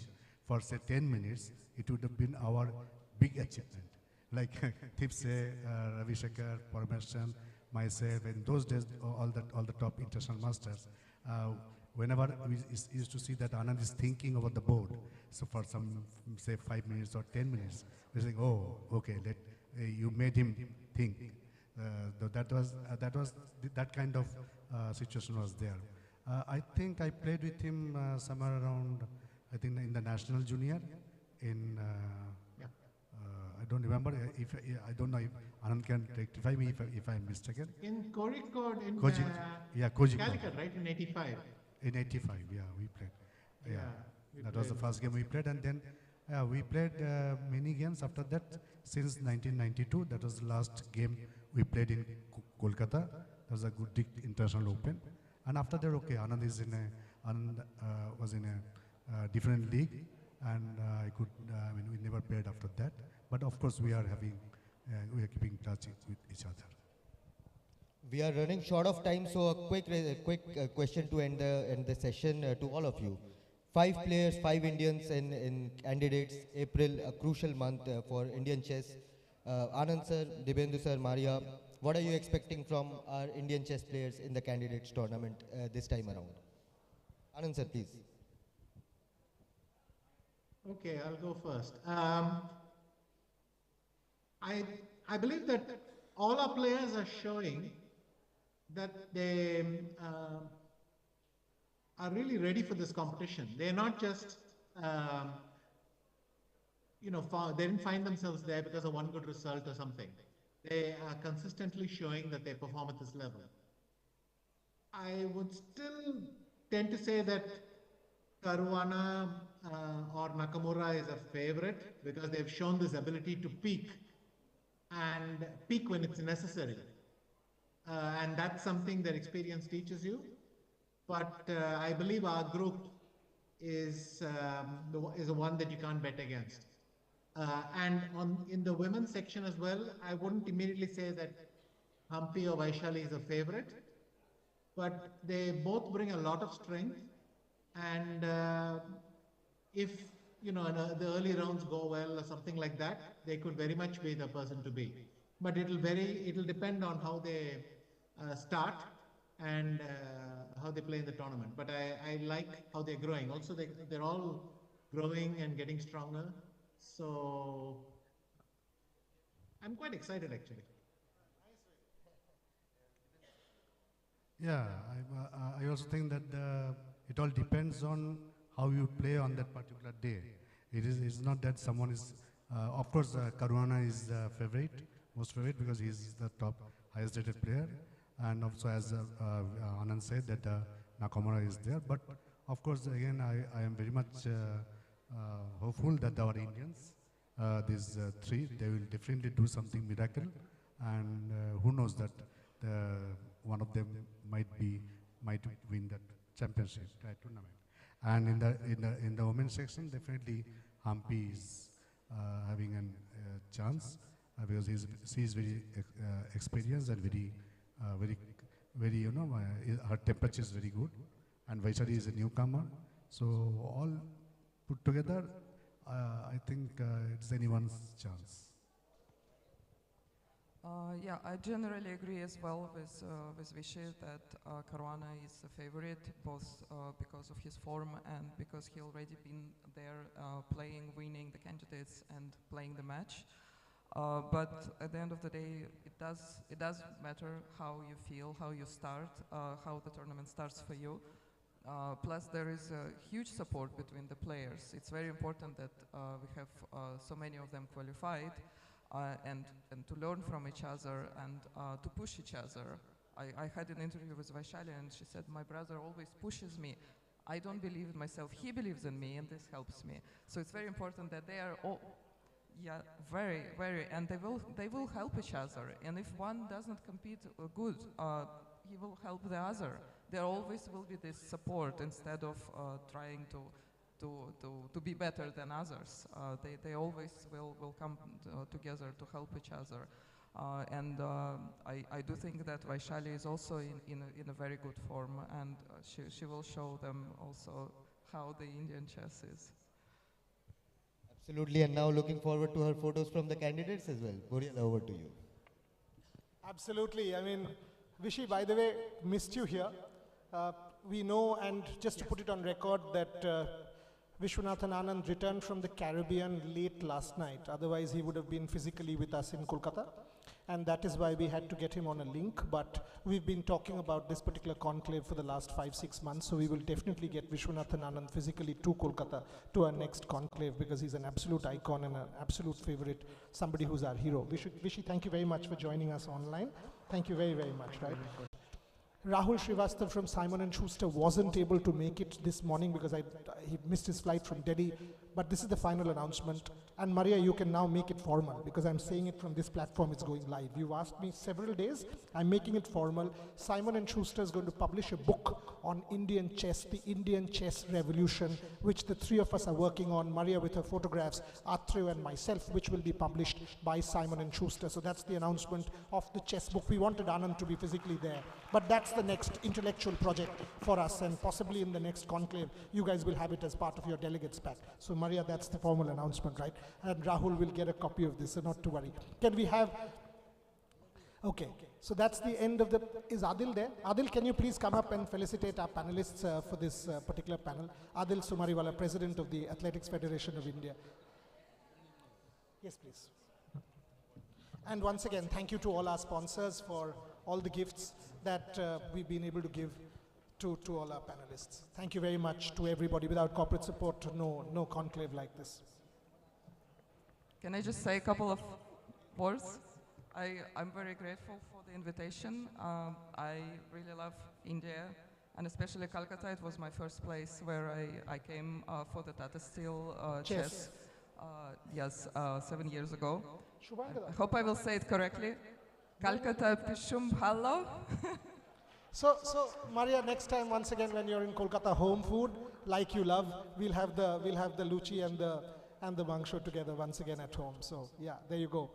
for say 10 minutes, it would have been our big achievement. Like Tipse, Ravi Shankar, Parmesan, myself, in those days, all the top international masters, whenever we used to see that Anand is thinking about the board, so for some, say 5 minutes or 10 minutes, we think, oh, okay, you made him think. That kind of situation was there. I think I played with him somewhere around, I think in the national junior, I don't remember, I don't know if Anand can rectify me if I'm mistaken. In Kozhikode, in Kozhikode. Calicut, right, in 85. In 85, yeah, we played. That was the first game we played, and then we played many games after that since 1992. That was the last game we played in Kolkata. That was a good international open. And after that, okay, Anand was in a different league, and we never played after that. But of course, we are keeping touch with each other. We are running short of time, so a quick question to end the session to all of you. 5 players, 5 Indians in candidates. April, a crucial month for Indian chess. Anand sir, Dibendu sir, Maria, what are you expecting from our Indian chess players in the candidates tournament this time around? Anand sir, please. Okay, I'll go first. I believe that all our players are showing that they are really ready for this competition. They're not just, they didn't find themselves there because of one good result or something. They are consistently showing that they perform at this level. I would still tend to say that Caruana or Nakamura is a favorite because they've shown this ability to peak and peak when it's necessary. And that's something that experience teaches you. But I believe our group is the one that you can't bet against. And in the women's section as well, I wouldn't immediately say that Hampi or Vaishali is a favorite, but they both bring a lot of strength. And if the early rounds go well or something like that, they could very much be the person to be. But it'll depend on how they start and how they play in the tournament. But I like how they're growing. Also, they're all growing and getting stronger. So I'm quite excited actually. Yeah, I also think that it all depends on how you play on that particular day. It's not that someone is, of course, Caruana is the favorite, most favorite because he's the top, highest rated player. And also, as Anand said, that Nakamura is there. But of course, again, I am very much hopeful that our Indians, these three, they will definitely do something miracle. And who knows that one of them might win that championship tournament. And in the women's section, definitely Hampi is having a chance because she is very experienced and very her temperature is very good. And Vaishali is a newcomer. So all put together, I think it's anyone's chance. Yeah, I generally agree as well with Vishy that Caruana is a favorite, both because of his form and because he already been there playing, winning the candidates and playing the match. But at the end of the day, it does matter how you feel, how you start, how the tournament starts for you. Plus, there is a huge support between the players. It's very important that we have so many of them qualified. And to learn from each other and to push each other. I had an interview with Vaishali and she said, my brother always pushes me. I don't believe in myself, he believes in me and this helps me. So it's very important that they are all, yeah, very, and they will help each other. And if one doesn't compete good, he will help the other. There always will be this support instead of trying to be better than others. They always will come together to help each other. And I do think that Vaishali is also in a very good form, and she will show them also how the Indian chess is. Absolutely, and now looking forward to her photos from the candidates as well. Borya, over to you. Absolutely. I mean, Vishy, by the way, missed you here. We know, and just to put it on record, that Vishwanathan Anand returned from the Caribbean late last night. Otherwise, he would have been physically with us in Kolkata. And that is why we had to get him on a link. But we've been talking about this particular conclave for the last 5-6 months. So we will definitely get Vishwanathan Anand physically to Kolkata to our next conclave because he's an absolute icon and an absolute favorite, somebody who's our hero. Vishy, thank you very much for joining us online. Thank you very, very much. Right? Rahul Srivastav from Simon & Schuster wasn't able to make it this morning because he missed his flight from Delhi. But this is the final announcement. And Maria, you can now make it formal because I'm saying it from this platform, it's going live. You've asked me several days, I'm making it formal. Simon & Schuster is going to publish a book on Indian chess, the Indian chess revolution, which the three of us are working on, Maria with her photographs, Atreyu and myself, which will be published by Simon & Schuster. So that's the announcement of the chess book. We wanted Anand to be physically there, but that's the next intellectual project for us, and possibly in the next conclave, you guys will have it as part of your delegates pack. So Maria, that's the formal announcement, right? And Rahul will get a copy of this, so not to worry. Can we have Okay, so that's the end of the, is Adil there? Adil, can you please come up and felicitate our panelists for this particular panel? Adil Sumariwala, President of the Athletics Federation of India. Yes, please. And once again, thank you to all our sponsors for all the gifts that we've been able to give to all our panelists. Thank you very much to everybody. Without corporate support, no conclave like this. Can I just say a couple of words? I'm very grateful for the invitation. I really love India, and especially Calcutta. It was my first place where I came for the Tata Steel chess. Yes, 7 years ago. I hope I will say it correctly. Calcutta Pishum Hallo. So Maria, next time, once again, when you're in Kolkata, home food, like you love, we'll have the luchi and the mangsho together once again at home. So yeah, there you go.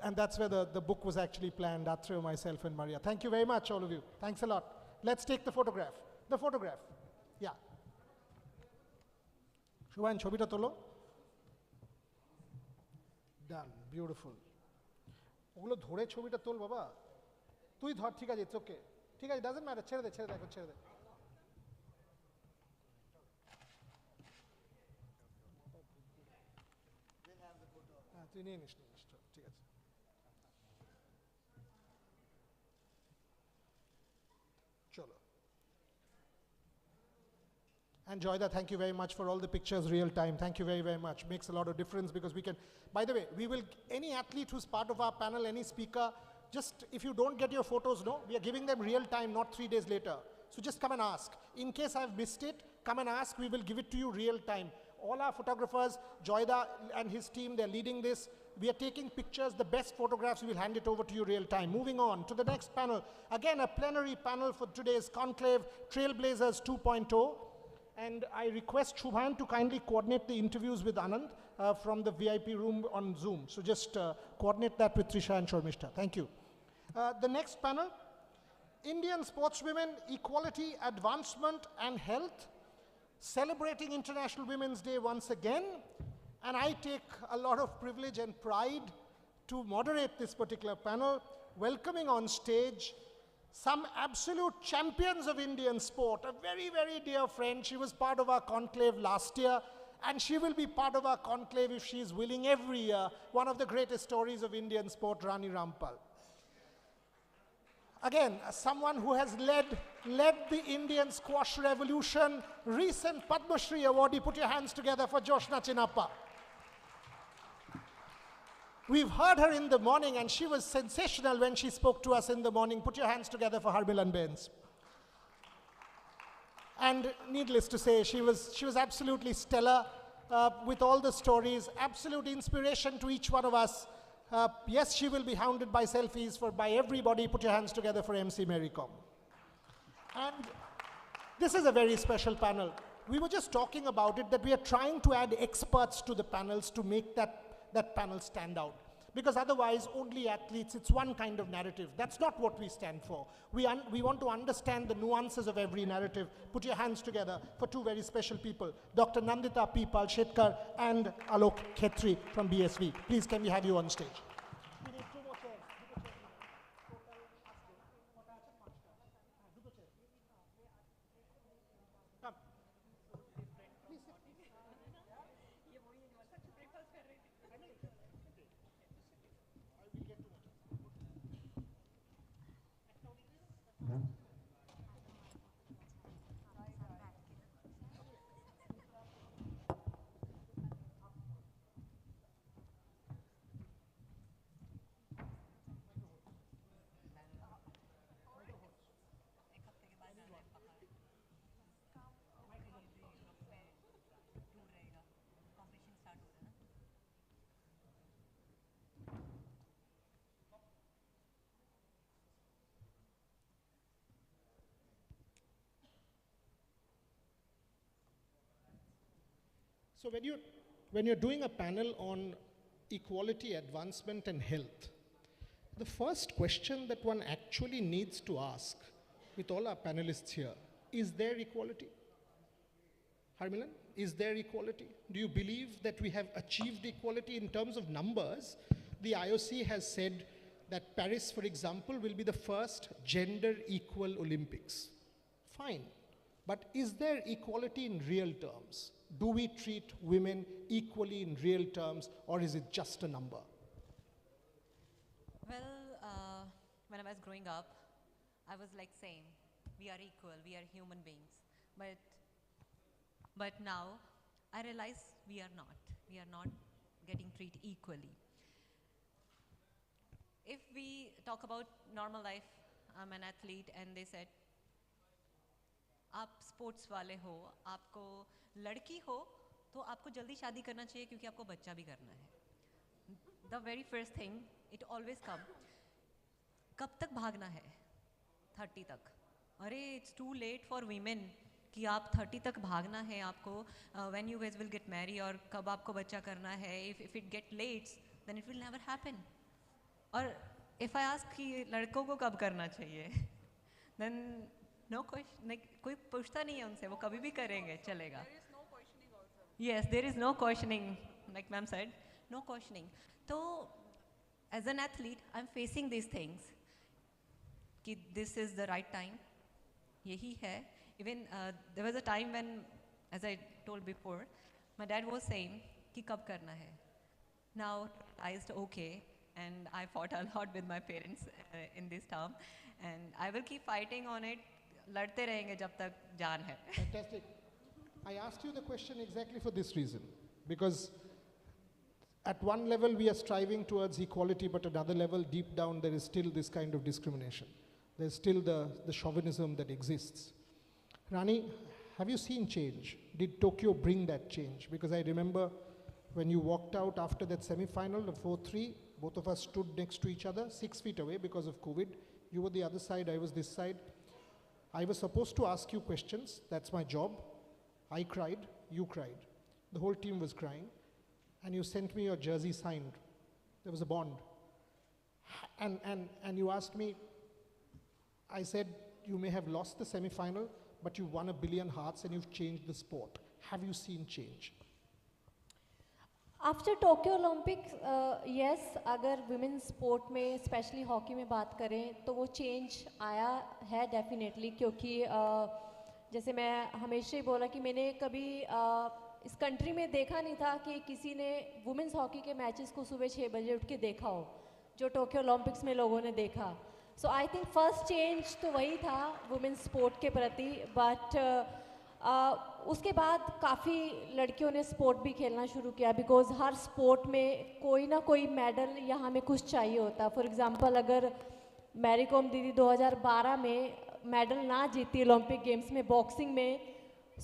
And that's where the book was actually planned, Atreyu, myself, and Maria. Thank you very much, all of you. Thanks a lot. Let's take the photograph. The photograph. Yeah. Shubhan, chobita tolo. Done. Beautiful. ওগুলো ধরে ছবিটা তোল বাবা তুই ধর ঠিক আছে it's okay ঠিক আছে ডাজন্ট ম্যাটার ছেড়ে দে হ্যাঁ তুই নিয়ে নিস ঠিক আছে চলো And Joyda, thank you very much for all the pictures real time. Thank you very, very much. Makes a lot of difference because we can, by the way, we will, any athlete who's part of our panel, any speaker, just if you don't get your photos, no, we are giving them real time, not 3 days later. So just come and ask. In case I've missed it, come and ask, we will give it to you real time. All our photographers, Joyda and his team, they're leading this. We are taking pictures, the best photographs, we will hand it over to you real time. Moving on to the next panel. Again, a plenary panel for today's conclave, Trailblazers 2.0. And I request Shubhan to kindly coordinate the interviews with Anand from the VIP room on Zoom. So just coordinate that with Trisha and Shormishta. Thank you. The next panel, Indian sportswomen, equality, advancement and health, celebrating International Women's Day once again. And I take a lot of privilege and pride to moderate this particular panel, welcoming on stage some absolute champions of Indian sport, a very, very dear friend. She was part of our conclave last year, and she will be part of our conclave if she is willing every year. One of the greatest stories of Indian sport, Rani Rampal. Again, someone who has led the Indian squash revolution, recent Padma Shri awardee. Put your hands together for Joshna Chinappa. We've heard her in the morning and she was sensational when she spoke to us in the morning. Put your hands together for Harmilan Bains. And needless to say, she was absolutely stellar with all the stories, absolute inspiration to each one of us. Yes, she will be hounded by selfies by everybody. Put your hands together for MC Mary Kom. And this is a very special panel. We were just talking about it, that we are trying to add experts to the panels to make that panel stand out. Because otherwise, only athletes, it's one kind of narrative. That's not what we stand for. We want to understand the nuances of every narrative. Put your hands together for two very special people, Dr. Nandita P. Palshetkar and Alok Khetri from BSV. Please, can we have you on stage? We need 2 more chairs. Come. Please sit. So when you're doing a panel on equality, advancement and health, the first question that one actually needs to ask with all our panelists here, is there equality? Harmilan, is there equality? Do you believe that we have achieved equality in terms of numbers? The IOC has said that Paris, for example, will be the first gender equal Olympics. Fine. But is there equality in real terms? Do we treat women equally in real terms, or is it just a number? Well, when I was growing up, I was like saying, we are equal, we are human beings. But now, I realize we are not. We are not getting treated equally. If we talk about normal life, I'm an athlete and they said, आप sports वाले हो, आपको लड़की हो, तो आपको जल्दी शादी करना चाहिए क्योंकि आपको बच्चा भी करना है. The very first thing, it always come. कब तक भागना है? 30 तक. अरे, it's too late for women कि आप 30 तक भागना है आपको. When you guys will get married और कब आपको बच्चा करना है? If it get late, then it will never happen. और if I ask कि लड़कों को कब करना चाहिए, then no question, like कोई पूछता नहीं है उनसे, वो कभी भी करेंगे, चलेगा. There is no questioning also. Yes, there is no questioning, like ma'am said, no questioning. So, as an athlete, I'm facing these things. कि this is the right time, यही है. Even there was a time when, as I told before, my dad was saying कि कब करना है. Now I said okay, and I fought a lot with my parents in this term, and I will keep fighting on it. लड़ते रहेंगे जब तक जान है. Fantastic. I asked you the question exactly for this reason, because at one level we are striving towards equality, but at another level, deep down, there is still this kind of discrimination. There's still the chauvinism that exists. Rani, have you seen change? Did Tokyo bring that change? Because I remember when you walked out after that semi-final, the 4-3, both of us stood next to each other, 6 feet away because of COVID. You were the other side, I was this side. I was supposed to ask you questions, that's my job. I cried, you cried. The whole team was crying. And you sent me your jersey signed. There was a bond. And you asked me, I said, you may have lost the semi-final, but you won 1 billion hearts and you've changed the sport. Have you seen change? After Tokyo Olympics yes, अगर women sport में specially hockey में बात करें तो वो change आया है definitely, क्योंकि जैसे मैं हमेशा ही बोला कि मैंने कभी इस कंट्री में देखा नहीं था कि किसी ने वुमेन्स हॉकी के मैचेस को सुबह 6 बजे उठ के देखा हो, जो टोक्यो ओलंपिक्स में लोगों ने देखा. सो आई थिंक फर्स्ट चेंज तो वही था वुमेन्स स्पोर्ट के प्रति, बट उसके बाद काफ़ी लड़कियों ने स्पोर्ट भी खेलना शुरू किया, बिकॉज हर स्पोर्ट में कोई ना कोई मेडल या हमें कुछ चाहिए होता. फॉर एग्जांपल, अगर मैरी कॉम दीदी 2012 में मेडल ना जीती ओलंपिक गेम्स में बॉक्सिंग में,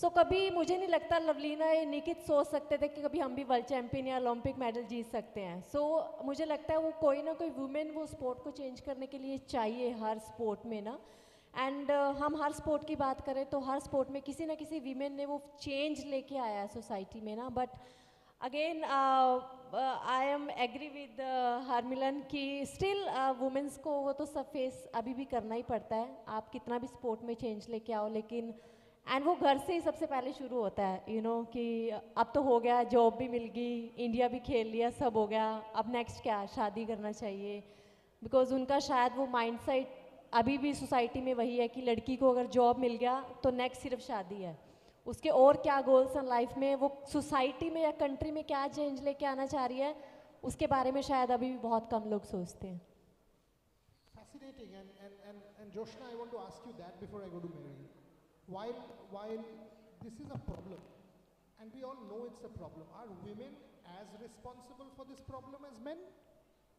सो कभी मुझे नहीं लगता लवलीना या निकित सोच सकते थे कि कभी हम भी वर्ल्ड चैम्पियन या ओलंपिक मेडल जीत सकते हैं. सो मुझे लगता है वो कोई ना कोई वुमेन वो स्पोर्ट को चेंज करने के लिए चाहिए हर स्पोर्ट में ना. एंड हम हर स्पोर्ट की बात करें तो हर स्पोर्ट में किसी ना किसी वीमेन ने वो चेंज लेके आया है सोसाइटी में ना. But again I am agree with Harmilan कि स्टिल वुमेन्स को वो तो सब फेस अभी भी करना ही पड़ता है, आप कितना भी स्पोर्ट में चेंज लेके आओ, लेकिन एंड वो घर से ही सबसे पहले शुरू होता है. यू नो कि अब तो हो गया, जॉब भी मिल गई, इंडिया भी खेल लिया, सब हो गया, अब नेक्स्ट क्या, शादी करना चाहिए. बिकॉज उनका शायद वो माइंडसेट अभी भी सोसाइटी में वही है कि लड़की को अगर जॉब मिल गया तो नेक्स्ट सिर्फ शादी है, उसके और क्या गोल्स हैं लाइफ में, वो सोसाइटी में या कंट्री में क्या चेंज लेके आना चाह रही है, उसके बारे में शायद अभी भी बहुत कम लोग सोचते हैं. Fascinating, and Joshna, I want to ask you that before I go to Mary. While this is a problem, and we all know it's a problem, are women as responsible for this problem as men?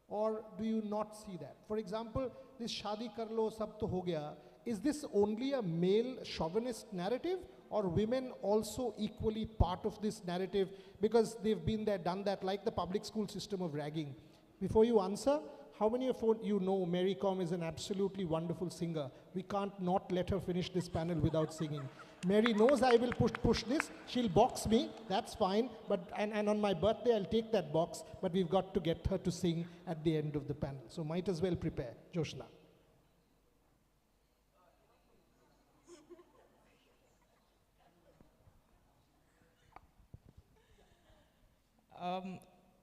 Or do you not see that? For example, this shadi kar lo sab to ho gaya, is this only a male chauvinist narrative, or women also equally part of this narrative because they've been there, done that, like the public school system of ragging? Before you answer, how many of you know Mary Com is an absolutely wonderful singer? We can't not let her finish this panel without singing. Mary knows I will push this. She'll box me, that's fine. But and on my birthday, I'll take that box. But we've got to get her to sing at the end of the panel. So might as well prepare. Joshna.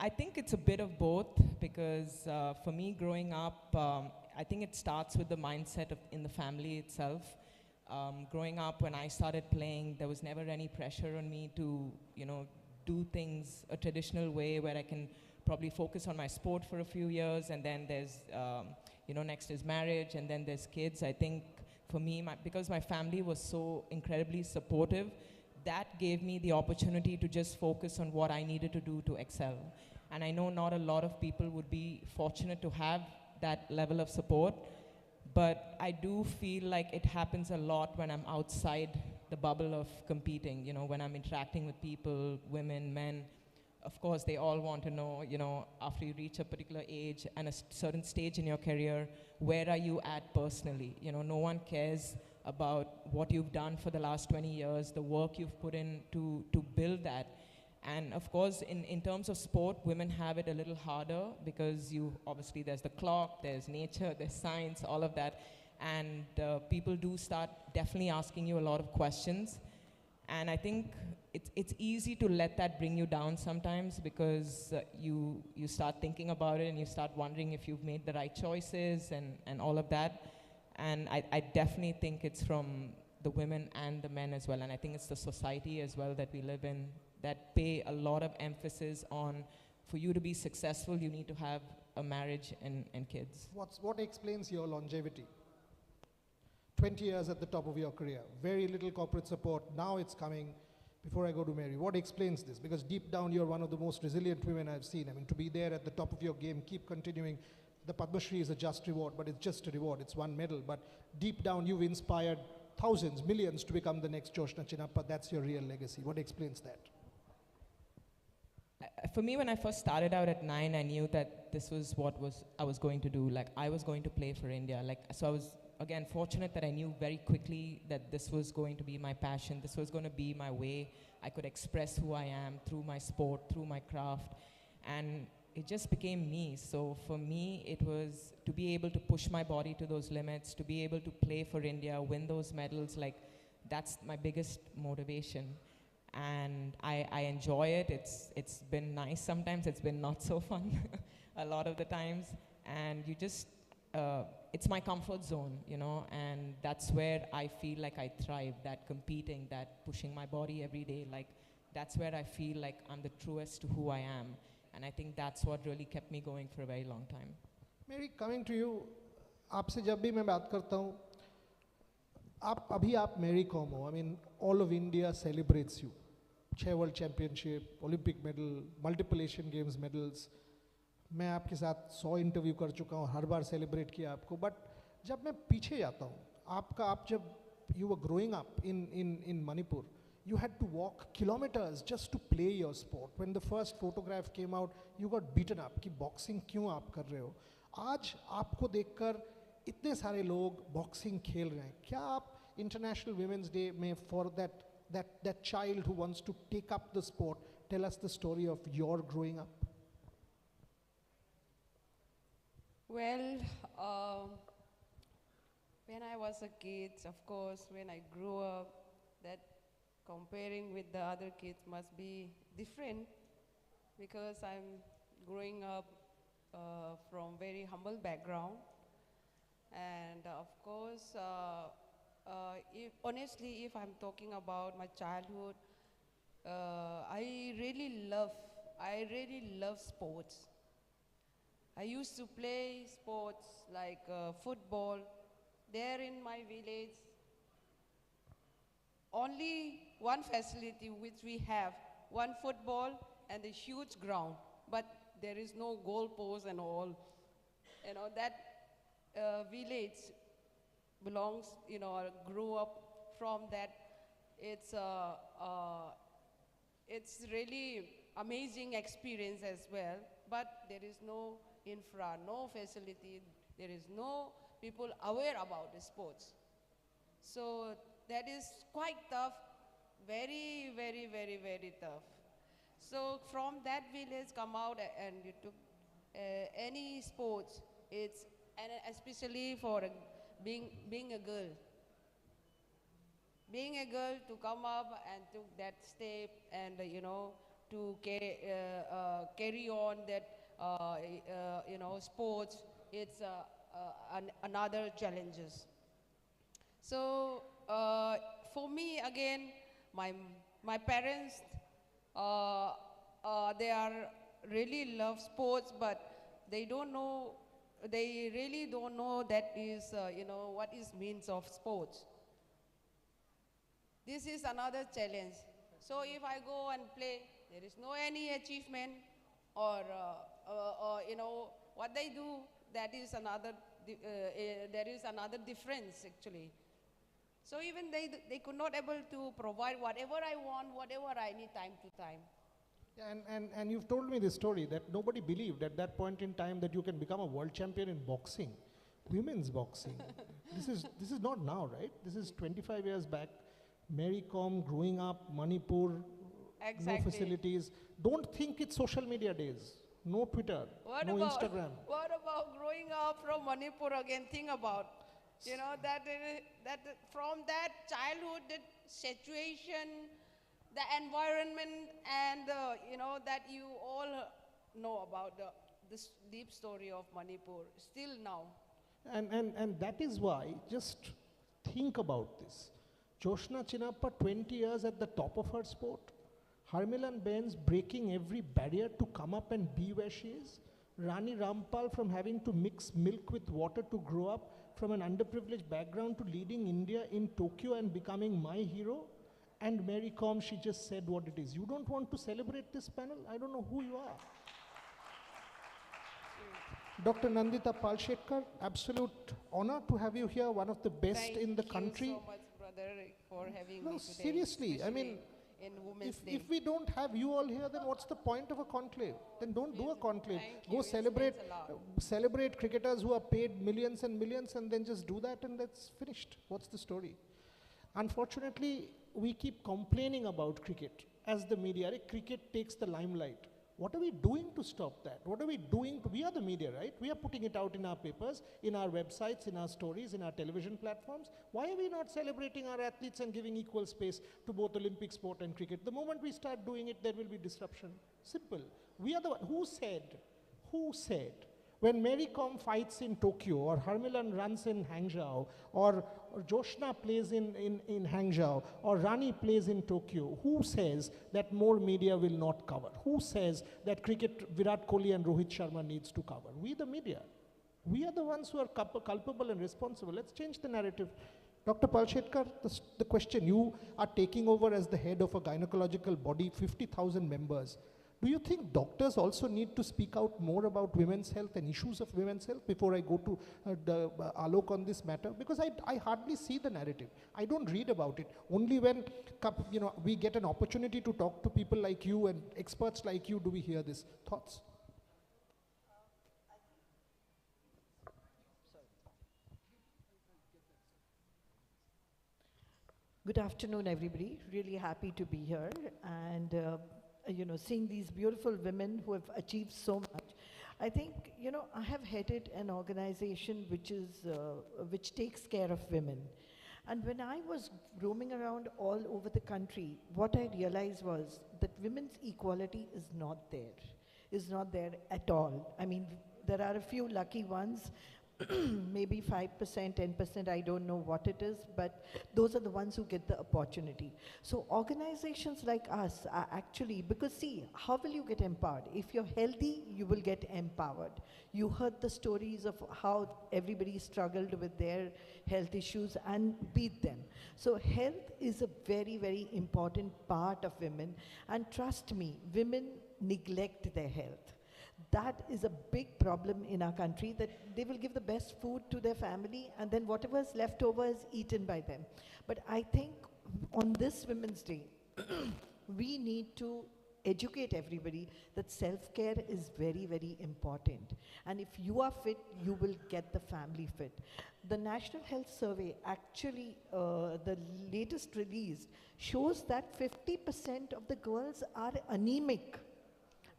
I think it's a bit of both because for me growing up, I think it starts with the mindset in the family itself. Growing up, when I started playing, there was never any pressure on me to, do things a traditional way where I can probably focus on my sport for a few years, and then there's, next is marriage, and then there's kids. I think for me, because my family was so incredibly supportive, that gave me the opportunity to just focus on what I needed to do to excel. And I know not a lot of people would be fortunate to have that level of support, but I do feel like it happens a lot when I'm outside the bubble of competing, when I'm interacting with people, women, men. Of course, they all want to know, after you reach a particular age and a certain stage in your career, where are you at personally? No one cares about what you've done for the last 20 years, the work you've put in to build that. And of course, in terms of sport, women have it a little harder because obviously there's the clock, there's nature, there's science, all of that. And people do start definitely asking you a lot of questions. And I think it's easy to let that bring you down sometimes because you start thinking about it and you start wondering if you've made the right choices and all of that. And I definitely think it's from the women and the men as well. And I think it's the society as well that we live in that pay a lot of emphasis on, for you to be successful, you need to have a marriage and kids. What explains your longevity? 20 years at the top of your career, very little corporate support, now it's coming before I go to Mary. What explains this? Because deep down you're one of the most resilient women I've seen. I mean, to be there at the top of your game, keep continuing. The Padma Shri is a just reward, but it's just a reward, it's one medal. But deep down you've inspired thousands, millions to become the next Joshna Chinnappa. That's your real legacy. What explains that? For me, when I first started out at 9, I knew that this was what I was going to do. Like, I was going to play for India. So I was, again, fortunate that I knew very quickly that this was going to be my passion. This was going to be my way. I could express who I am through my sport, through my craft. And it just became me. So for me, it was to be able to push my body to those limits, to be able to play for India, win those medals. Like, that's my biggest motivation. And I enjoy it. It's been nice sometimes. It's been not so fun a lot of the times. And you just, it's my comfort zone, and that's where I feel like I thrive, that competing, that pushing my body every day. Like, that's where I feel like I'm the truest to who I am. And I think that's what really kept me going for a very long time. Mary, coming to you, आपसे जब भी मैं बात करता हूँ, अभी आप Mary com हो. I mean, all of India celebrates you. 6 World Championship, Olympic medal, multiple Asian Games medals. मैं आपके साथ 100 इंटरव्यू कर चुका हूँ, हर बार सेलिब्रेट किया आपको. बट जब मैं पीछे जाता हूँ, आप जब you were growing up in Manipur, you had to walk kilometers just to play your sport. When the first photograph came out, you got beaten up कि boxing क्यों आप कर रहे हो. आज आपको देखकर इतने सारे लोग boxing खेल रहे हैं. क्या आप International Women's Day में for that child who wants to take up the sport, tell us the story of your growing up? Well, when I was a kid, of course, when I grew up, that comparing with the other kids must be different because I'm growing up from very humble background. And of course, honestly, if I'm talking about my childhood, I really love sports. I used to play sports like football. There in my village, only one facility which we have, one football and a huge ground, but there is no goal post and all. That village belongs, grew up from that. It's really amazing experience as well, but there is no infra, no facility, there is no people aware about the sports. So that is quite tough, very, very, very, very tough. So from that village come out and you took any sports, and especially for being a girl. Being a girl to come up and took that step and, to carry on that, sports. It's another challenges. So for me, again, my parents, they are really love sports, but they really don't know that is, what is means of sports. This is another challenge. So if I go and play, there is no any achievement, or what they do, that is another, there is another difference actually. So even they could not able to provide whatever I want, whatever I need time to time. Yeah, and you've told me this story that nobody believed at that point in time that you can become a world champion in boxing, women's boxing. This is not now, right? This is 25 years back. Mary Com growing up, Manipur, Exactly. no facilities. Don't think it's social media days. No Twitter, no Instagram. What about growing up from Manipur again? Think about, that from that childhood, that situation, the environment, and that you all know about this deep story of Manipur still now. And that is why, just think about this. Joshna Chinappa, 20 years at the top of her sport. Harmilan Benz breaking every barrier to come up and be where she is. Rani Rampal from having to mix milk with water to grow up from an underprivileged background to leading India in Tokyo and becoming my hero. And Mary Com, she just said what it is. You don't want to celebrate this panel? I don't know who you are. Dr. Nandita Palshetkar, absolute honor to have you here, one of the best in the country. Thank you so much, brother, for having No, me today. seriously, I mean, in Women's Day. if we don't have you all here, then what's the point of a conclave? Then don't do a conclave. Thank Go you, it celebrate, means a lot. celebrate cricketers who are paid millions and millions, and then just do that, and that's finished. What's the story? Unfortunately, we keep complaining about cricket as the media. Cricket takes the limelight. What are we doing to stop that? What are we doing we are the media, right? We are putting it out in our papers, in our websites, in our stories, in our television platforms. Why are we not celebrating our athletes and giving equal space to both Olympic sport and cricket? The moment we start doing it, there will be disruption. Simple. We are the one. Who said when Mary Com fights in Tokyo, or Harmilan runs in Hangzhou, or Joshna plays in Hangzhou, or Rani plays in Tokyo, who says that more media will not cover? Who says that cricket Virat Kohli and Rohit Sharma needs to cover? We the media. We are the ones who are culpable and responsible. Let's change the narrative. Dr. Palshetkar, the question, you are taking over as the head of a gynecological body, 50,000 members. Do you think doctors also need to speak out more about women's health and issues of women's health before I go to Alok on this matter? Because I hardly see the narrative. I don't read about it. Only when we get an opportunity to talk to people like you and experts like you do we hear this. Thoughts? Good afternoon, everybody. Really happy to be here and seeing these beautiful women who have achieved so much. I think I have headed an organization which takes care of women. And when I was roaming around all over the country, what I realized was that women's equality is not there at all. I mean, there are a few lucky ones, maybe 5%, 10%, I don't know what it is, but those are the ones who get the opportunity. So organizations like us are actually, because see, how will you get empowered? If you're healthy, you will get empowered. You heard the stories of how everybody struggled with their health issues and beat them. So health is a very, very important part of women, and trust me, women neglect their health. That is a big problem in our country, that they will give the best food to their family and then whatever is left over is eaten by them. But I think on this Women's Day, we need to educate everybody that self-care is very, very important. And if you are fit, you will get the family fit. The National Health Survey, actually, the latest release, shows that 50% of the girls are anemic.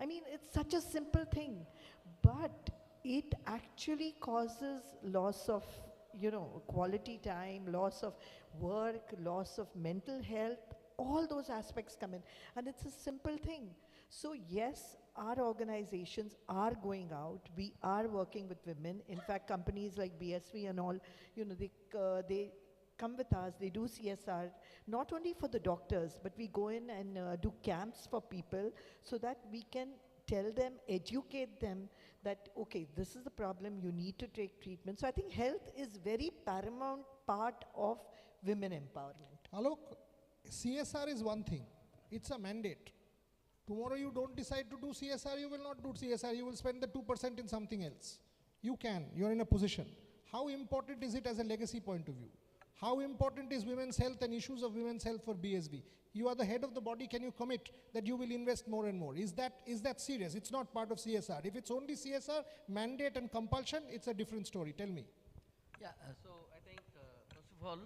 I mean, it's such a simple thing, but it actually causes loss of, quality time, loss of work, loss of mental health, all those aspects come in. And it's a simple thing. So yes, our organizations are going out. We are working with women. In fact, companies like BSV and all, they come with us, they do CSR, not only for the doctors, but we go in and do camps for people so that we can tell them, educate them that, okay, this is the problem, you need to take treatment. So I think health is very paramount part of women empowerment. Alok, CSR is one thing. It's a mandate. Tomorrow you don't decide to do CSR, you will not do CSR, you will spend the 2% in something else. You can, you're in a position. How important is it as a legacy point of view? How important is women's health and issues of women's health for BSV? You are the head of the body, can you commit that you will invest more and more? Is that serious? It's not part of CSR. If it's only CSR, mandate and compulsion, it's a different story. Tell me. Yeah, so I think, first of all,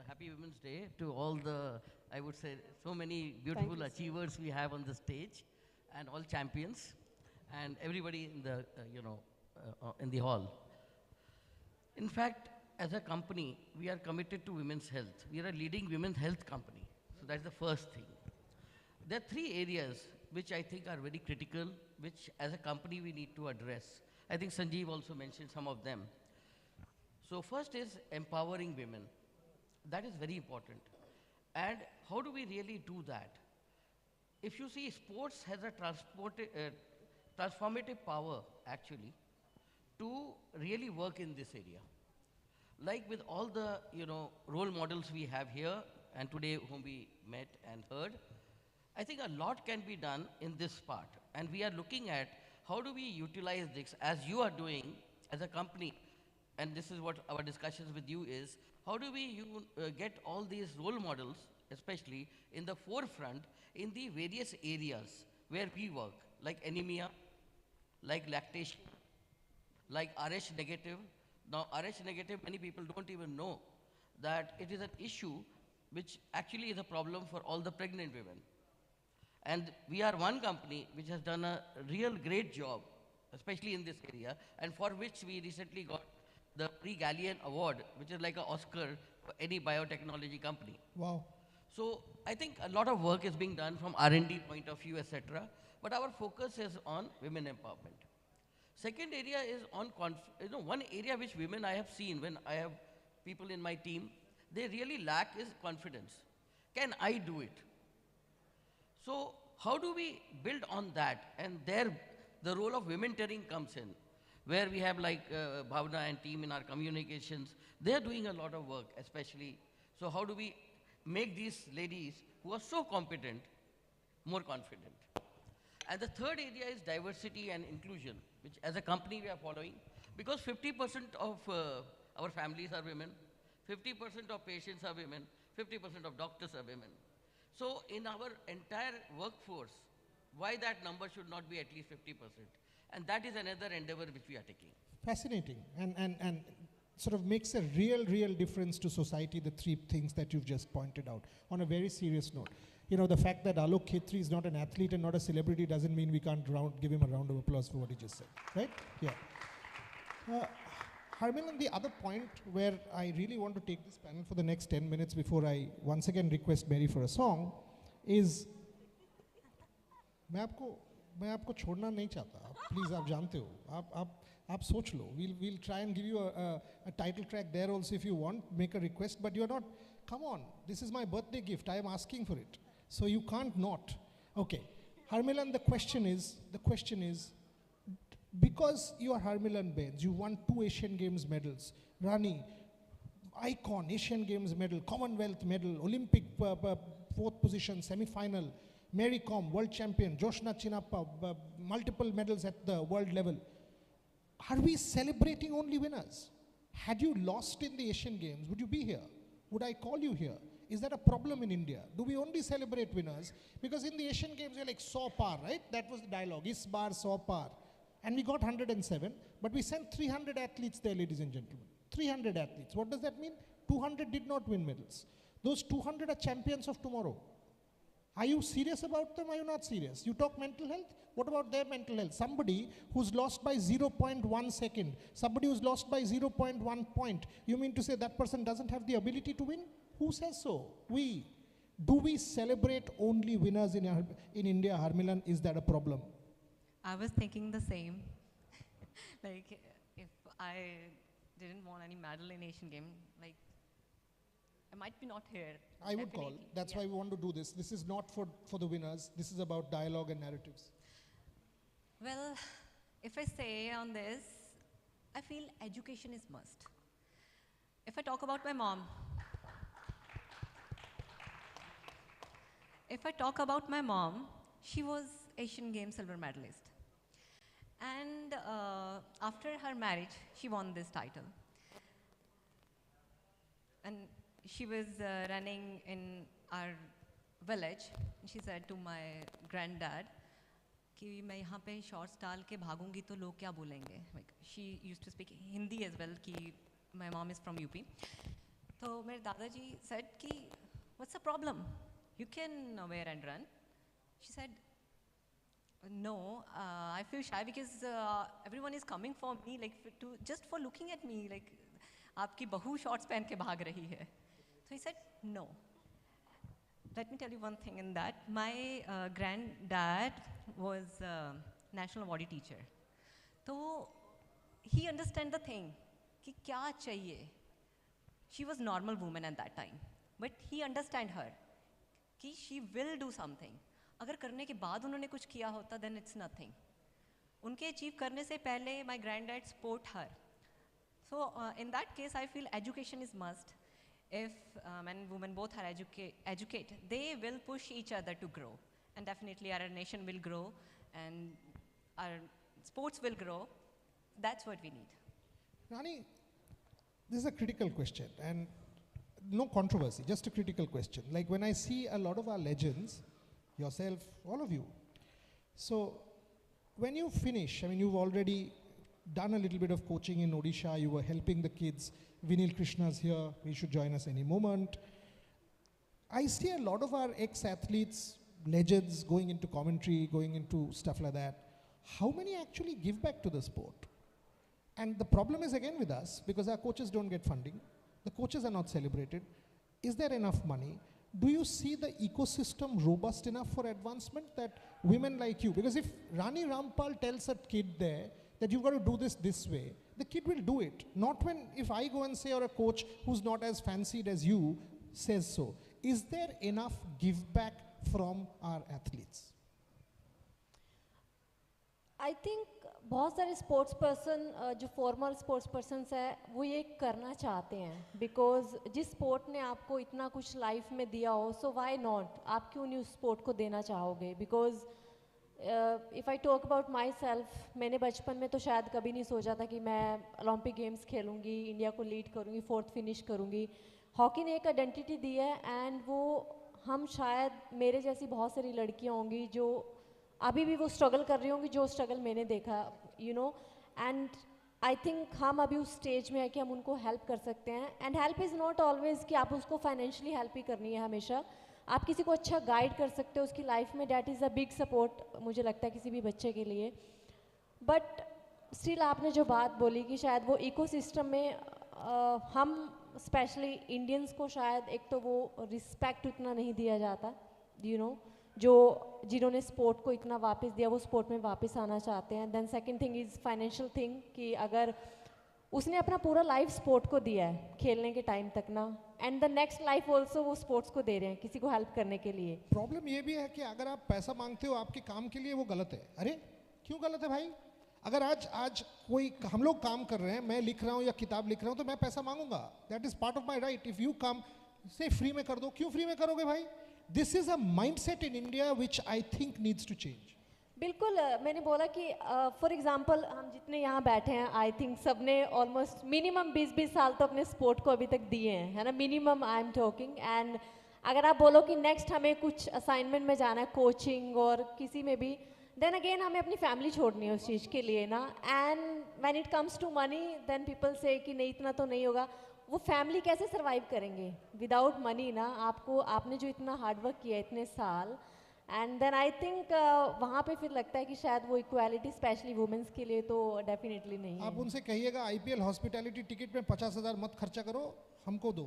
happy Women's Day to all the, I would say, so many beautiful achievers we have on the stage, and all champions, and everybody in the, in the hall. In fact, as a company, we are committed to women's health. We are a leading women's health company. So that's the first thing. There are three areas which I think are very critical, which as a company we need to address. I think Sanjeev also mentioned some of them. So first is empowering women. That is very important. And how do we really do that? If you see, sports has a transformative power, actually, to really work in this area. Like with all the, role models we have here, and today whom we met and heard, I think a lot can be done in this part. And we are looking at how do we utilize this, as you are doing as a company, and this is what our discussions with you is, how do we get all these role models, especially in the forefront, in the various areas where we work, like anemia, like lactation, like RH negative. Now, RH negative, many people don't even know that it is an issue which actually is a problem for all the pregnant women. And we are one company which has done a real great job, especially in this area, and for which we recently got the Pre-Galleon Award, which is like an Oscar for any biotechnology company. Wow. So I think a lot of work is being done from R&D point of view, etc. But our focus is on women empowerment. Second area is on, one area which women I have seen when I have people in my team, they really lack is confidence. Can I do it? So how do we build on that? And there, the role of women-tearing comes in, where we have like Bhavna and team in our communications. They're doing a lot of work, especially. So how do we make these ladies who are so competent more confident? And the third area is diversity and inclusion, which as a company we are following, because 50% of our families are women, 50% of patients are women, 50% of doctors are women. So in our entire workforce, why that number should not be at least 50%? And that is another endeavor which we are taking. Fascinating, and sort of makes a real difference to society, the three things that you've just pointed out. On a very serious note, the fact that Alok Khetri is not an athlete and not a celebrity doesn't mean we can't give him a round of applause for what he just said, right? Yeah. Harmilan, the other point where I really want to take this panel for the next 10 minutes before I once again request Mary for a song is, मैं आपको छोड़ना नहीं चाहता, please आप जानते हो, आप सोच लो, we'll try and give you a title track there also if you want, make a request, but you're not, come on, this is my birthday gift, I am asking for it, so you can't not. Okay, Harmilan, the question is, because you are Harmilan Bains, you won 2 Asian Games medals, Rani, icon, Asian Games medal, Commonwealth medal, Olympic 4th position, semi-final, Mary Com, world champion, Joshna Chinappa, multiple medals at the world level. Are we celebrating only winners? Had you lost in the Asian Games, would you be here? Would I call you here? Is that a problem in India? Do we only celebrate winners? Because in the Asian Games, you're like 100 par, right? That was the dialogue, is bar 100 par. And we got 107, but we sent 300 athletes there, ladies and gentlemen. 300 athletes. What does that mean? 200 did not win medals. Those 200 are champions of tomorrow. Are you serious about them? Are you not serious? You talk mental health? What about their mental health? Somebody who's lost by 0.1 second, somebody who's lost by 0.1 point, you mean to say that person doesn't have the ability to win? Who says so? We. Do we celebrate only winners in India, Harmilan? Is that a problem? I was thinking the same. Like, if I didn't want any medal in Asian game, like, I might be not here. I would call. That's why we want to do this. This is not for the winners. This is about dialogue and narratives. Well, if I say on this, I feel education is must. If I talk about my mom, she was Asian Games silver medalist. And after her marriage, she won this title. And she was running in our village. She said to my granddad, कि मैं यहाँ पे shorts डाल के भागूंगी तो लोग क्या बोलेंगे. Like, she used to speak Hindi as well, कि my mom is from UP. तो मेरे दादाजी said कि what's the problem? You can wear and run. She said, no, I feel shy because everyone is coming for me, like just for looking at me, like आपकी बहू shorts पहन के भाग रही है. So he said, no. Let me tell you one thing in that. My granddad was a national awardee teacher. So he understand the thing, कि क्या चाहिए. She was normal woman at that time, but he understand her, कि she will do something. अगर करने के बाद उन्होंने कुछ किया होता, then it's nothing. उनके achieve करने से पहले my granddad support her. So in that case, I feel education is must. If men and women both are educate, they will push each other to grow. And definitely our nation will grow and our sports will grow. That's what we need. Rani, this is a critical question and no controversy, just a critical question. Like when I see a lot of our legends, yourself, all of you. So when you finish, I mean, you've already done a little bit of coaching in Odisha, you were helping the kids. Vinil Krishna's here, he should join us any moment. I see a lot of our ex-athletes, legends going into commentary, going into stuff like that. How many actually give back to the sport? And the problem is again with us, because our coaches don't get funding. The coaches are not celebrated. Is there enough money? Do you see the ecosystem robust enough for advancement that women like you, because if Rani Rampal tells a kid there that you've got to do this way, the kid will do it. Not when, if I go and say, or a coach who's not as fancied as you says so. Is there enough give back from our athletes? I think बहुत सारे sports person जो formal sports persons है वो ये करना चाहते हैं because जिस स्पोर्ट ने आपको इतना कुछ लाइफ में दिया हो सो व्हाई नॉट आप क्यों नहीं उस स्पोर्ट को देना चाहोगे because if I talk about my self मैंने बचपन में तो शायद कभी नहीं सोचा था कि मैं ओलंपिक गेम्स खेलूँगी इंडिया को लीड करूँगी 4th फिनिश करूँगी हॉकी ने एक आइडेंटिटी दी है एंड वो हम शायद मेरे जैसी बहुत सारी लड़कियाँ होंगी जो अभी भी वो स्ट्रगल कर रही होंगी जो स्ट्रगल मैंने देखा you know and I think हम अभी उस स्टेज में है कि हम उनको हेल्प कर सकते हैं and help is not always कि आप उसको फाइनेंशियली हेल्प ही करनी है हमेशा आप किसी को अच्छा गाइड कर सकते हो उसकी लाइफ में that is a big support मुझे लगता है किसी भी बच्चे के लिए बट स्टिल आपने जो बात बोली कि शायद वो इकोसिस्टम में हम स्पेशली इंडियंस को शायद एक तो वो रिस्पेक्ट उतना नहीं दिया जाता यू नो जो जिन्होंने स्पोर्ट को इतना वापस दिया वो स्पोर्ट में वापस आना चाहते हैं then second thing is financial thing कि अगर उसने अपना पूरा लाइफ स्पोर्ट को दिया है खेलने के टाइम तक ना and the next life also वो स्पोर्ट्स को दे रहे हैं किसी को हेल्प करने के लिए प्रॉब्लम ये भी है कि अगर आप पैसा मांगते हो आपके काम के लिए वो गलत है अरे क्यों गलत है भाई अगर आज कोई हम लोग काम कर रहे हैं मैं लिख रहा हूँ या किताब लिख रहा हूँ तो मैं पैसा मांगूंगा that is part of my right if you come से फ्री में कर दो क्यों फ्री में करोगे भाई this is a mindset in India which I think needs to change बिल्कुल मैंने बोला कि फॉर एग्जांपल हम जितने यहाँ बैठे हैं आई थिंक सबने ऑलमोस्ट मिनिमम 20-20 साल तो अपने स्पोर्ट को अभी तक दिए हैं है ना minimum I am talking and अगर आप बोलो कि नेक्स्ट हमें कुछ असाइनमेंट में जाना है कोचिंग और किसी में भी देन अगेन हमें अपनी फैमिली छोड़नी है उस चीज़ के लिए ना and when it comes to money then people say कि नहीं इतना तो नहीं होगा वो फैमिली कैसे सर्वाइव करेंगे विदाउट मनी ना आपने जो इतना हार्डवर्क किया इतने साल एंड देन आई थिंक वहाँ पे फिर लगता है कि शायद वो इक्वालिटी स्पेशली वुमेन्स के लिए तो डेफिनेटली नहीं आप उनसे कहिएगा आईपीएल हॉस्पिटैलिटी टिकट में 50,000 मत खर्चा करो हमको दो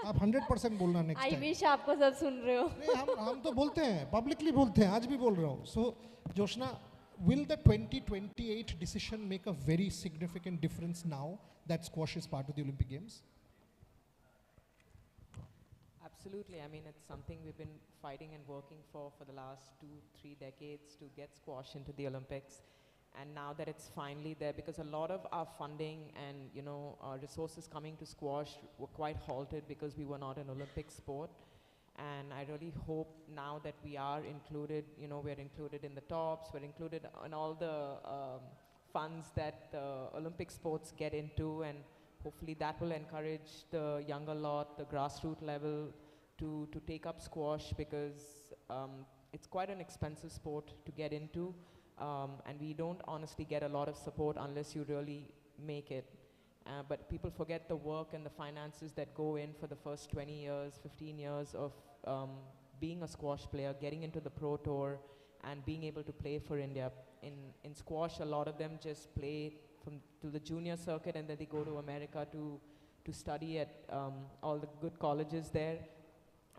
आप 100% बोलना next आई time. विश आपको सब सुन रहे हो. नहीं, हम तो बोलते हैं, publicly बोलते हैं, आज भी बोल रहा हूँ. So, Joshna, will the 2028 decision make a very significant difference now that squash is part of the Olympic Games? Absolutely. I mean, it's something we've been fighting and working for the last 2-3 decades to get squash into the Olympics. And now that it's finally there, because a lot of our funding and, you know, our resources coming to squash were quite halted because we were not an Olympic sport. And I really hope now that we are included, you know, we're included in the tops, we're included in all the funds that the Olympic sports get into, and hopefully that will encourage the younger lot, the grassroots level, to take up squash, because it's quite an expensive sport to get into, and we don't honestly get a lot of support unless you really make it. But people forget the work and the finances that go in for the first 20 years, 15 years of being a squash player, getting into the pro tour, and being able to play for India. In squash, a lot of them just play to the junior circuit, and then they go to America to study at all the good colleges there.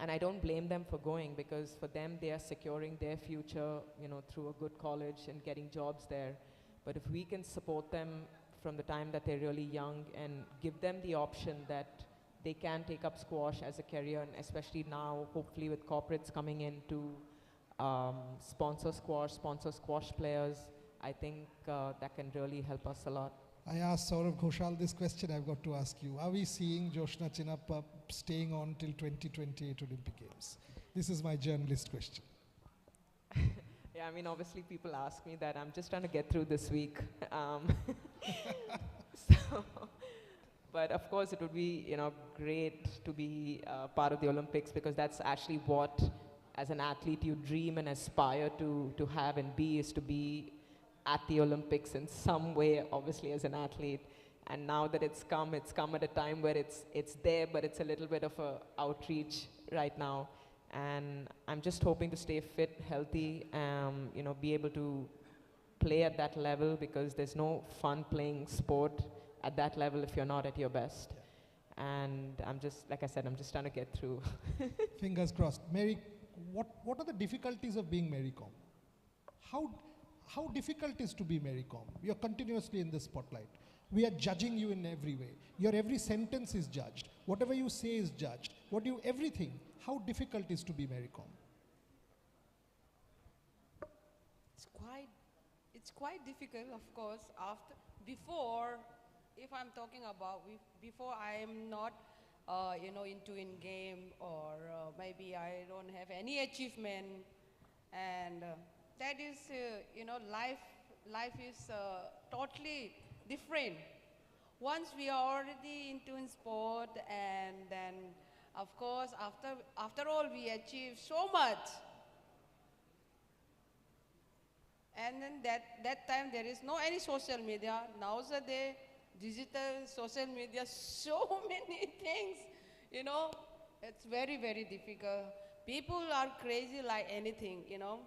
And I don't blame them for going, because for them, they are securing their future, you know, through a good college and getting jobs there. But if we can support them from the time that they're really young and give them the option that they can take up squash as a career, and especially now, hopefully with corporates coming in to sponsor squash players, I think that can really help us a lot. I asked Saurav Ghoshal this question, I've got to ask you. Are we seeing Joshna Chinnappa staying on till 2028 Olympic Games? This is my journalist question. Yeah, I mean, obviously people ask me that. I'm just trying to get through this week. But of course it would be, you know, great to be part of the Olympics, because that's actually what, as an athlete, you dream and aspire to have and be, is to be at the Olympics in some way, obviously, as an athlete. And now that it's come at a time where it's there, but it's a little bit of a outreach right now. And I'm just hoping to stay fit, healthy, you know, be able to play at that level, because there's no fun playing sport at that level if you're not at your best. And I'm just, like I said, I'm just trying to get through. Fingers crossed. Mary, what are the difficulties of being Mary Kom? How difficult is to be Mary Kom? You're continuously in the spotlight. We are judging you in every way. Your every sentence is judged. Whatever you say is judged. Everything. How difficult is to be Mary Kom? It's quite difficult, of course. If I'm talking about before, I am not, you know, into in game, or maybe I don't have any achievement, and that is, you know, life is totally different. Once we are already into in sport, and then, of course, after all, we achieve so much. And then that time there is no any social media. Nowadays, digital social media, so many things, you know, it's very, very difficult. People are crazy like anything, you know.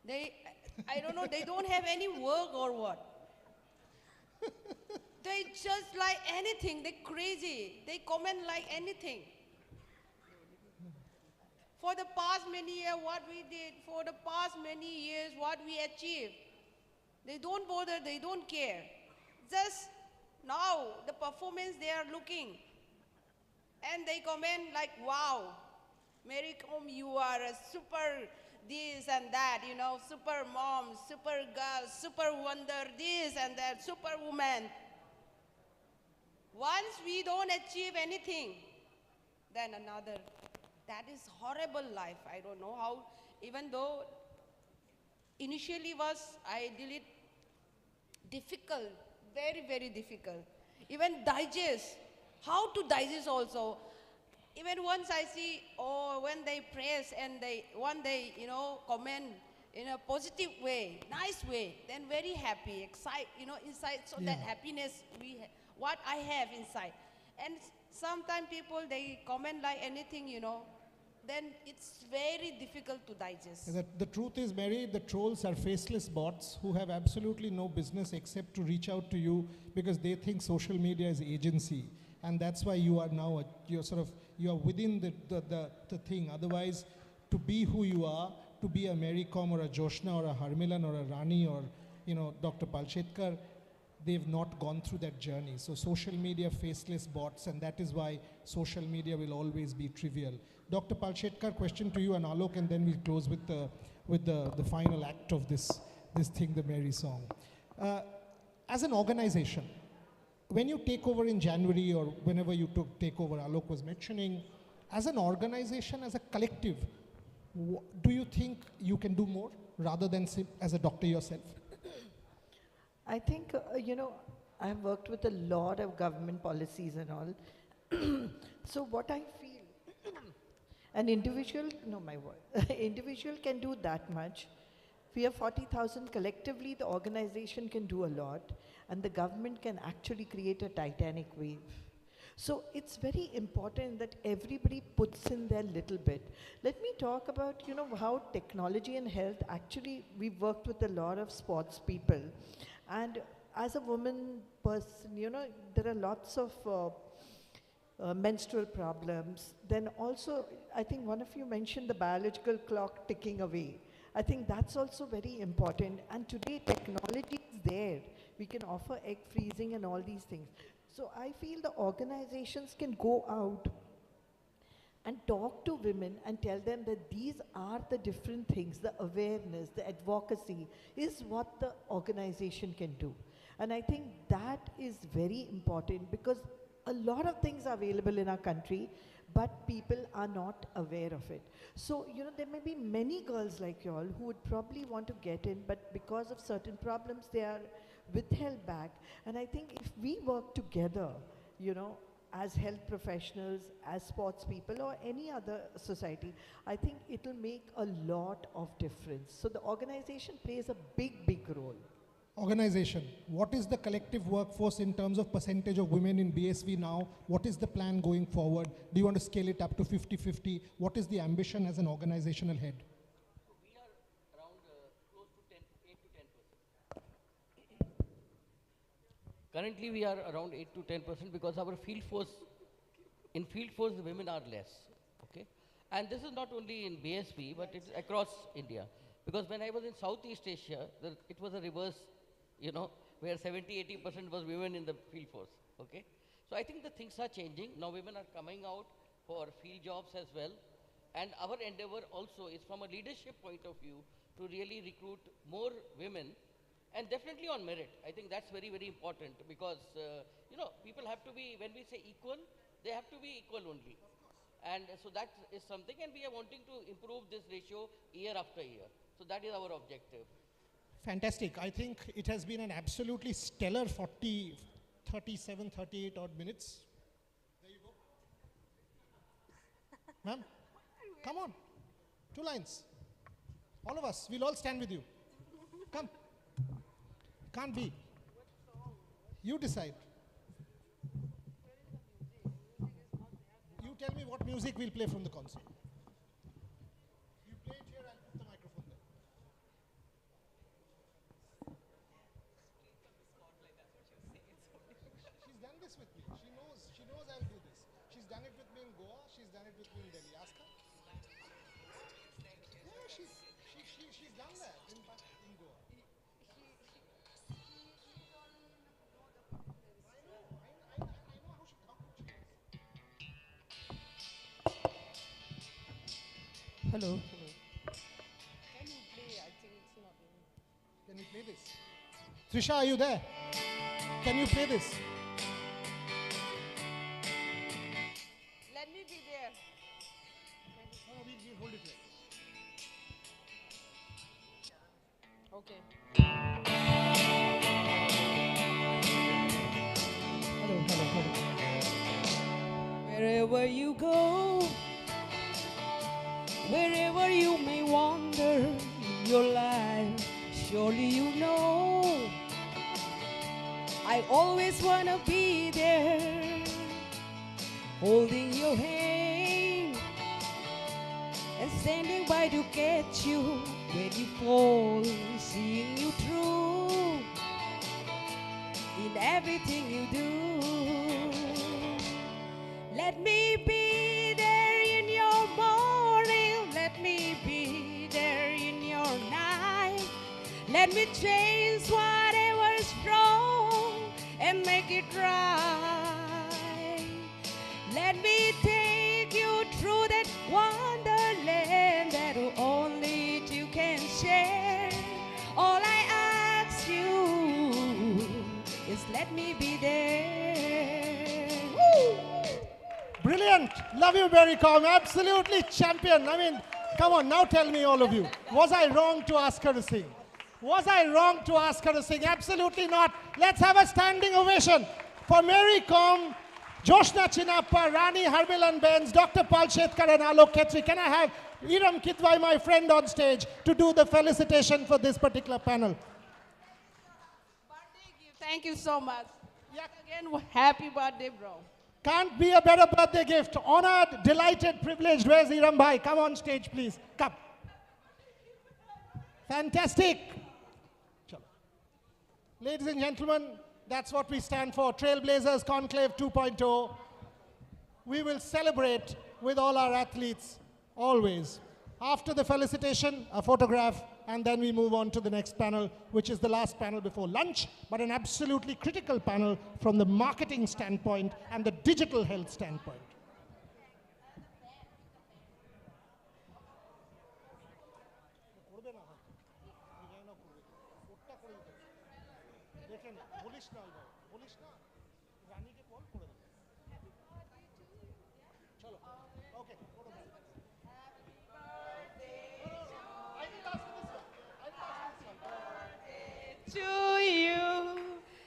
I don't know, they don't have any work or what. They just like anything, they're crazy. They comment like anything. For the past many years, what we did, for the past many years, what we achieved, they don't bother, they don't care. Just now, the performance they are looking, and they comment like, wow, Mary Kom, you are a super this and that, you know, super mom, super girl, super wonder, this and that, super woman. Once we don't achieve anything, then another. That is horrible life. I don't know how, even though initially I did it difficult, very, very difficult. Even digest, how to digest also. Even once I see, when they praise and when they, you know, comment in a positive way, nice way, then very happy, excite, you know, inside, so that happiness, what I have inside. And sometimes people, they comment like anything, you know, then it's very difficult to digest. The truth is, Mary, the trolls are faceless bots who have absolutely no business except to reach out to you because they think social media is agency. and that's why you are now, you are within the thing. Otherwise, to be who you are, to be a Mary Kom or a Joshna or a Harmilan or a Rani or, Dr. Palshetkar, they've not gone through that journey. So social media, faceless bots, and that is why social media will always be trivial. Dr. Palshetkar, question to you and Alok, and then we close with the final act of this thing, the Mary song. As an organization, when you take over in January or whenever you take over, Alok was mentioning, as an organization, as a collective, do you think you can do more rather than as a doctor yourself? I think, I've worked with a lot of government policies and all. So what I feel, an individual, individual can do that much. We are 40,000 collectively, the organization can do a lot, and the government can actually create a titanic wave. So it's very important that everybody puts in their little bit. Let me talk about, how technology and health, actually, we've worked with a lot of sports people. And as a woman person, there are lots of menstrual problems. Then also, I think one of you mentioned the biological clock ticking away. I think that's also very important. And today, technology is there. We can offer egg freezing and all these things. So I feel the organizations can go out and talk to women and tell them that these are the different things, the awareness, the advocacy is what the organization can do. And I think that is very important because a lot of things are available in our country, but people are not aware of it. So, there may be many girls like you all who would probably want to get in, but because of certain problems, they are withheld back. And I think if we work together, as health professionals, as sports people, or any other society, I think it'll make a lot of difference. So the organization plays a big, big role. Organization, what is the collective workforce in terms of percentage of women in BSV now? What is the plan going forward? Do you want to scale it up to 50-50? What is the ambition as an organizational head? We are around close to 8 to 10%. Currently, we are around 8 to 10% because our field force, in field force, the women are less. Okay, and this is not only in BSV, but it's across India. Because when I was in Southeast Asia, it was a reverse, where 70-80% was women in the field force. Okay, so I think the things are changing. Now women are coming out for field jobs as well, and our endeavor also is from a leadership point of view to really recruit more women. And definitely on merit. I think that's very, very important because, people have to be, when we say equal, they have to be equal only. And so that is something, and we are wanting to improve this ratio year after year. So that is our objective. Fantastic. I think it has been an absolutely stellar 37, 38 odd minutes. There you go. Ma'am, come on. 2 lines. All of us, we'll all stand with you. Come. Can't be. You decide. You tell me what music we'll play from the console. You play it here, I'll put the microphone there. She's done this with me. She knows I'll do this. She's done it with me in Goa. She's done it with me in Delhi. Ask her. Yeah, she's done that in Goa. Hello. Can you play? I think it's not in. Can you play this? Trisha, are you there? Can you play this? Let me be there. No, we'll hold it here. Okay. Hello. Wherever you go, wherever you may wander in your life, surely you know I always want to be there, holding your hand and standing by to catch you when you fall, seeing you through in everything you do. Let me be there in your morning. Let me be there in your night. Let me change whatever's wrong and make it right. Let me take you through that wonderland that only you can share. All I ask you is let me be there. Woo! Brilliant. Love you, Barry Com. Absolutely champion. I mean, come on, now tell me, all of you. Was I wrong to ask her to sing? Was I wrong to ask her to sing? Absolutely not. Let's have a standing ovation for Mary Com, Joshna Chinappa, Rani Harmilan Benz, Dr. Pal Shetkar and Alok Khetri. Can I have Iram Kitwai, my friend, on stage to do the felicitation for this particular panel? Thank you so much. Again, happy birthday, bro. Can't be a better birthday gift. Honored, delighted, privileged. Where's Iram Bhai? Come on stage, please. Come. Fantastic. Chalo. Ladies and gentlemen, that's what we stand for. Trailblazers Conclave 2.0. We will celebrate with all our athletes, always. After the felicitation, a photograph, and then we move on to the next panel, which is the last panel before lunch, but an absolutely critical panel from the marketing standpoint and the digital health standpoint. To you,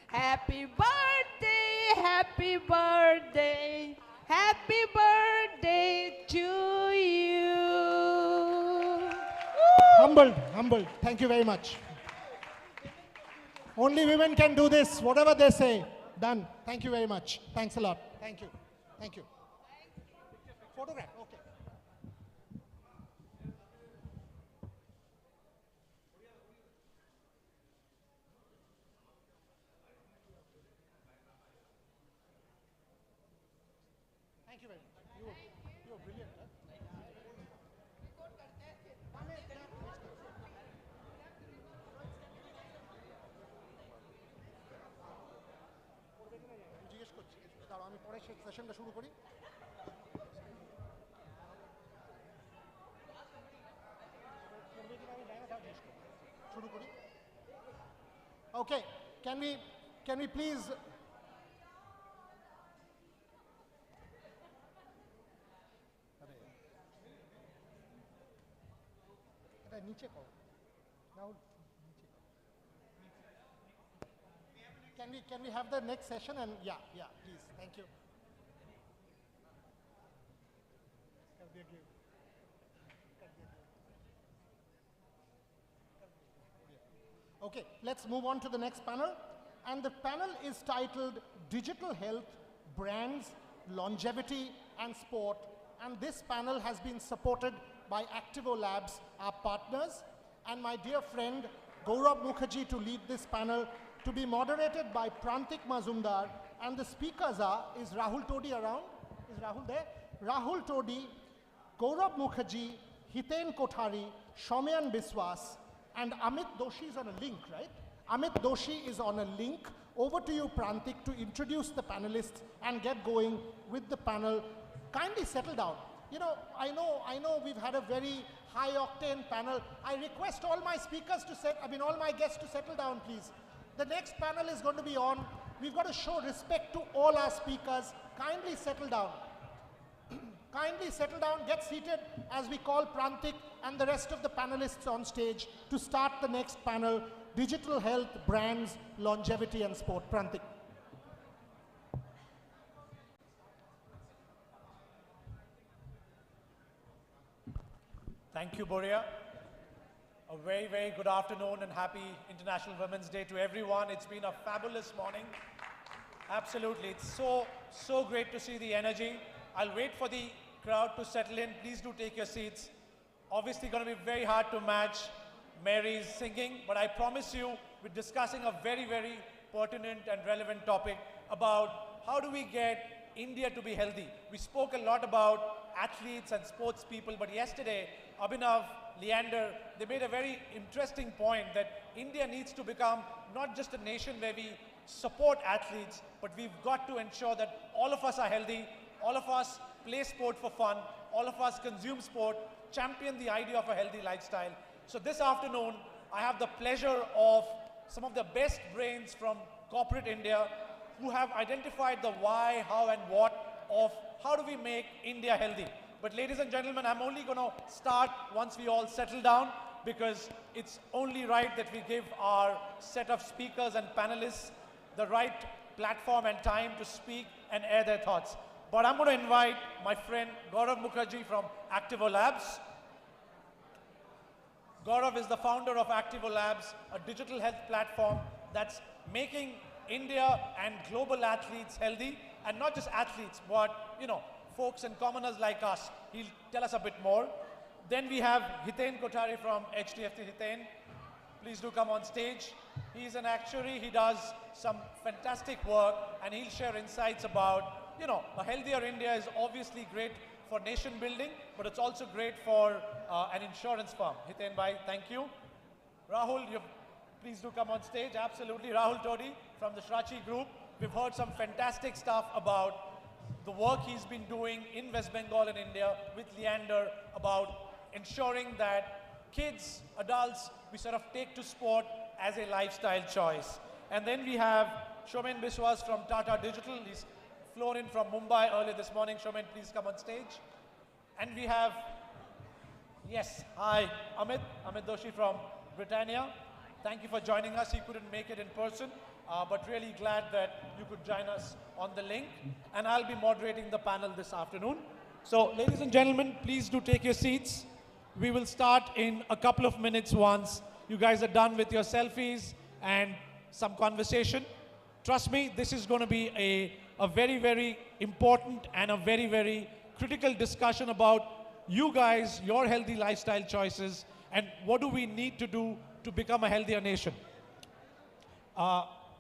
happy birthday, happy birthday, happy birthday to you. Humbled, humbled. Thank you very much. Only women can do this. Whatever they say, done. Thank you very much. Thanks a lot. Thank you. Thank you. Photograph, okay. Thank you very much. You were brilliant. Huh? জিজ্ঞেস করছি দাঁড়াও আমি পরে সেশনটা শুরু করি শুরু করি Okay, can we please এটা নিচে করো Rahul Can we have the next session and yeah please thank you Okay, let's move on to the next panel. And the panel is titled Digital Health, Brands, Longevity and Sport. And this panel has been supported by Activo Labs, our partners, and my dear friend Gaurav Mukherjee to lead this panel, to be moderated by Prantik Mazumdar. And the speakers are, is Rahul Todi around? Is Rahul there? Rahul Todi, Gaurav Mukherjee, Hiten Kothari, Shomyan Biswas, and Amit Doshi is on a link, right? Amit Doshi is on a link. Over to you, Prantik, to introduce the panelists and get going with the panel. Kindly settle down. You know, I know we've had a very high-octane panel. I request all my speakers to all my guests to settle down, please. The next panel is going to be on. We've got to show respect to all our speakers. Kindly settle down. Kindly settle down, get seated as we call Prantik and the rest of the panelists on stage to start the next panel, Digital Health, Brands, Longevity and Sport. Prantik. Thank you, Borya. A very, very good afternoon and happy International Women's Day to everyone. It's been a fabulous morning. Absolutely. It's so great to see the energy. I'll wait for the crowd to settle in. Please do take your seats. Obviously going to be very hard to match Mary's singing, but I promise you we're discussing a very, very pertinent and relevant topic about how do we get India to be healthy. We spoke a lot about athletes and sports people, but yesterday, Abhinav, Leander, they made a very interesting point that India needs to become not just a nation where we support athletes, but we've got to ensure that all of us are healthy, all of us play sport for fun, all of us consume sport, champion the idea of a healthy lifestyle. So this afternoon, I have the pleasure of some of the best brains from corporate India who have identified the why, how and what of how do we make India healthy. But ladies and gentlemen, I'm only going to start once we all settle down, because it's only right that we give our set of speakers and panelists the right platform and time to speak and air their thoughts. But I'm going to invite my friend Gaurav Mukherjee from Activo Labs. Gaurav is the founder of Activo Labs, a digital health platform that's making India and global athletes healthy, and not just athletes, but, you know, folks and commoners like us. He'll tell us a bit more. Then we have Hiten Kothari from HDFC. Hiten, please do come on stage. He's an actuary. He does some fantastic work, and he'll share insights about, you know, a healthier India is obviously great for nation building, but it's also great for an insurance firm. Hiten bhai, thank you. Rahul, please do come on stage. Absolutely. Rahul Todi from the Shrachi Group. We've heard some fantastic stuff about the work he's been doing in West Bengal and India with Leander about ensuring that kids, adults, we sort of take to sport as a lifestyle choice. And then we have Shomen Biswas from Tata Digital. He's flown in from Mumbai earlier this morning. Shomen, please come on stage. And we have, yes, hi, Amit Doshi from Britannia. Thank you for joining us. He couldn't make it in person, but really glad that you could join us on the link. And I'll be moderating the panel this afternoon. So, ladies and gentlemen, please do take your seats. We will start in a couple of minutes once you guys are done with your selfies and some conversation. Trust me, this is going to be a very, very important and a very, very critical discussion about you guys, your healthy lifestyle choices, and what do we need to do to become a healthier nation.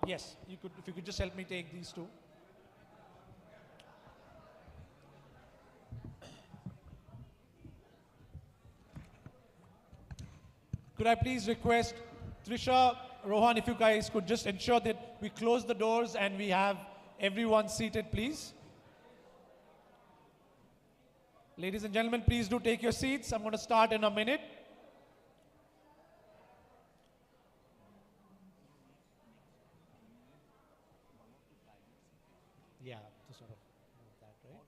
Yes, if you could just help me take these two. Could I please request Trisha, Rohan, if you guys could just ensure that we close the doors and we have everyone seated, please. Ladies and gentlemen, please do take your seats. I'm going to start in a minute. Yeah, to sort of move that, right?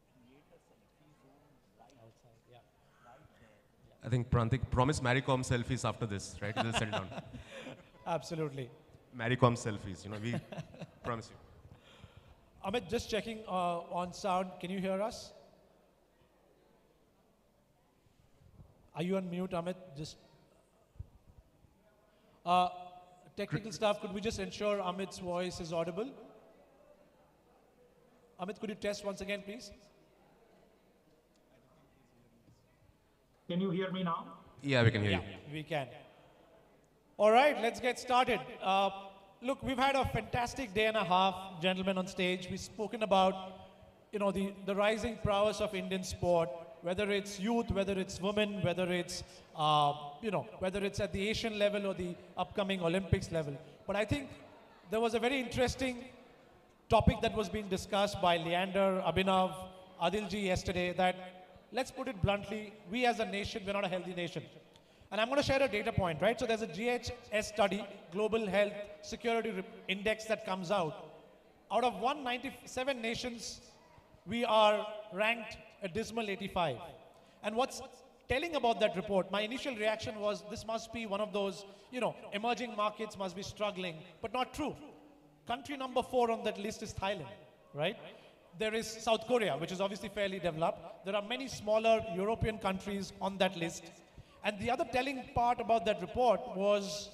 Outside, yeah. I think Prantik promised Maricom selfies after this, right? We'll settle down. Absolutely. Maricom selfies, you know, we promise you. Amit, just checking on sound. Can you hear us? Are you on mute, Amit? Just technical staff, could we just ensure Amit's voice is audible? Amit, could you test once again, please? Can you hear me now? Yeah, we can hear you. We can. All right, let's get started. Look, we've had a fantastic day and a half, gentlemen, on stage. We've spoken about, you know, the rising prowess of Indian sport, whether it's youth, whether it's women, whether it's, you know, whether it's at the Asian level or the upcoming Olympics level. But I think there was a very interesting topic that was being discussed by Leander, Abhinav, Adilji yesterday, that, let's put it bluntly, we as a nation, we're not a healthy nation. And I'm going to share a data point, right? So there's a GHS study, Global Health Security Index, that comes out. Out of 197 nations, we are ranked a dismal 85. And what's telling about that report, my initial reaction was, this must be one of those, you know, emerging markets must be struggling, but not true. Country number 4 on that list is Thailand, right? There is South Korea, which is obviously fairly developed. There are many smaller European countries on that list. And the other telling part about that report was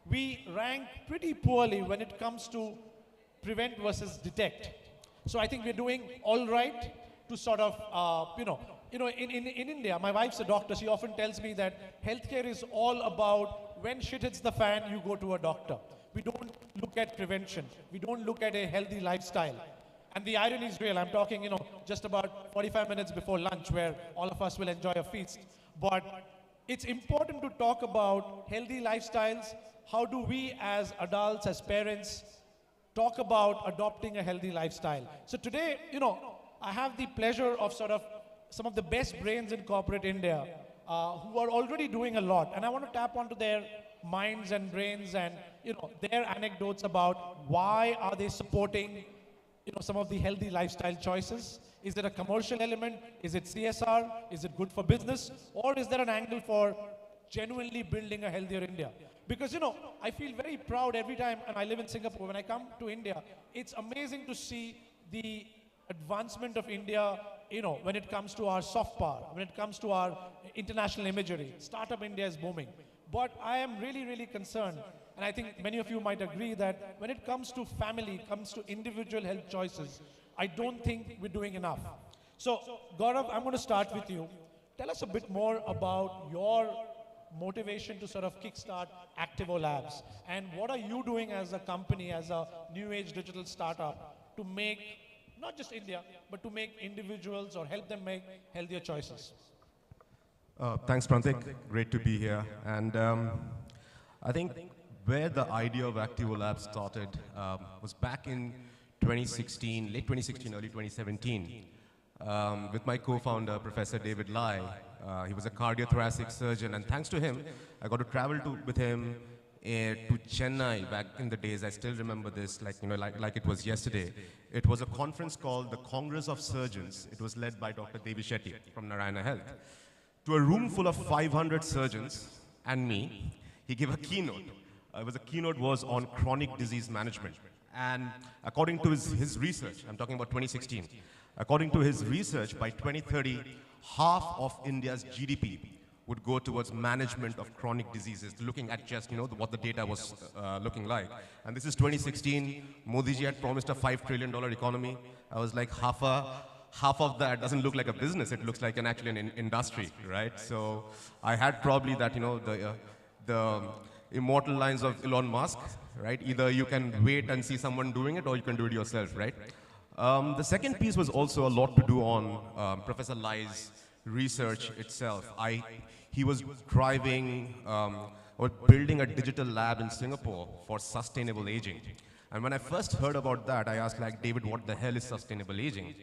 we rank pretty poorly when it comes to prevent versus detect. So I think we're doing all right to sort of, in India, my wife's a doctor. She often tells me that healthcare is all about when shit hits the fan, you go to a doctor. We don't look at prevention. We don't look at a healthy lifestyle. And the irony is real. I'm talking, just about 45 minutes before lunch where all of us will enjoy a feast. But it's important to talk about healthy lifestyles. How do we as adults, as parents, talk about adopting a healthy lifestyle? So today, I have the pleasure of sort of some of the best brains in corporate India who are already doing a lot. And I want to tap onto their minds and brains and, their anecdotes about why are they supporting, some of the healthy lifestyle choices. Is it a commercial element? Is it CSR? Is it good for business? Or is there an angle for genuinely building a healthier India? Because, I feel very proud every time, and I live in Singapore, when I come to India, it's amazing to see the advancement of India, when it comes to our soft power, when it comes to our international imagery. Startup India is booming. But I am really, really concerned, and I think many of you might agree that when it comes to family, comes to individual health choices, I don't think we're doing enough. So, Gaurav, I'm going to start with you. Tell us a bit more about your motivation to sort of kickstart Activo Labs, and what are you doing as a company, as a new age digital startup to make, not just India, but to make individuals or help them make healthier choices? Thanks, Prantik. Great to be here. And I think where the idea of Activo Labs started was back in 2016, late 2016, early 2017, with my co-founder, Professor David Lai. He was a cardiothoracic surgeon, and thanks to him, I got to travel with him to Chennai back in the days. I still remember this like it was yesterday. It was a conference called the Congress of Surgeons. It was led by Dr. Devi Shetty from Narayana Health. To a room full of 500 surgeons and me, he gave a keynote. The keynote was on chronic disease management. And according to his research, I'm talking about 2016, according to his research, by 2030, half of India's GDP would go towards management of chronic diseases, looking at just, what the data was looking like. And this is 2016. Modi ji had promised a $5 trillion economy. I was like, half of that doesn't look like a business. It looks like actually an industry, right? So I had probably that, the immortal lines of Elon Musk, right? Either you can wait and see someone doing it, or you can do it yourself, right? The second piece was also a lot to do on Professor Lai's research itself. He was driving or building a digital lab in Singapore for sustainable aging. And when I first heard about that, I asked, David, what the hell is sustainable aging?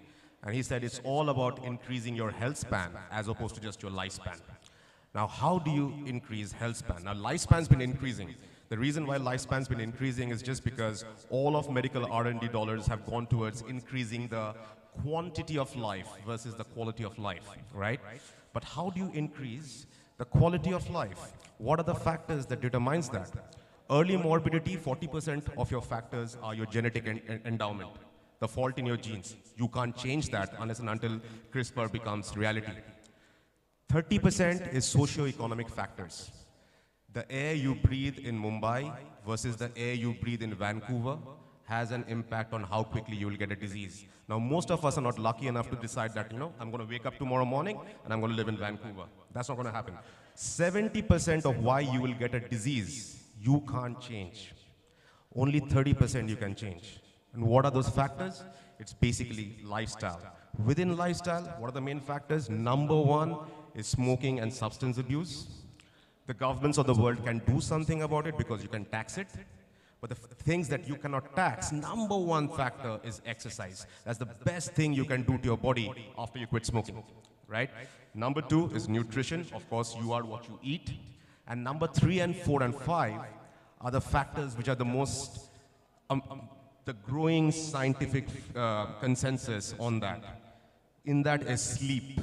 And he said, it's all about increasing your health span as opposed to just your lifespan. Now, how do you increase health span? Now, lifespan's been increasing. The reason why lifespan's been increasing is just because all of medical R&D dollars have gone towards increasing the quantity of life versus the quality of life, right? But how do you increase the quality of life? What are the factors that determines that? Early morbidity, 40% of your factors are your genetic endowment, the fault in your genes. You can't change that unless and until CRISPR becomes reality. 30% is socio-economic factors. The air you breathe in Mumbai versus the air you breathe in Vancouver has an impact on how quickly you will get a disease. Now, most of us are not lucky enough to decide that, I'm going to wake up tomorrow morning and I'm going to live in Vancouver. That's not going to happen. 70% of why you will get a disease, you can't change. Only 30% you can change. And what are those factors? It's basically lifestyle. Within lifestyle, what are the main factors? Number one is smoking and substance abuse. The governments of the world can do something about it because you can tax it. But the things that you cannot tax, number one factor is exercise. That's the best thing you can do to your body after you quit smoking, right? Number two is nutrition. Of course, you are what you eat. And number 3 and 4 and 5 are the factors which are the most, the growing scientific consensus on that. In that is sleep.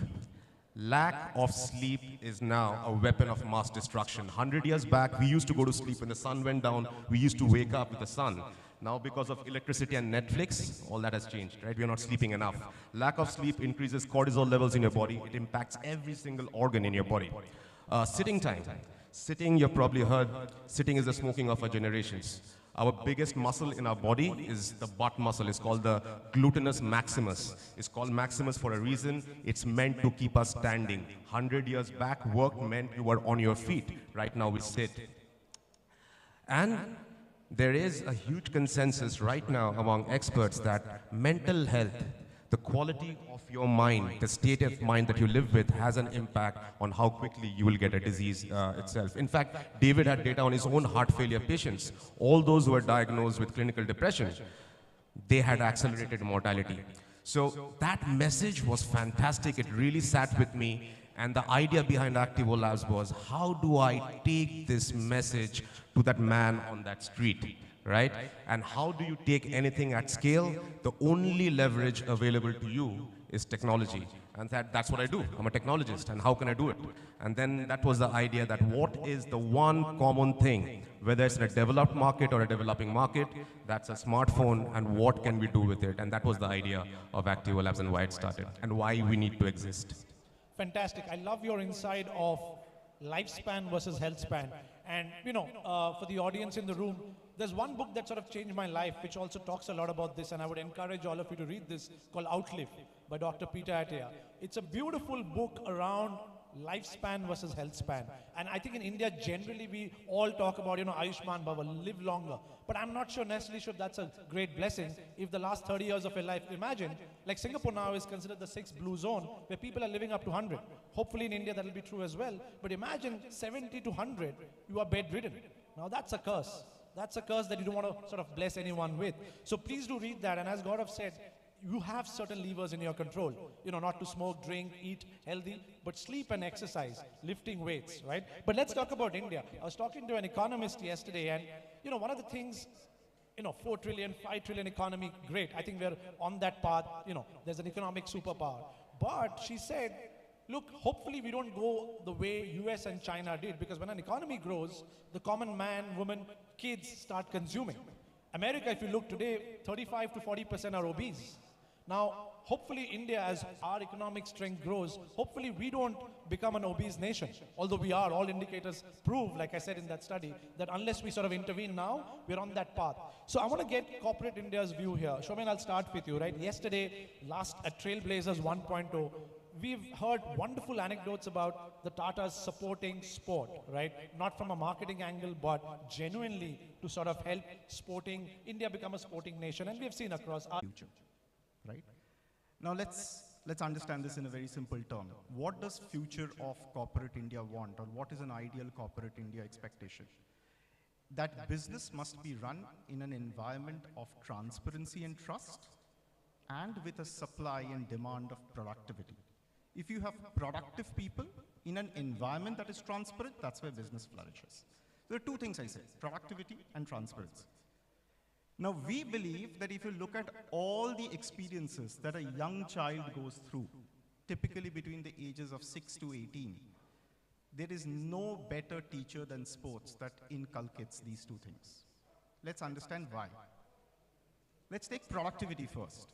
Lack of sleep is now a weapon of mass destruction. 100 years back, we used to go to sleep when the sun went down. We used to wake up with the sun. Now, because of electricity and Netflix, all that has changed, right? We are not sleeping enough. Lack of sleep increases cortisol levels in your body. It impacts every single organ in your body. Sitting time. Sitting, you've probably heard, sitting is the smoking of our generations. Our biggest muscle in our body is the butt muscle. It's called the gluteus maximus. It's called maximus for a reason. It's meant to keep us standing. 100 years back, work meant you were on your feet. Right now, we sit. And there is a huge consensus right now among experts that mental health, the quality of your mind, the state of mind that you live with has an impact on how quickly you will get a disease itself. In fact, David had data on his own heart failure patients. All those who were diagnosed with clinical depression, they had accelerated mortality. So that message was fantastic. It really sat with me. And the idea behind Activo Labs was, how do I take this message to that man on that street, right? And how do you take anything at scale? The only leverage available to you is technology. And that's what I do. I'm a technologist, and how can I do it? And then that was the idea that what is the one common thing, whether it's in a developed market or a developing market, that's a smartphone, and what can we do with it? And that was the idea of Activo Labs and why it started, and why we need to exist. Fantastic. I love your insight of lifespan versus health span. And, you know, for the audience in the room, there's one book that sort of changed my life, which also talks a lot about this, and I would encourage all of you to read this, called Outlive by Dr. Peter Attia. It's a beautiful book around lifespan versus health span. And I think in India, generally, we all talk about, you know, Ayushman Bhava, live longer. But I'm not sure necessarily sure that's a great blessing if the last 30 years of your life, imagine, like Singapore now is considered the 6th blue zone, where people are living up to 100. Hopefully in India that'll be true as well. But imagine 70 to 100, you are bedridden. Now that's a curse. That's a curse that you don't want to sort of bless anyone with. So please do read that. And as Gaurav said, you have certain levers in your control. You know, not to smoke, drink, eat healthy, but sleep and exercise, lifting weights, right? But let's talk about India. I was talking to an economist yesterday, and, you know, one of the things, you know, 4 trillion, 5 trillion economy, great. I think we're on that path. You know, there's an economic superpower. But she said, look, hopefully we don't go the way US and China did, because when an economy grows, the common man, woman, kids start consuming. America, if you look today, 35 to 40% are obese. Now, hopefully India, as our economic strength grows, hopefully we don't become an obese nation. Although we are, all indicators prove, like I said in that study, that unless we sort of intervene now, we're on that path. So I want to get corporate India's view here. Shomen, I'll start with you, right? Yesterday, at Trailblazers 1.0, we've heard wonderful anecdotes about the Tatas supporting sport, right? Not from a marketing angle, but genuinely to sort of help India become a sporting nation. And we have seen across our future. Right? Now let's understand this in a very simple term. What does future of corporate India want, or what is an ideal corporate India expectation? That business must be run in an environment of transparency and trust, and with a supply and demand of productivity. If you have productive people in an environment that is transparent, that's where business flourishes. There are two things I say: productivity and transparency. Now, we believe that if you look at all the experiences that a young child goes through, typically between the ages of 6 to 18, there is no better teacher than sports that inculcates these two things. Let's understand why. Let's take productivity first.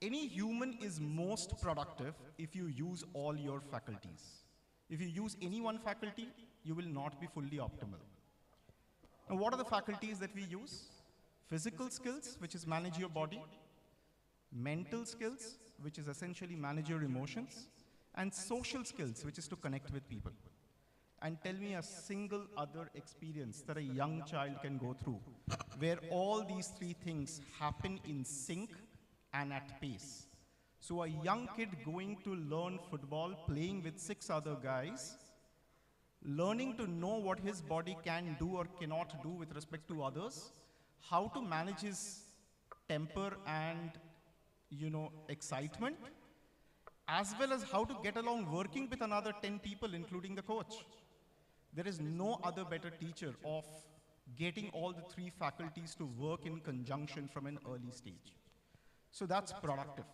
Any human is most productive if you use all your faculties. If you use any one faculty, you will not be fully optimal. Now, what are the faculties that we use? Physical skills, which is manage your body. Mental skills, which is essentially manage your emotions. And social skills, which is to connect with people. And tell me a single other experience that a young child can go through where all these three things happen in sync and at pace. So a young kid going to learn football, playing with 6 other guys, learning to know what his body can do or cannot do with respect to others, how to manage his temper and, excitement, as well as how to get along working with another 10 people, including the coach. There is no other better teacher of getting all the 3 faculties to work in conjunction from an early stage. So that's productive.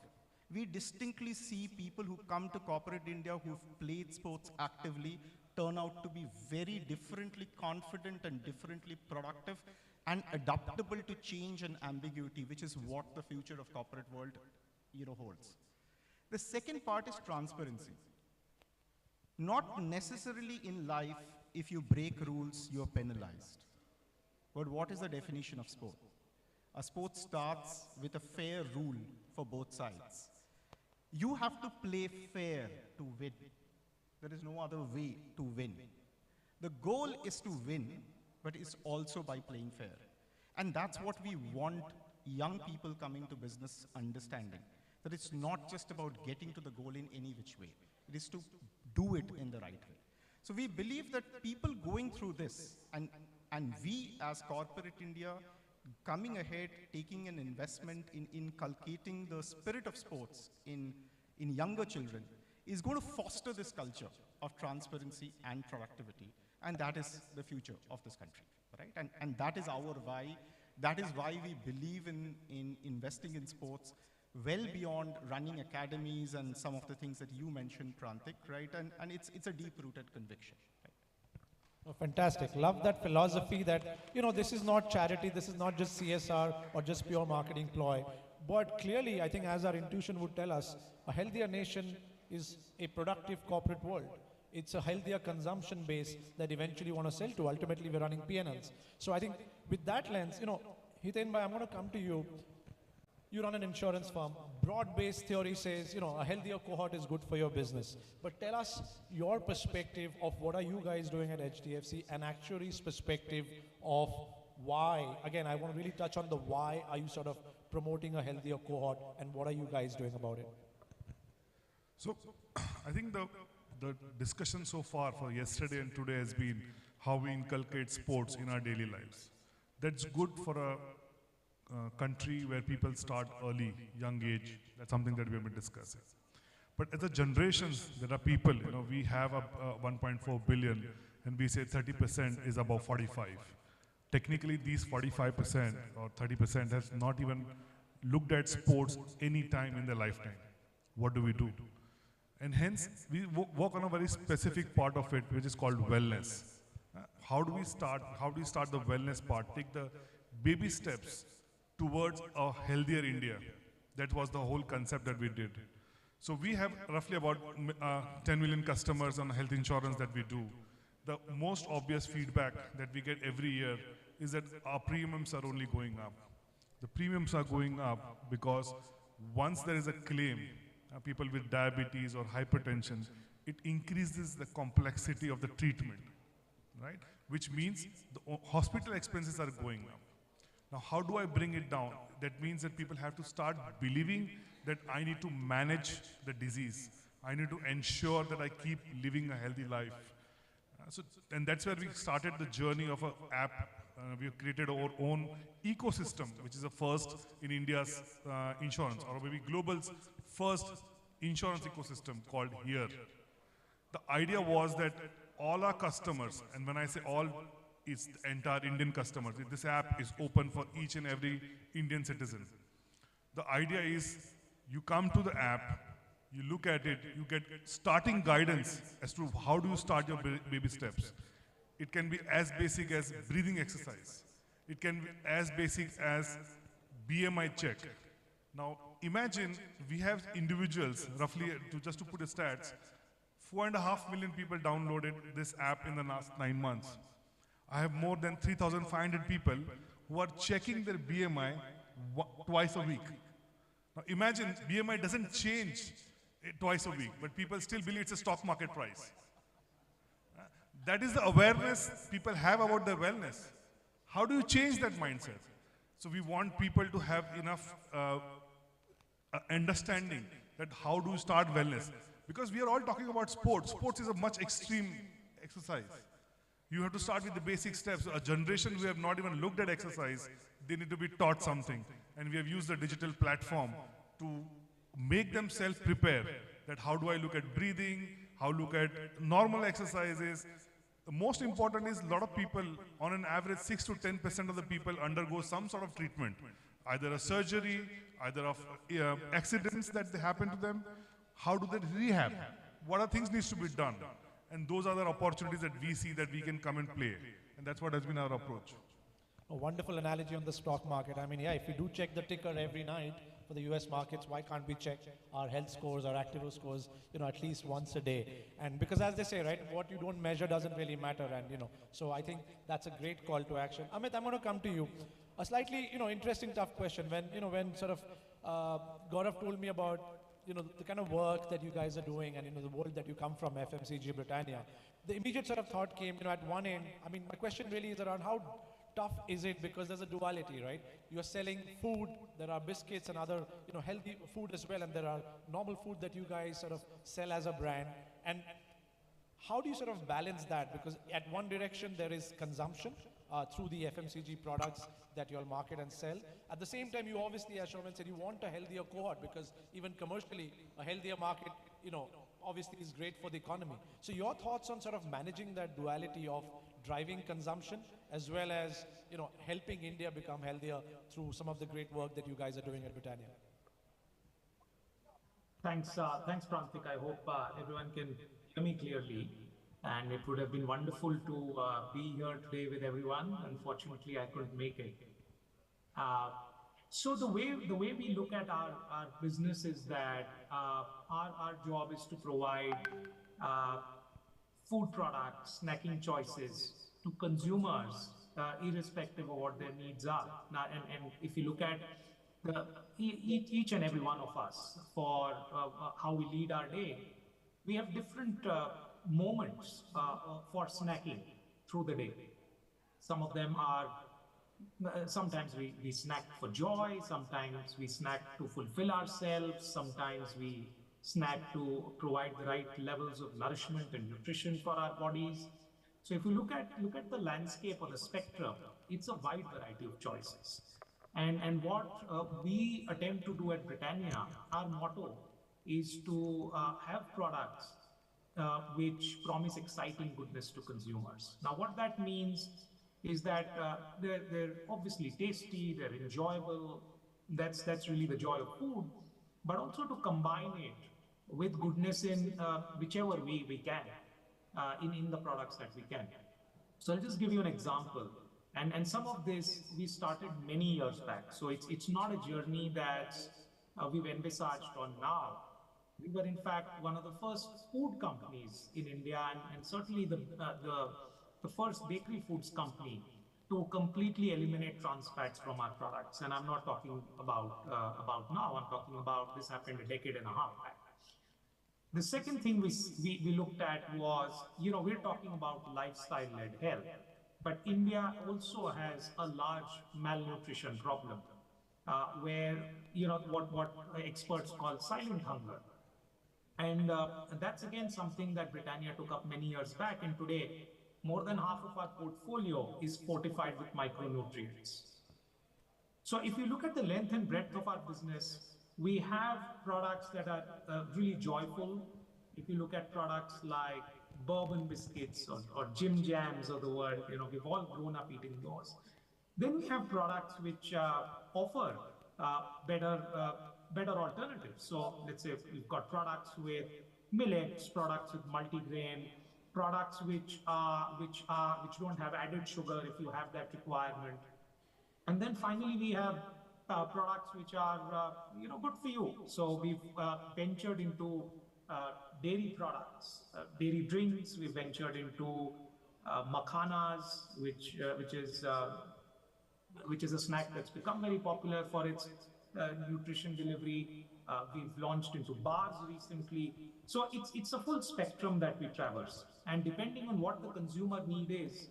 We distinctly see people who come to corporate India who've played sports actively turn out to be very differently confident and differently productive and adaptable to change and ambiguity, which is what the future of corporate world holds. The second part is transparency. Not necessarily in life, if you break rules, you're penalized. But what is the definition of sport? A sport starts with a fair rule for both sides. You have to play fair to win. There is no other way to win. The goal is to win, but it's also by playing fair. And that's what we want young people coming to business understanding, that it's not just about getting to the goal in any which way. It is to do it in the right way. So we believe that people going through this, and we as corporate India, coming ahead, taking an investment in inculcating the spirit of sports in younger children, is going to foster this culture of transparency and productivity. And that is the future of this country, right? And that is our why. That is why we believe in investing in sports well beyond running academies and some of the things that you mentioned, Prantik, right? And it's a deep-rooted conviction. Right? Oh, fantastic. Love that philosophy that, this is not charity, this is not just CSR or just pure marketing ploy. But clearly, I think as our intuition would tell us, a healthier nation is a productive corporate world. It's a healthier consumption base that eventually want to sell to. Ultimately, we're running P&Ls. So I think with that lens, Hiten bhai, I'm going to come to you. You run an insurance firm. Broad-based theory says, a healthier cohort is good for your business. But tell us your perspective of what are you guys doing at HDFC, and actuary's perspective of why. Again, I want to really touch on the why are you sort of promoting a healthier cohort, and what are you guys doing about it? So I think the discussion so far for yesterday and today has been how we inculcate sports in our daily lives. That's good for a country where people start early, young age. That's something that we have been discussing. But as a generations, there are people, we have a 1.4 billion, and we say 30% is above 45. Technically, these 45% or 30% has not even looked at sports any time in their lifetime. What do we do? And hence, we work on a very specific part of it, which is called wellness. How do we start the wellness part? Take the baby steps towards a healthier India. That was the whole concept that we did. So we have roughly about 10 million customers on health insurance that we do. The most obvious feedback that we get every year is that our premiums are only going up. The premiums are going up because once there is a claim, people with diabetes or hypertension, it increases the complexity of the treatment, right? Which means the hospital expenses are going up. Now, how do I bring it down? That means that people have to start believing that I need to manage the disease. I need to ensure that I keep living a healthy life. And that's where we started the journey of an app. We have created our own ecosystem, which is the first in India's insurance, or maybe global's first insurance ecosystem, called Here. The idea was that all our customers, and when I say all, it's the entire Indian customers. This app is open for each and every Indian citizen. The idea is you come to the app, you look at it, you get starting guidance as to how do you start your baby steps. It can be as basic as breathing exercise. It can be as basic as BMI check. Now, imagine we have individuals, roughly, just to put the stats, 4.5 million people downloaded this app in the last 9 months. I have more than 3,500 people who are checking their BMI twice a week. Now, imagine BMI doesn't change twice a week, but people still believe it's a stock market price. That is the awareness people have about their wellness. How do you change that mindset? So we want people to have enough understanding that how do you start wellness. Because we are all talking about sports. Sports is a much extreme exercise. You have to start with the basic steps. A generation who have not even looked at exercise, they need to be taught something. And we have used the digital platform to make themselves prepare that how do I look at breathing, how look at normal exercises. The most important is a lot of people, on an average 6 to 10% of the people undergo some sort of treatment. Either a surgery, either of accidents that they happen to them. How do they rehab? What are things needs to be done? And those are the opportunities that we see that we can come and play. And that's what has been our approach. A wonderful analogy on the stock market. I mean, yeah, if we do check the ticker every night for the US markets, why can't we check our health scores, our Activo scores, at least once a day? And because as they say, right, what you don't measure doesn't really matter. And, so I think that's a great call to action. Amit, I'm going to come to you. A slightly, interesting, tough question. When sort of Gaurav told me about the kind of work that you guys are doing and, the world that you come from, FMCG Britannia, the immediate sort of thought came, at one end, my question really is around how tough is it, because there's a duality, right? You're selling food, there are biscuits and other, healthy food as well, and there are normal food that you guys sort of sell as a brand. And how do you sort of balance that? Because at one direction, there is consumption through the FMCG products that you all market and sell. At the same time, you obviously, as Showman said, you want a healthier cohort, because even commercially, a healthier market, obviously is great for the economy. So your thoughts on sort of managing that duality of driving consumption as well as, helping India become healthier through some of the great work that you guys are doing at Britannia? Thanks, Prantik. I hope everyone can hear me clearly. And it would have been wonderful to be here today with everyone. Unfortunately, I couldn't make it. So the way we look at our business is that our job is to provide food products, snacking choices to consumers, irrespective of what their needs are. Now, and if you look at each and every one of us, for how we lead our day, we have different moments for snacking through the day. Some of them are, sometimes we snack for joy, sometimes we snack to fulfill ourselves, sometimes we snack to provide the right levels of nourishment and nutrition for our bodies. So if you look at the landscape or the spectrum, it's a wide variety of choices. And what we attempt to do at Britannia, our motto is to have products which promise exciting goodness to consumers. Now, what that means is that they're obviously tasty, they're enjoyable. That's really the joy of food, but also to combine it with goodness in whichever way we can, in the products that we can. So I'll just give you an example. And some of this we started many years back. So it's not a journey that we've envisaged on now. We were in fact one of the first food companies in India, and certainly the first bakery foods company to completely eliminate trans fats from our products. And I'm not talking about now. I'm talking about this happened a decade and a half back. The second thing we looked at was, we're talking about lifestyle-led health, but India also has a large malnutrition problem, where, what experts call silent hunger. And that's again something that Britannia took up many years back, and today more than half of our portfolio is fortified with micronutrients. So if you look at the length and breadth of our business, we have products that are really joyful. If you look at products like bourbon biscuits or Jim Jams of the world, we've all grown up eating those. Then we have products which offer better alternatives. So let's say we've got products with millets, products with multigrain, products which don't have added sugar if you have that requirement. And then finally we have products which are good for you. So we've ventured into dairy products, dairy drinks. We've ventured into makhanas, which is a snack that's become very popular for its nutrition delivery. We've launched into bars recently. So it's a full spectrum that we traverse, and depending on what the consumer need is,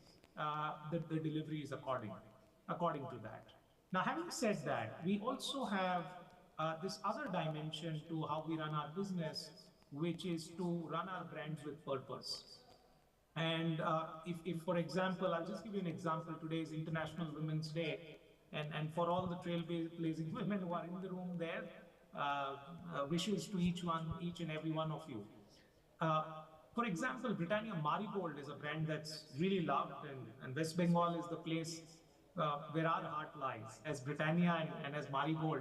the delivery is according to that. Now, having said that, we also have this other dimension to how we run our business, which is to run our brands with purpose. And if for example, I'll just give you an example. Today is International Women's Day, and for all the trailblazing women who are in the room there, wishes to each and every one of you. For example, Britannia Marigold is a brand that's really loved, and West Bengal is the place where our heart lies, as Britannia and as Marigold.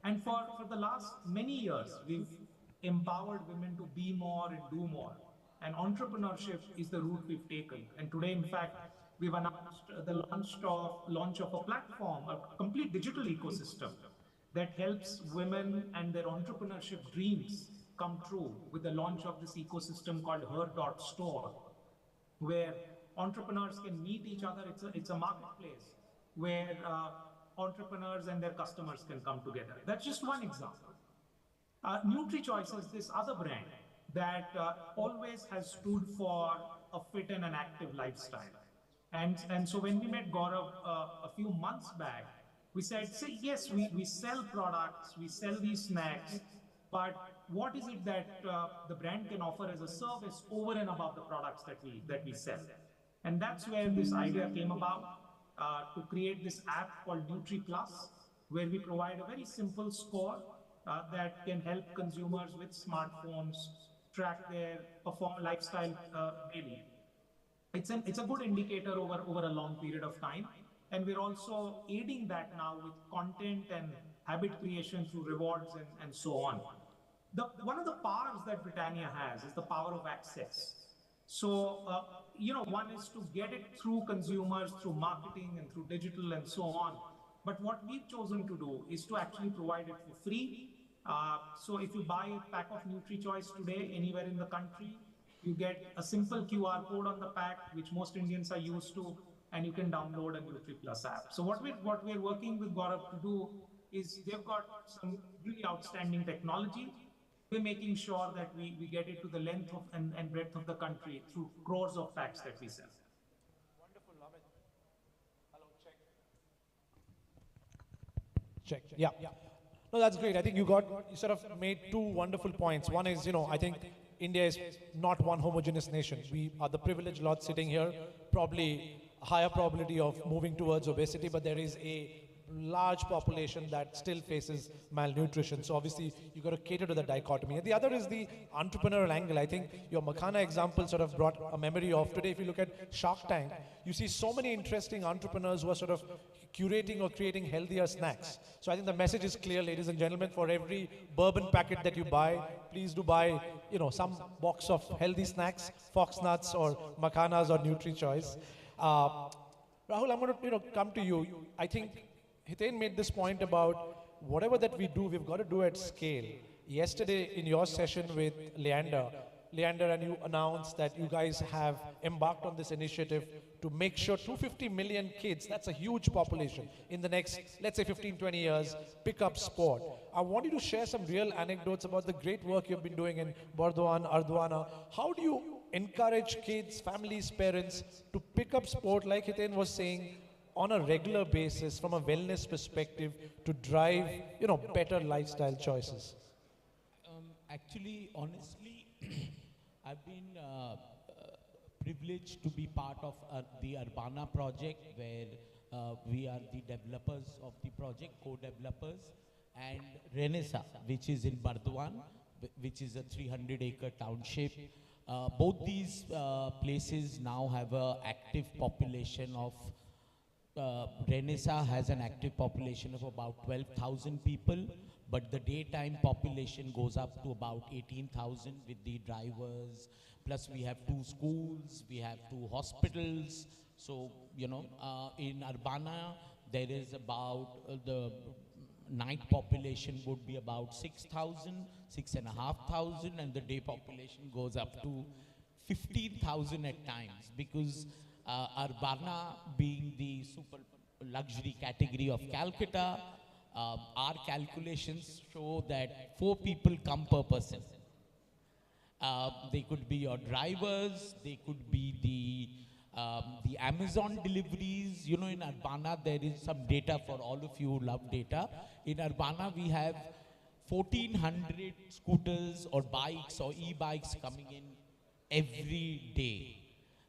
And for the last many years, we've empowered women to be more and do more. And entrepreneurship is the route we've taken. And today, in fact, we've announced the launch of a platform, a complete digital ecosystem that helps women and their entrepreneurship dreams come true, with the launch of this ecosystem called Her.Store, where entrepreneurs can meet each other. It's a marketplace where entrepreneurs and their customers can come together. That's just one example. NutriChoice is this other brand that always has stood for a fit and an active lifestyle. And so when we met Gaurav a few months back, we said, see, yes, we sell products, we sell these snacks, but what is it that the brand can offer as a service over and above the products that we sell? And that's where this idea came about, to create this app called Nutri Plus, where we provide a very simple score that can help consumers with smartphones track their lifestyle daily. It's a good indicator over a long period of time. And we're also aiding that now with content and habit creation through rewards and so on. One of the powers that Britannia has is the power of access. So, one is to get it through consumers, through marketing and through digital and so on. But what we've chosen to do is to actually provide it for free. So if you buy a pack of NutriChoice today anywhere in the country, you get a simple QR code on the pack, which most Indians are used to, and you can download a Nutri Plus app. So what we're working with Gaurav to do is they've got some really outstanding technology. We're making sure that we get it to the length of and breadth of the country through crores of packs that we sell. Wonderful, Amit. Hello, check. Yeah. No, that's great. I think you sort of made two wonderful points. One is, I think India is not one homogeneous nation. We are the privileged lot sitting here, probably a higher probability of moving towards obesity, but there is a large population that still faces malnutrition. So obviously you've got to cater to the dichotomy. And the other is the entrepreneurial angle. I think your Makhana example sort of brought a memory of today. If you look at Shark Tank, you see so many interesting entrepreneurs who are sort of curating or creating healthier snacks. So I think the message is clear, ladies and gentlemen. For every bourbon packet that you buy, please do buy, some box of healthy snacks, Fox Nuts or Makhanas or NutriChoice. Rahul, I'm going to come to you. I think Hiten made this point about whatever that we do, we've got to do at scale. Yesterday in your session with Leander, and you announced that you guys have embarked on this initiative to make sure 250 million kids, that's a huge population, in the next, let's say 15, 20 years, pick up sport. I want you to share some real anecdotes about the great work you've been doing in Burdwan, Ardwana. How do you encourage kids, families, parents to pick up sport, like Hiten was saying, on a regular basis from a wellness perspective to drive, better lifestyle choices? Actually, honestly, I've been privileged to be part of the Urbana project, where we are the developers of the project, co-developers, and Renesa, which is in Burdwan, which is a 300-acre township. Both these places now have an active population of Renesa has an active population of about 12,000 people, but the daytime population goes up to about 18,000 with the drivers. Plus we have 2 schools, we have 2 hospitals. So, in Urbana, there is about the night population would be about 6,000, 6,500, and the day population goes up to 15,000 at times, because Urbana being the super luxury category of Calcutta, our calculations show that 4 people come per person. They could be your drivers, they could be the Amazon deliveries. In Urbana there is some data for all of you who love data. In Urbana we have 1,400 scooters or bikes or e-bikes coming in every day.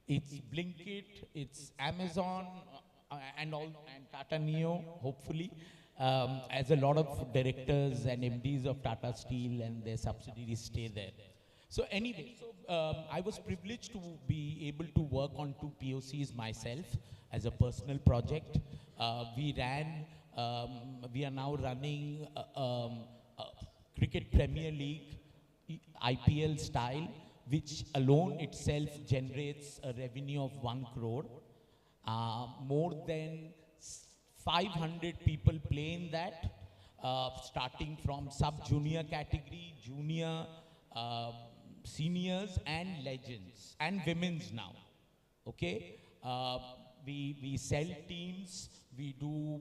It's Blinkit, it's Amazon, and Tata Neo, hopefully, as a lot of directors and MDs of Tata Steel and their subsidiaries stay there. So anyway, I was privileged to be able to work on 2 POCs myself as a personal project. We are now running Cricket Premier League, IPL style, which alone itself generates a revenue of 1 crore. More than 500 people play in that, starting from sub-junior category, junior, seniors, and legends, and women's now. Okay? We sell teams, we do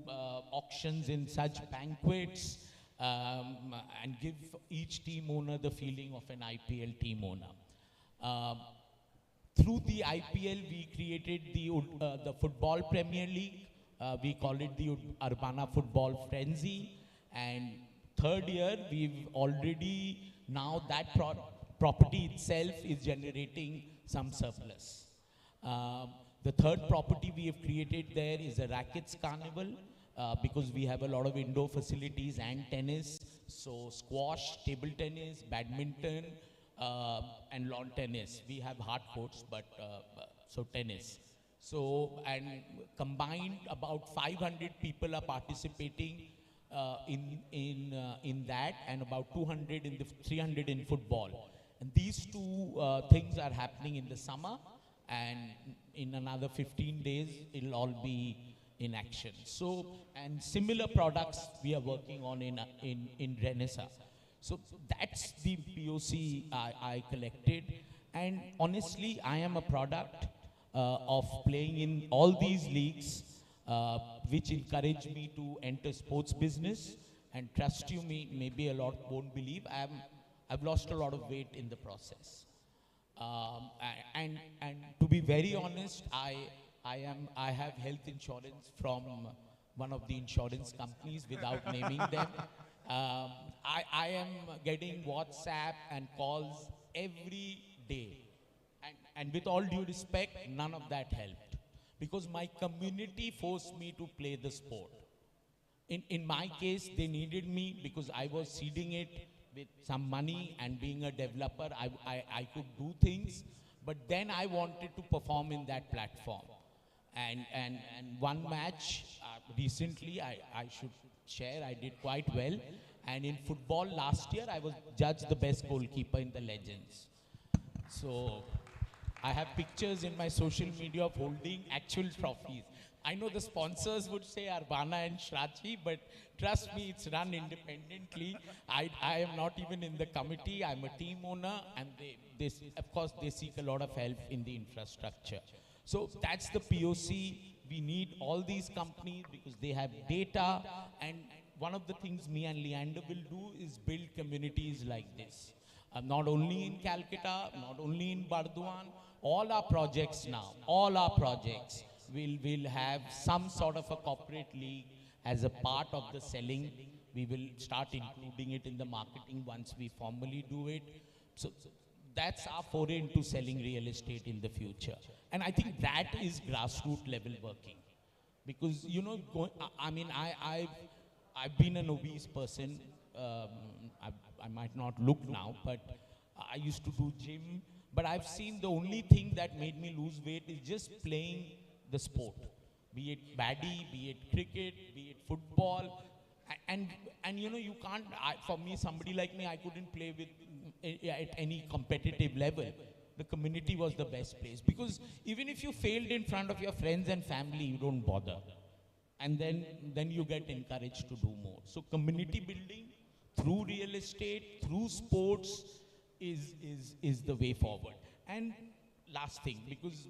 auctions in such banquets. and give each team owner the feeling of an IPL team owner. Through the IPL, we created the Football Premier League. We call it the Urbana Football Frenzy. And third year, we've already, now that property itself is generating some surplus. The third property we have created there is a Rackets Carnival, because we have a lot of indoor facilities and tennis. So squash, table tennis, badminton, and lawn tennis. We have hard courts, but so tennis. So, and combined about 500 people are participating in that, and about 300 in football. And these two things are happening in the summer, and in another 15 days, it'll all be in action. So, and similar products we are working on in Renaissance. So that's the POC I collected. And honestly, I am a product of playing in all these leagues, which encouraged me to enter sports business. And trust you me, maybe a lot won't believe, I've lost a lot of weight in the process. And to be very honest, I have health insurance from one of the insurance companies without naming them. I am getting WhatsApp and calls every day. And with all due respect, none of that helped. Because my community forced me to play the sport. In my case, they needed me because I was seeding it with some money, and being a developer, I could do things. But then I wanted to perform in that platform. And one match recently, I should share, I did quite well. And in football last year, I was judged the best goalkeeper in the Legends. So I have pictures in my social media of holding actual trophies. I know the sponsors would say Urbana and Shrachi, but trust me, it's run independently. I am not even in the committee. I'm a team owner, and they of course, they seek a lot of help in the infrastructure. So that's the POC. We need all these companies because they have data, and one of the things me and Leander will do is build communities like this. Not only in Calcutta, not only in Bardwan, all our projects now, all our projects will have some sort of a corporate league as a part of the selling. We will start including it in the marketing once we formally do it. So that's our foray into selling real estate in the future. And I think that is grassroots level working. Because, you know, I've been an obese person. I might not look now, but I used to do gym. But I've seen the only thing that made me lose weight is just playing the sport. Be it baddie, be it cricket, be it football. And you know, you can't, for me, somebody like me, I couldn't play with at any competitive level. The community was the best place. Because even if you failed in front of your friends and family, you don't bother. And then you get encouraged to do more. So community building through real estate, through sports is the way forward. And last thing, because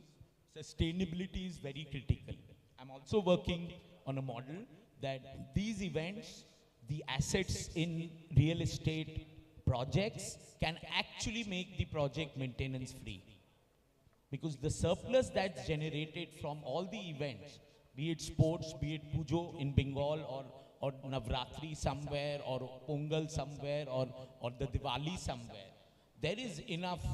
sustainability is very critical. I'm also working on a model that these events, the assets in real estate projects can actually make the project maintenance free. Because the surplus that's generated from all the events, be it sports, be it Pujo in Bengal, or Navratri somewhere, or Pongal somewhere, or the Diwali somewhere, there is enough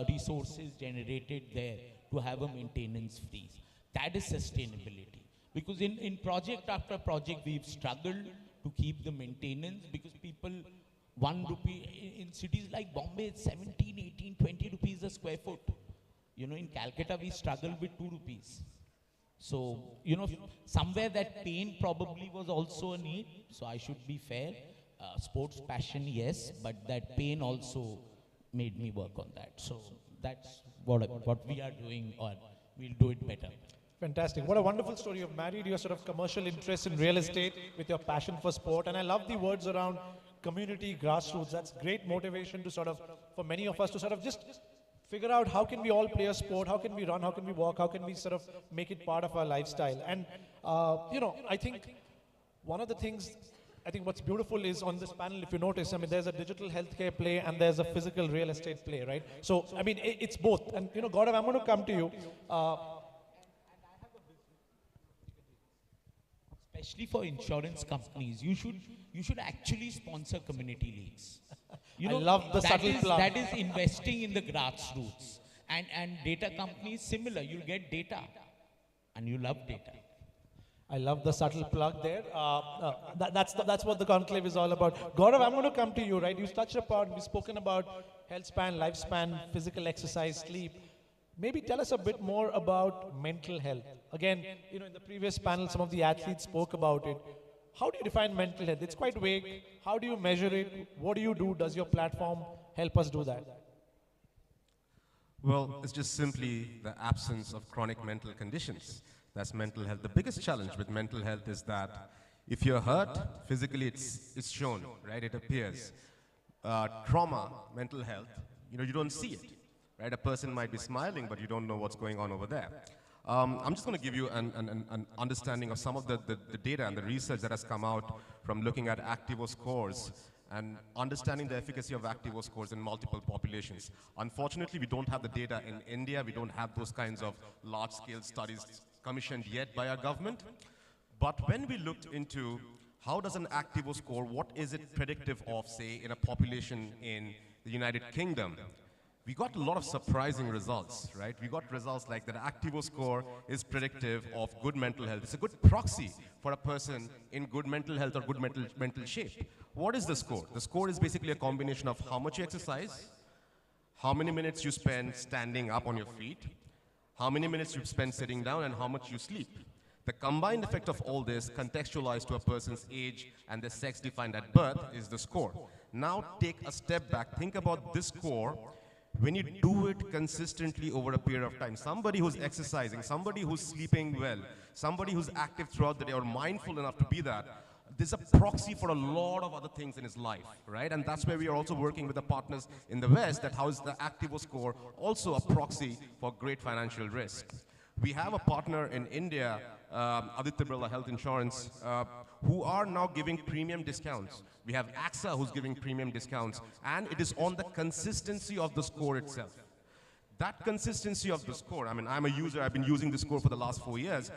resources generated there to have a maintenance freeze. That is sustainability. Because in project after project, we've struggled to keep the maintenance because people, 1 rupee, in cities like Bombay, it's 17, 18, 20 rupees a square foot. You know, in Calcutta, we struggle with 2 rupees. So, you know, somewhere that pain probably was also a need, so I should be fair. Sports passion, yes, but that pain also made me work on that. So that's what we are doing, or we'll do it better. Fantastic. What a wonderful story. You've married your sort of commercial interest in real estate with your passion for sport. And I love the words around community, grassroots. That's great motivation to sort of, for many of us to sort of just figure out how can we all play a sport, how can we run, how can we walk, how can we sort of make it part of our lifestyle. And, you know, I think one of the things I think what's beautiful is on this panel, if you notice, I mean, there's a digital healthcare play and there's a physical real estate play, right? So, I mean, it's both. And, you know, Gaurav, I'm going to come to you. Especially for insurance companies, you should actually sponsor community leagues. You know, I love the subtle plug. That is investing in the grassroots. And data companies, similar. You'll get data. And you love data. I love the subtle plug there. That's what the conclave is all about. Gaurav, I'm going to come to you, right? You touched upon, we've spoken about health span, lifespan, physical exercise, sleep. Maybe tell us a bit more about mental health. Again, you know, in the previous panel, some of the athletes spoke about it. How do you define mental health? It's quite vague. How do you measure it? What do you do? Does your platform help us do that? Well, it's just simply the absence of chronic mental conditions. That's mental health. The biggest challenge with mental health is that if you're hurt, physically it's shown, right? It appears. Trauma, mental health, you know, you don't see it, right? A person might be smiling, but you don't know what's going on over there. I'm just going to give you an understanding of some of the data and the research that has come out from looking at Activo scores and understanding the efficacy of Activo scores in multiple populations. Unfortunately, we don't have the data in India. We don't have those kinds of large-scale studies commissioned yet by our government. But when we looked into how does an Activo score, what is it predictive of, say, in a population in the United Kingdom, we got a lot of surprising results, right? We got results like that Activo score is predictive of good mental health. It's a good proxy for a person in good mental health or good mental shape. What is the score? The score is basically a combination of how much you exercise, how many minutes you spend standing up on your feet, how many minutes you spend sitting down, and how much you sleep. The combined effect of all this, contextualized to a person's age and the sex defined at birth, is the score. Now take a step back. Think about this score when you do it consistently over a period of time. Somebody who's exercising, somebody who's sleeping well, somebody who's active throughout the day or mindful enough to be that, there's a proxy for a lot of other things in his life, right? And that's where we are also working with the partners in the West, that how is the Activo score also a proxy for great financial risk. We have a partner in India, Aditya Birla Health Insurance, who are now giving premium discounts. We have AXA who's giving premium discounts, and it is on the consistency of the score itself. That consistency of the score, I mean, I'm a user, I've been using the score for the last 4 years.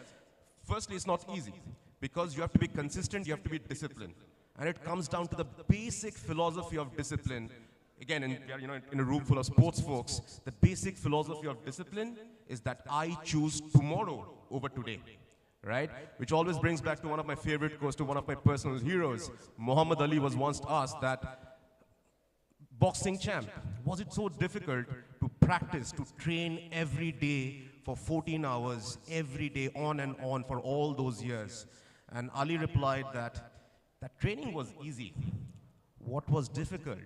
Firstly, it's not easy, because you have to be consistent, you have to be disciplined. And it comes down to the basic philosophy of discipline. Again, in a room full of sports folks, the basic philosophy of discipline is that I choose tomorrow over today, right? Which always brings back to one of my favorite quotes, to one of my personal heroes. Muhammad Ali was once asked that, boxing champ, was it so difficult to practice, to train every day for 14 hours, every day, on and on for all those years? And Ali replied that training was easy. What was difficult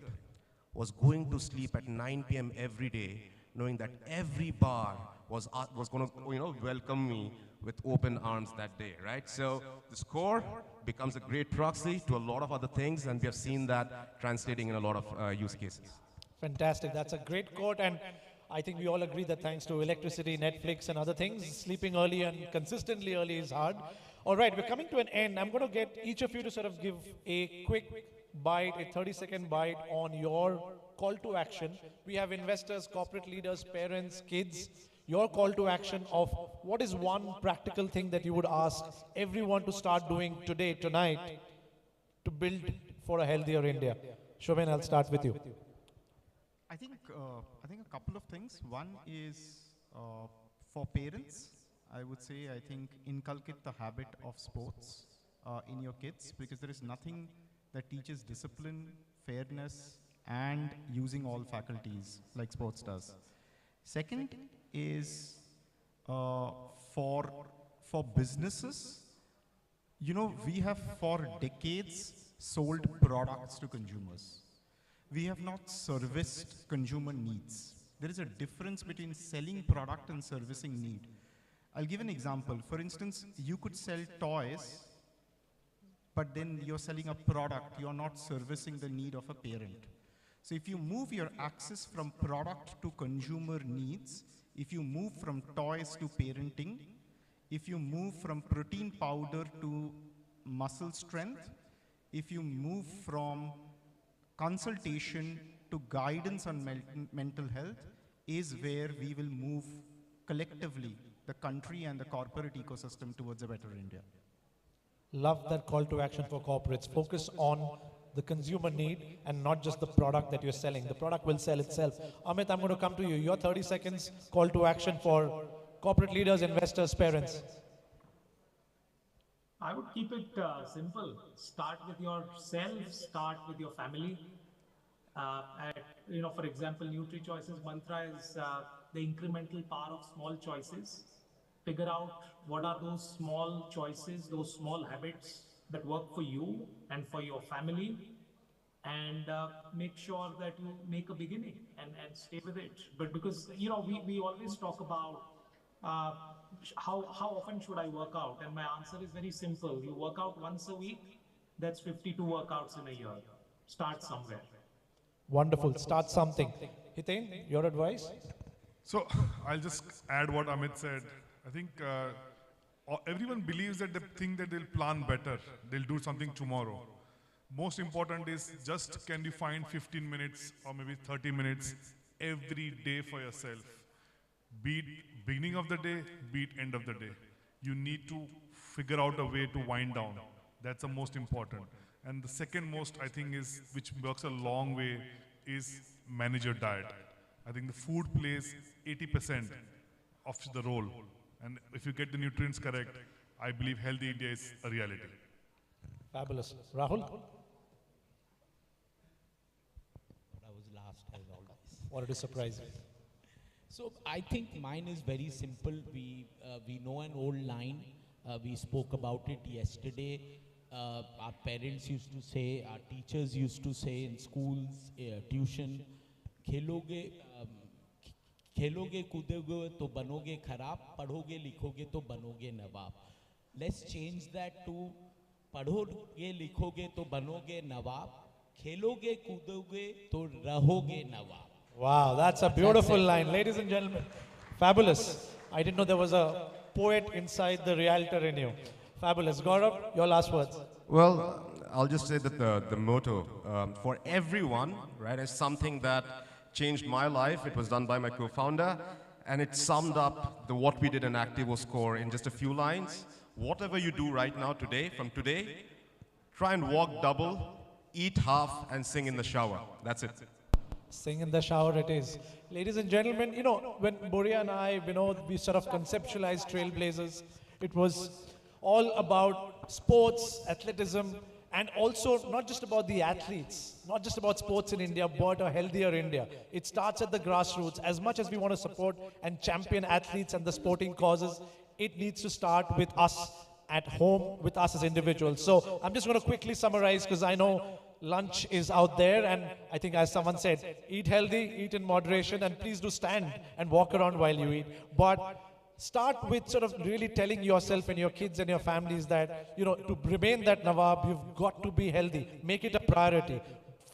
was going to sleep at 9 p.m. every day, knowing that every bar was going to welcome me with open arms that day, right? So the score becomes a great proxy to a lot of other things, and we have seen that translating in a lot of use cases. Fantastic. That's a great quote, and I think we all agree that thanks to electricity, Netflix, and other things, sleeping early and consistently early is hard. All right, we're coming to an end. I'm going to get each of you to sort of give a quick bite, a 30-second bite on your call to action. We have investors, corporate leaders, parents, kids. Your call to action of what is one practical thing that you would ask everyone to start doing today, tonight, to build for a healthier India. Shobhan, I'll start with you. I think a couple of things. One is for parents, I would say, I think inculcate the habit of sports in your kids, because there is nothing that teaches discipline, fairness, and using all faculties like sports does. Second is for businesses. You know, we have for decades sold products to consumers. We have not serviced consumer needs. There is a difference between selling product and servicing need. I'll give an example. For instance, you could sell toys, but then you're selling a product, you're not servicing the need of a parent. So if you move your access from product to consumer needs, if you move from toys to parenting, if you move from protein powder to muscle strength, if you move from consultation to guidance on mental health, is where we will move collectively, the country and the corporate ecosystem, towards a better India. Love that call to action for corporates. Focus on the consumer need and not just the product that you're selling. The product will sell itself. Amit, I'm going to come to you. Your 30 seconds call to action for corporate leaders, investors, parents. I would keep it simple. Start with yourself, start with your family. For example, NutriChoice's mantra is the incremental power of small choices. Figure out what are those small choices, those small habits that work for you and for your family, and make sure that you make a beginning and stay with it. But because, we always talk about how often should I work out? And my answer is very simple. You work out once a week, that's 52 workouts in a year. Start somewhere. Wonderful. Start something. Hiten, your advice? So I'll just add what Amit said. I think everyone believes that they think that they'll plan better. They'll do something tomorrow. Most important is just can you find 15 minutes or maybe 30 minutes every day for yourself. Be it beginning of the day, be it end of the day. You need to figure out a way to wind down. That's the most important. And the second most, I think, is, which works a long way, is manage your diet. I think the food plays 80% of the role. And if you get the nutrients correct, I believe healthy India is a reality. Fabulous. Rahul? I was last as always. Wanted to surprise you. So I think mine is very simple. We know an old line. We spoke about it yesterday. Our parents used to say, our teachers used to say in schools, tuition, खेलोगे कूदोगे तो बनोगे खराब, पढ़ोगे लिखोगे तो बनोगे नवाब. Let's change that to पढ़ोगे लिखोगे तो बनोगे नवाब, खेलोगे कूदोगे तो रहोगे नवाब. Wow, that's a beautiful line. Ladies and gentlemen, fabulous. I didn't know there was a poet inside the realtor in you. Fabulous. Gaurav, your last words. Well, I'll just say that the motto for everyone, right, is something that changed my life. It was done by my co-founder, and it summed up what we did in Activo Score in just a few lines. Whatever you do right now, from today, try and walk double, eat half, and sing in the shower. That's it. Sing in the shower it is. Ladies and gentlemen, when Borya and I, we sort of conceptualized Trailblazers, it was all about sports, athleticism, and also not just about the athletes, not just about sports in India, but a healthier India. It starts at the grassroots. As much as we want to support and champion athletes and the sporting causes, it needs to start with us at home, with us as individuals. So I'm just going to quickly summarize, because I know lunch is out there, and I think, as someone said, eat healthy, eat in moderation, and please do stand and walk around while you eat. But start with sort of really telling yourself and your kids and your families that, to remain that Nawab, you've got to be healthy. Make it a priority.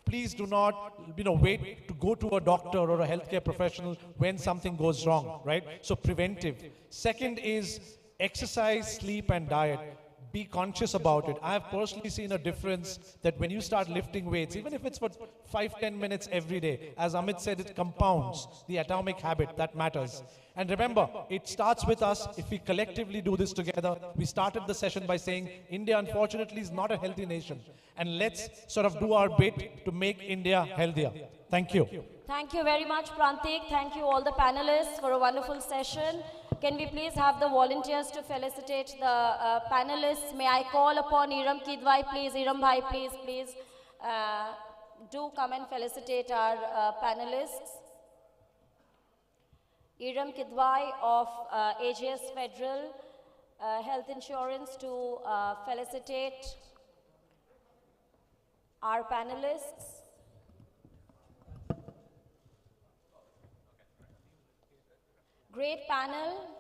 Please do not, wait to go to a doctor or a healthcare professional when something goes wrong, right? So preventive. Second is exercise, sleep, and diet. Be conscious about it. I have personally seen a difference that when you start lifting weights, even if it's for 5-10 minutes every day, as Amit said, it compounds the atomic habit that matters. And remember, it starts with us. If we collectively do this together, we started the session by saying India, unfortunately, is not a healthy nation. And let's sort of do our bit to make India healthier. Thank you. Thank you very much, Prantik. Thank you all the panelists for a wonderful session. Can we please have the volunteers to felicitate the panelists? May I call upon Iram Kidwai, please. Iram Bhai, please. Do come and felicitate our panelists. Iram Kidwai of AGS Federal Health Insurance to felicitate our panelists. Great panel.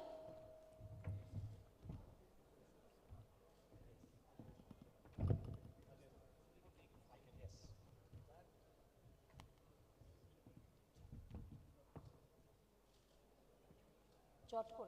Jot kore.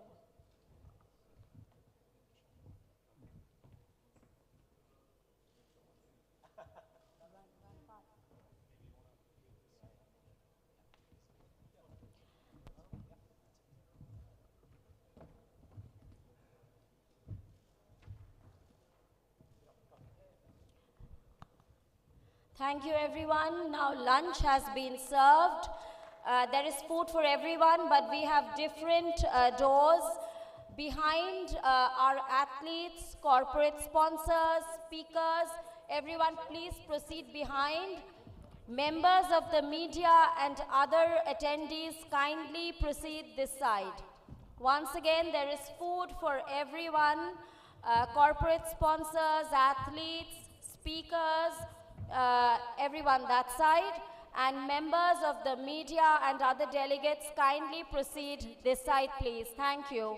Thank you, everyone. Now lunch has been served. There is food for everyone, but we have different doors. Behind our athletes, corporate sponsors, speakers, everyone please proceed behind. Members of the media and other attendees kindly proceed this side. Once again, there is food for everyone, corporate sponsors, athletes, speakers, everyone that side, and members of the media and other delegates kindly proceed this side, please. Thank you.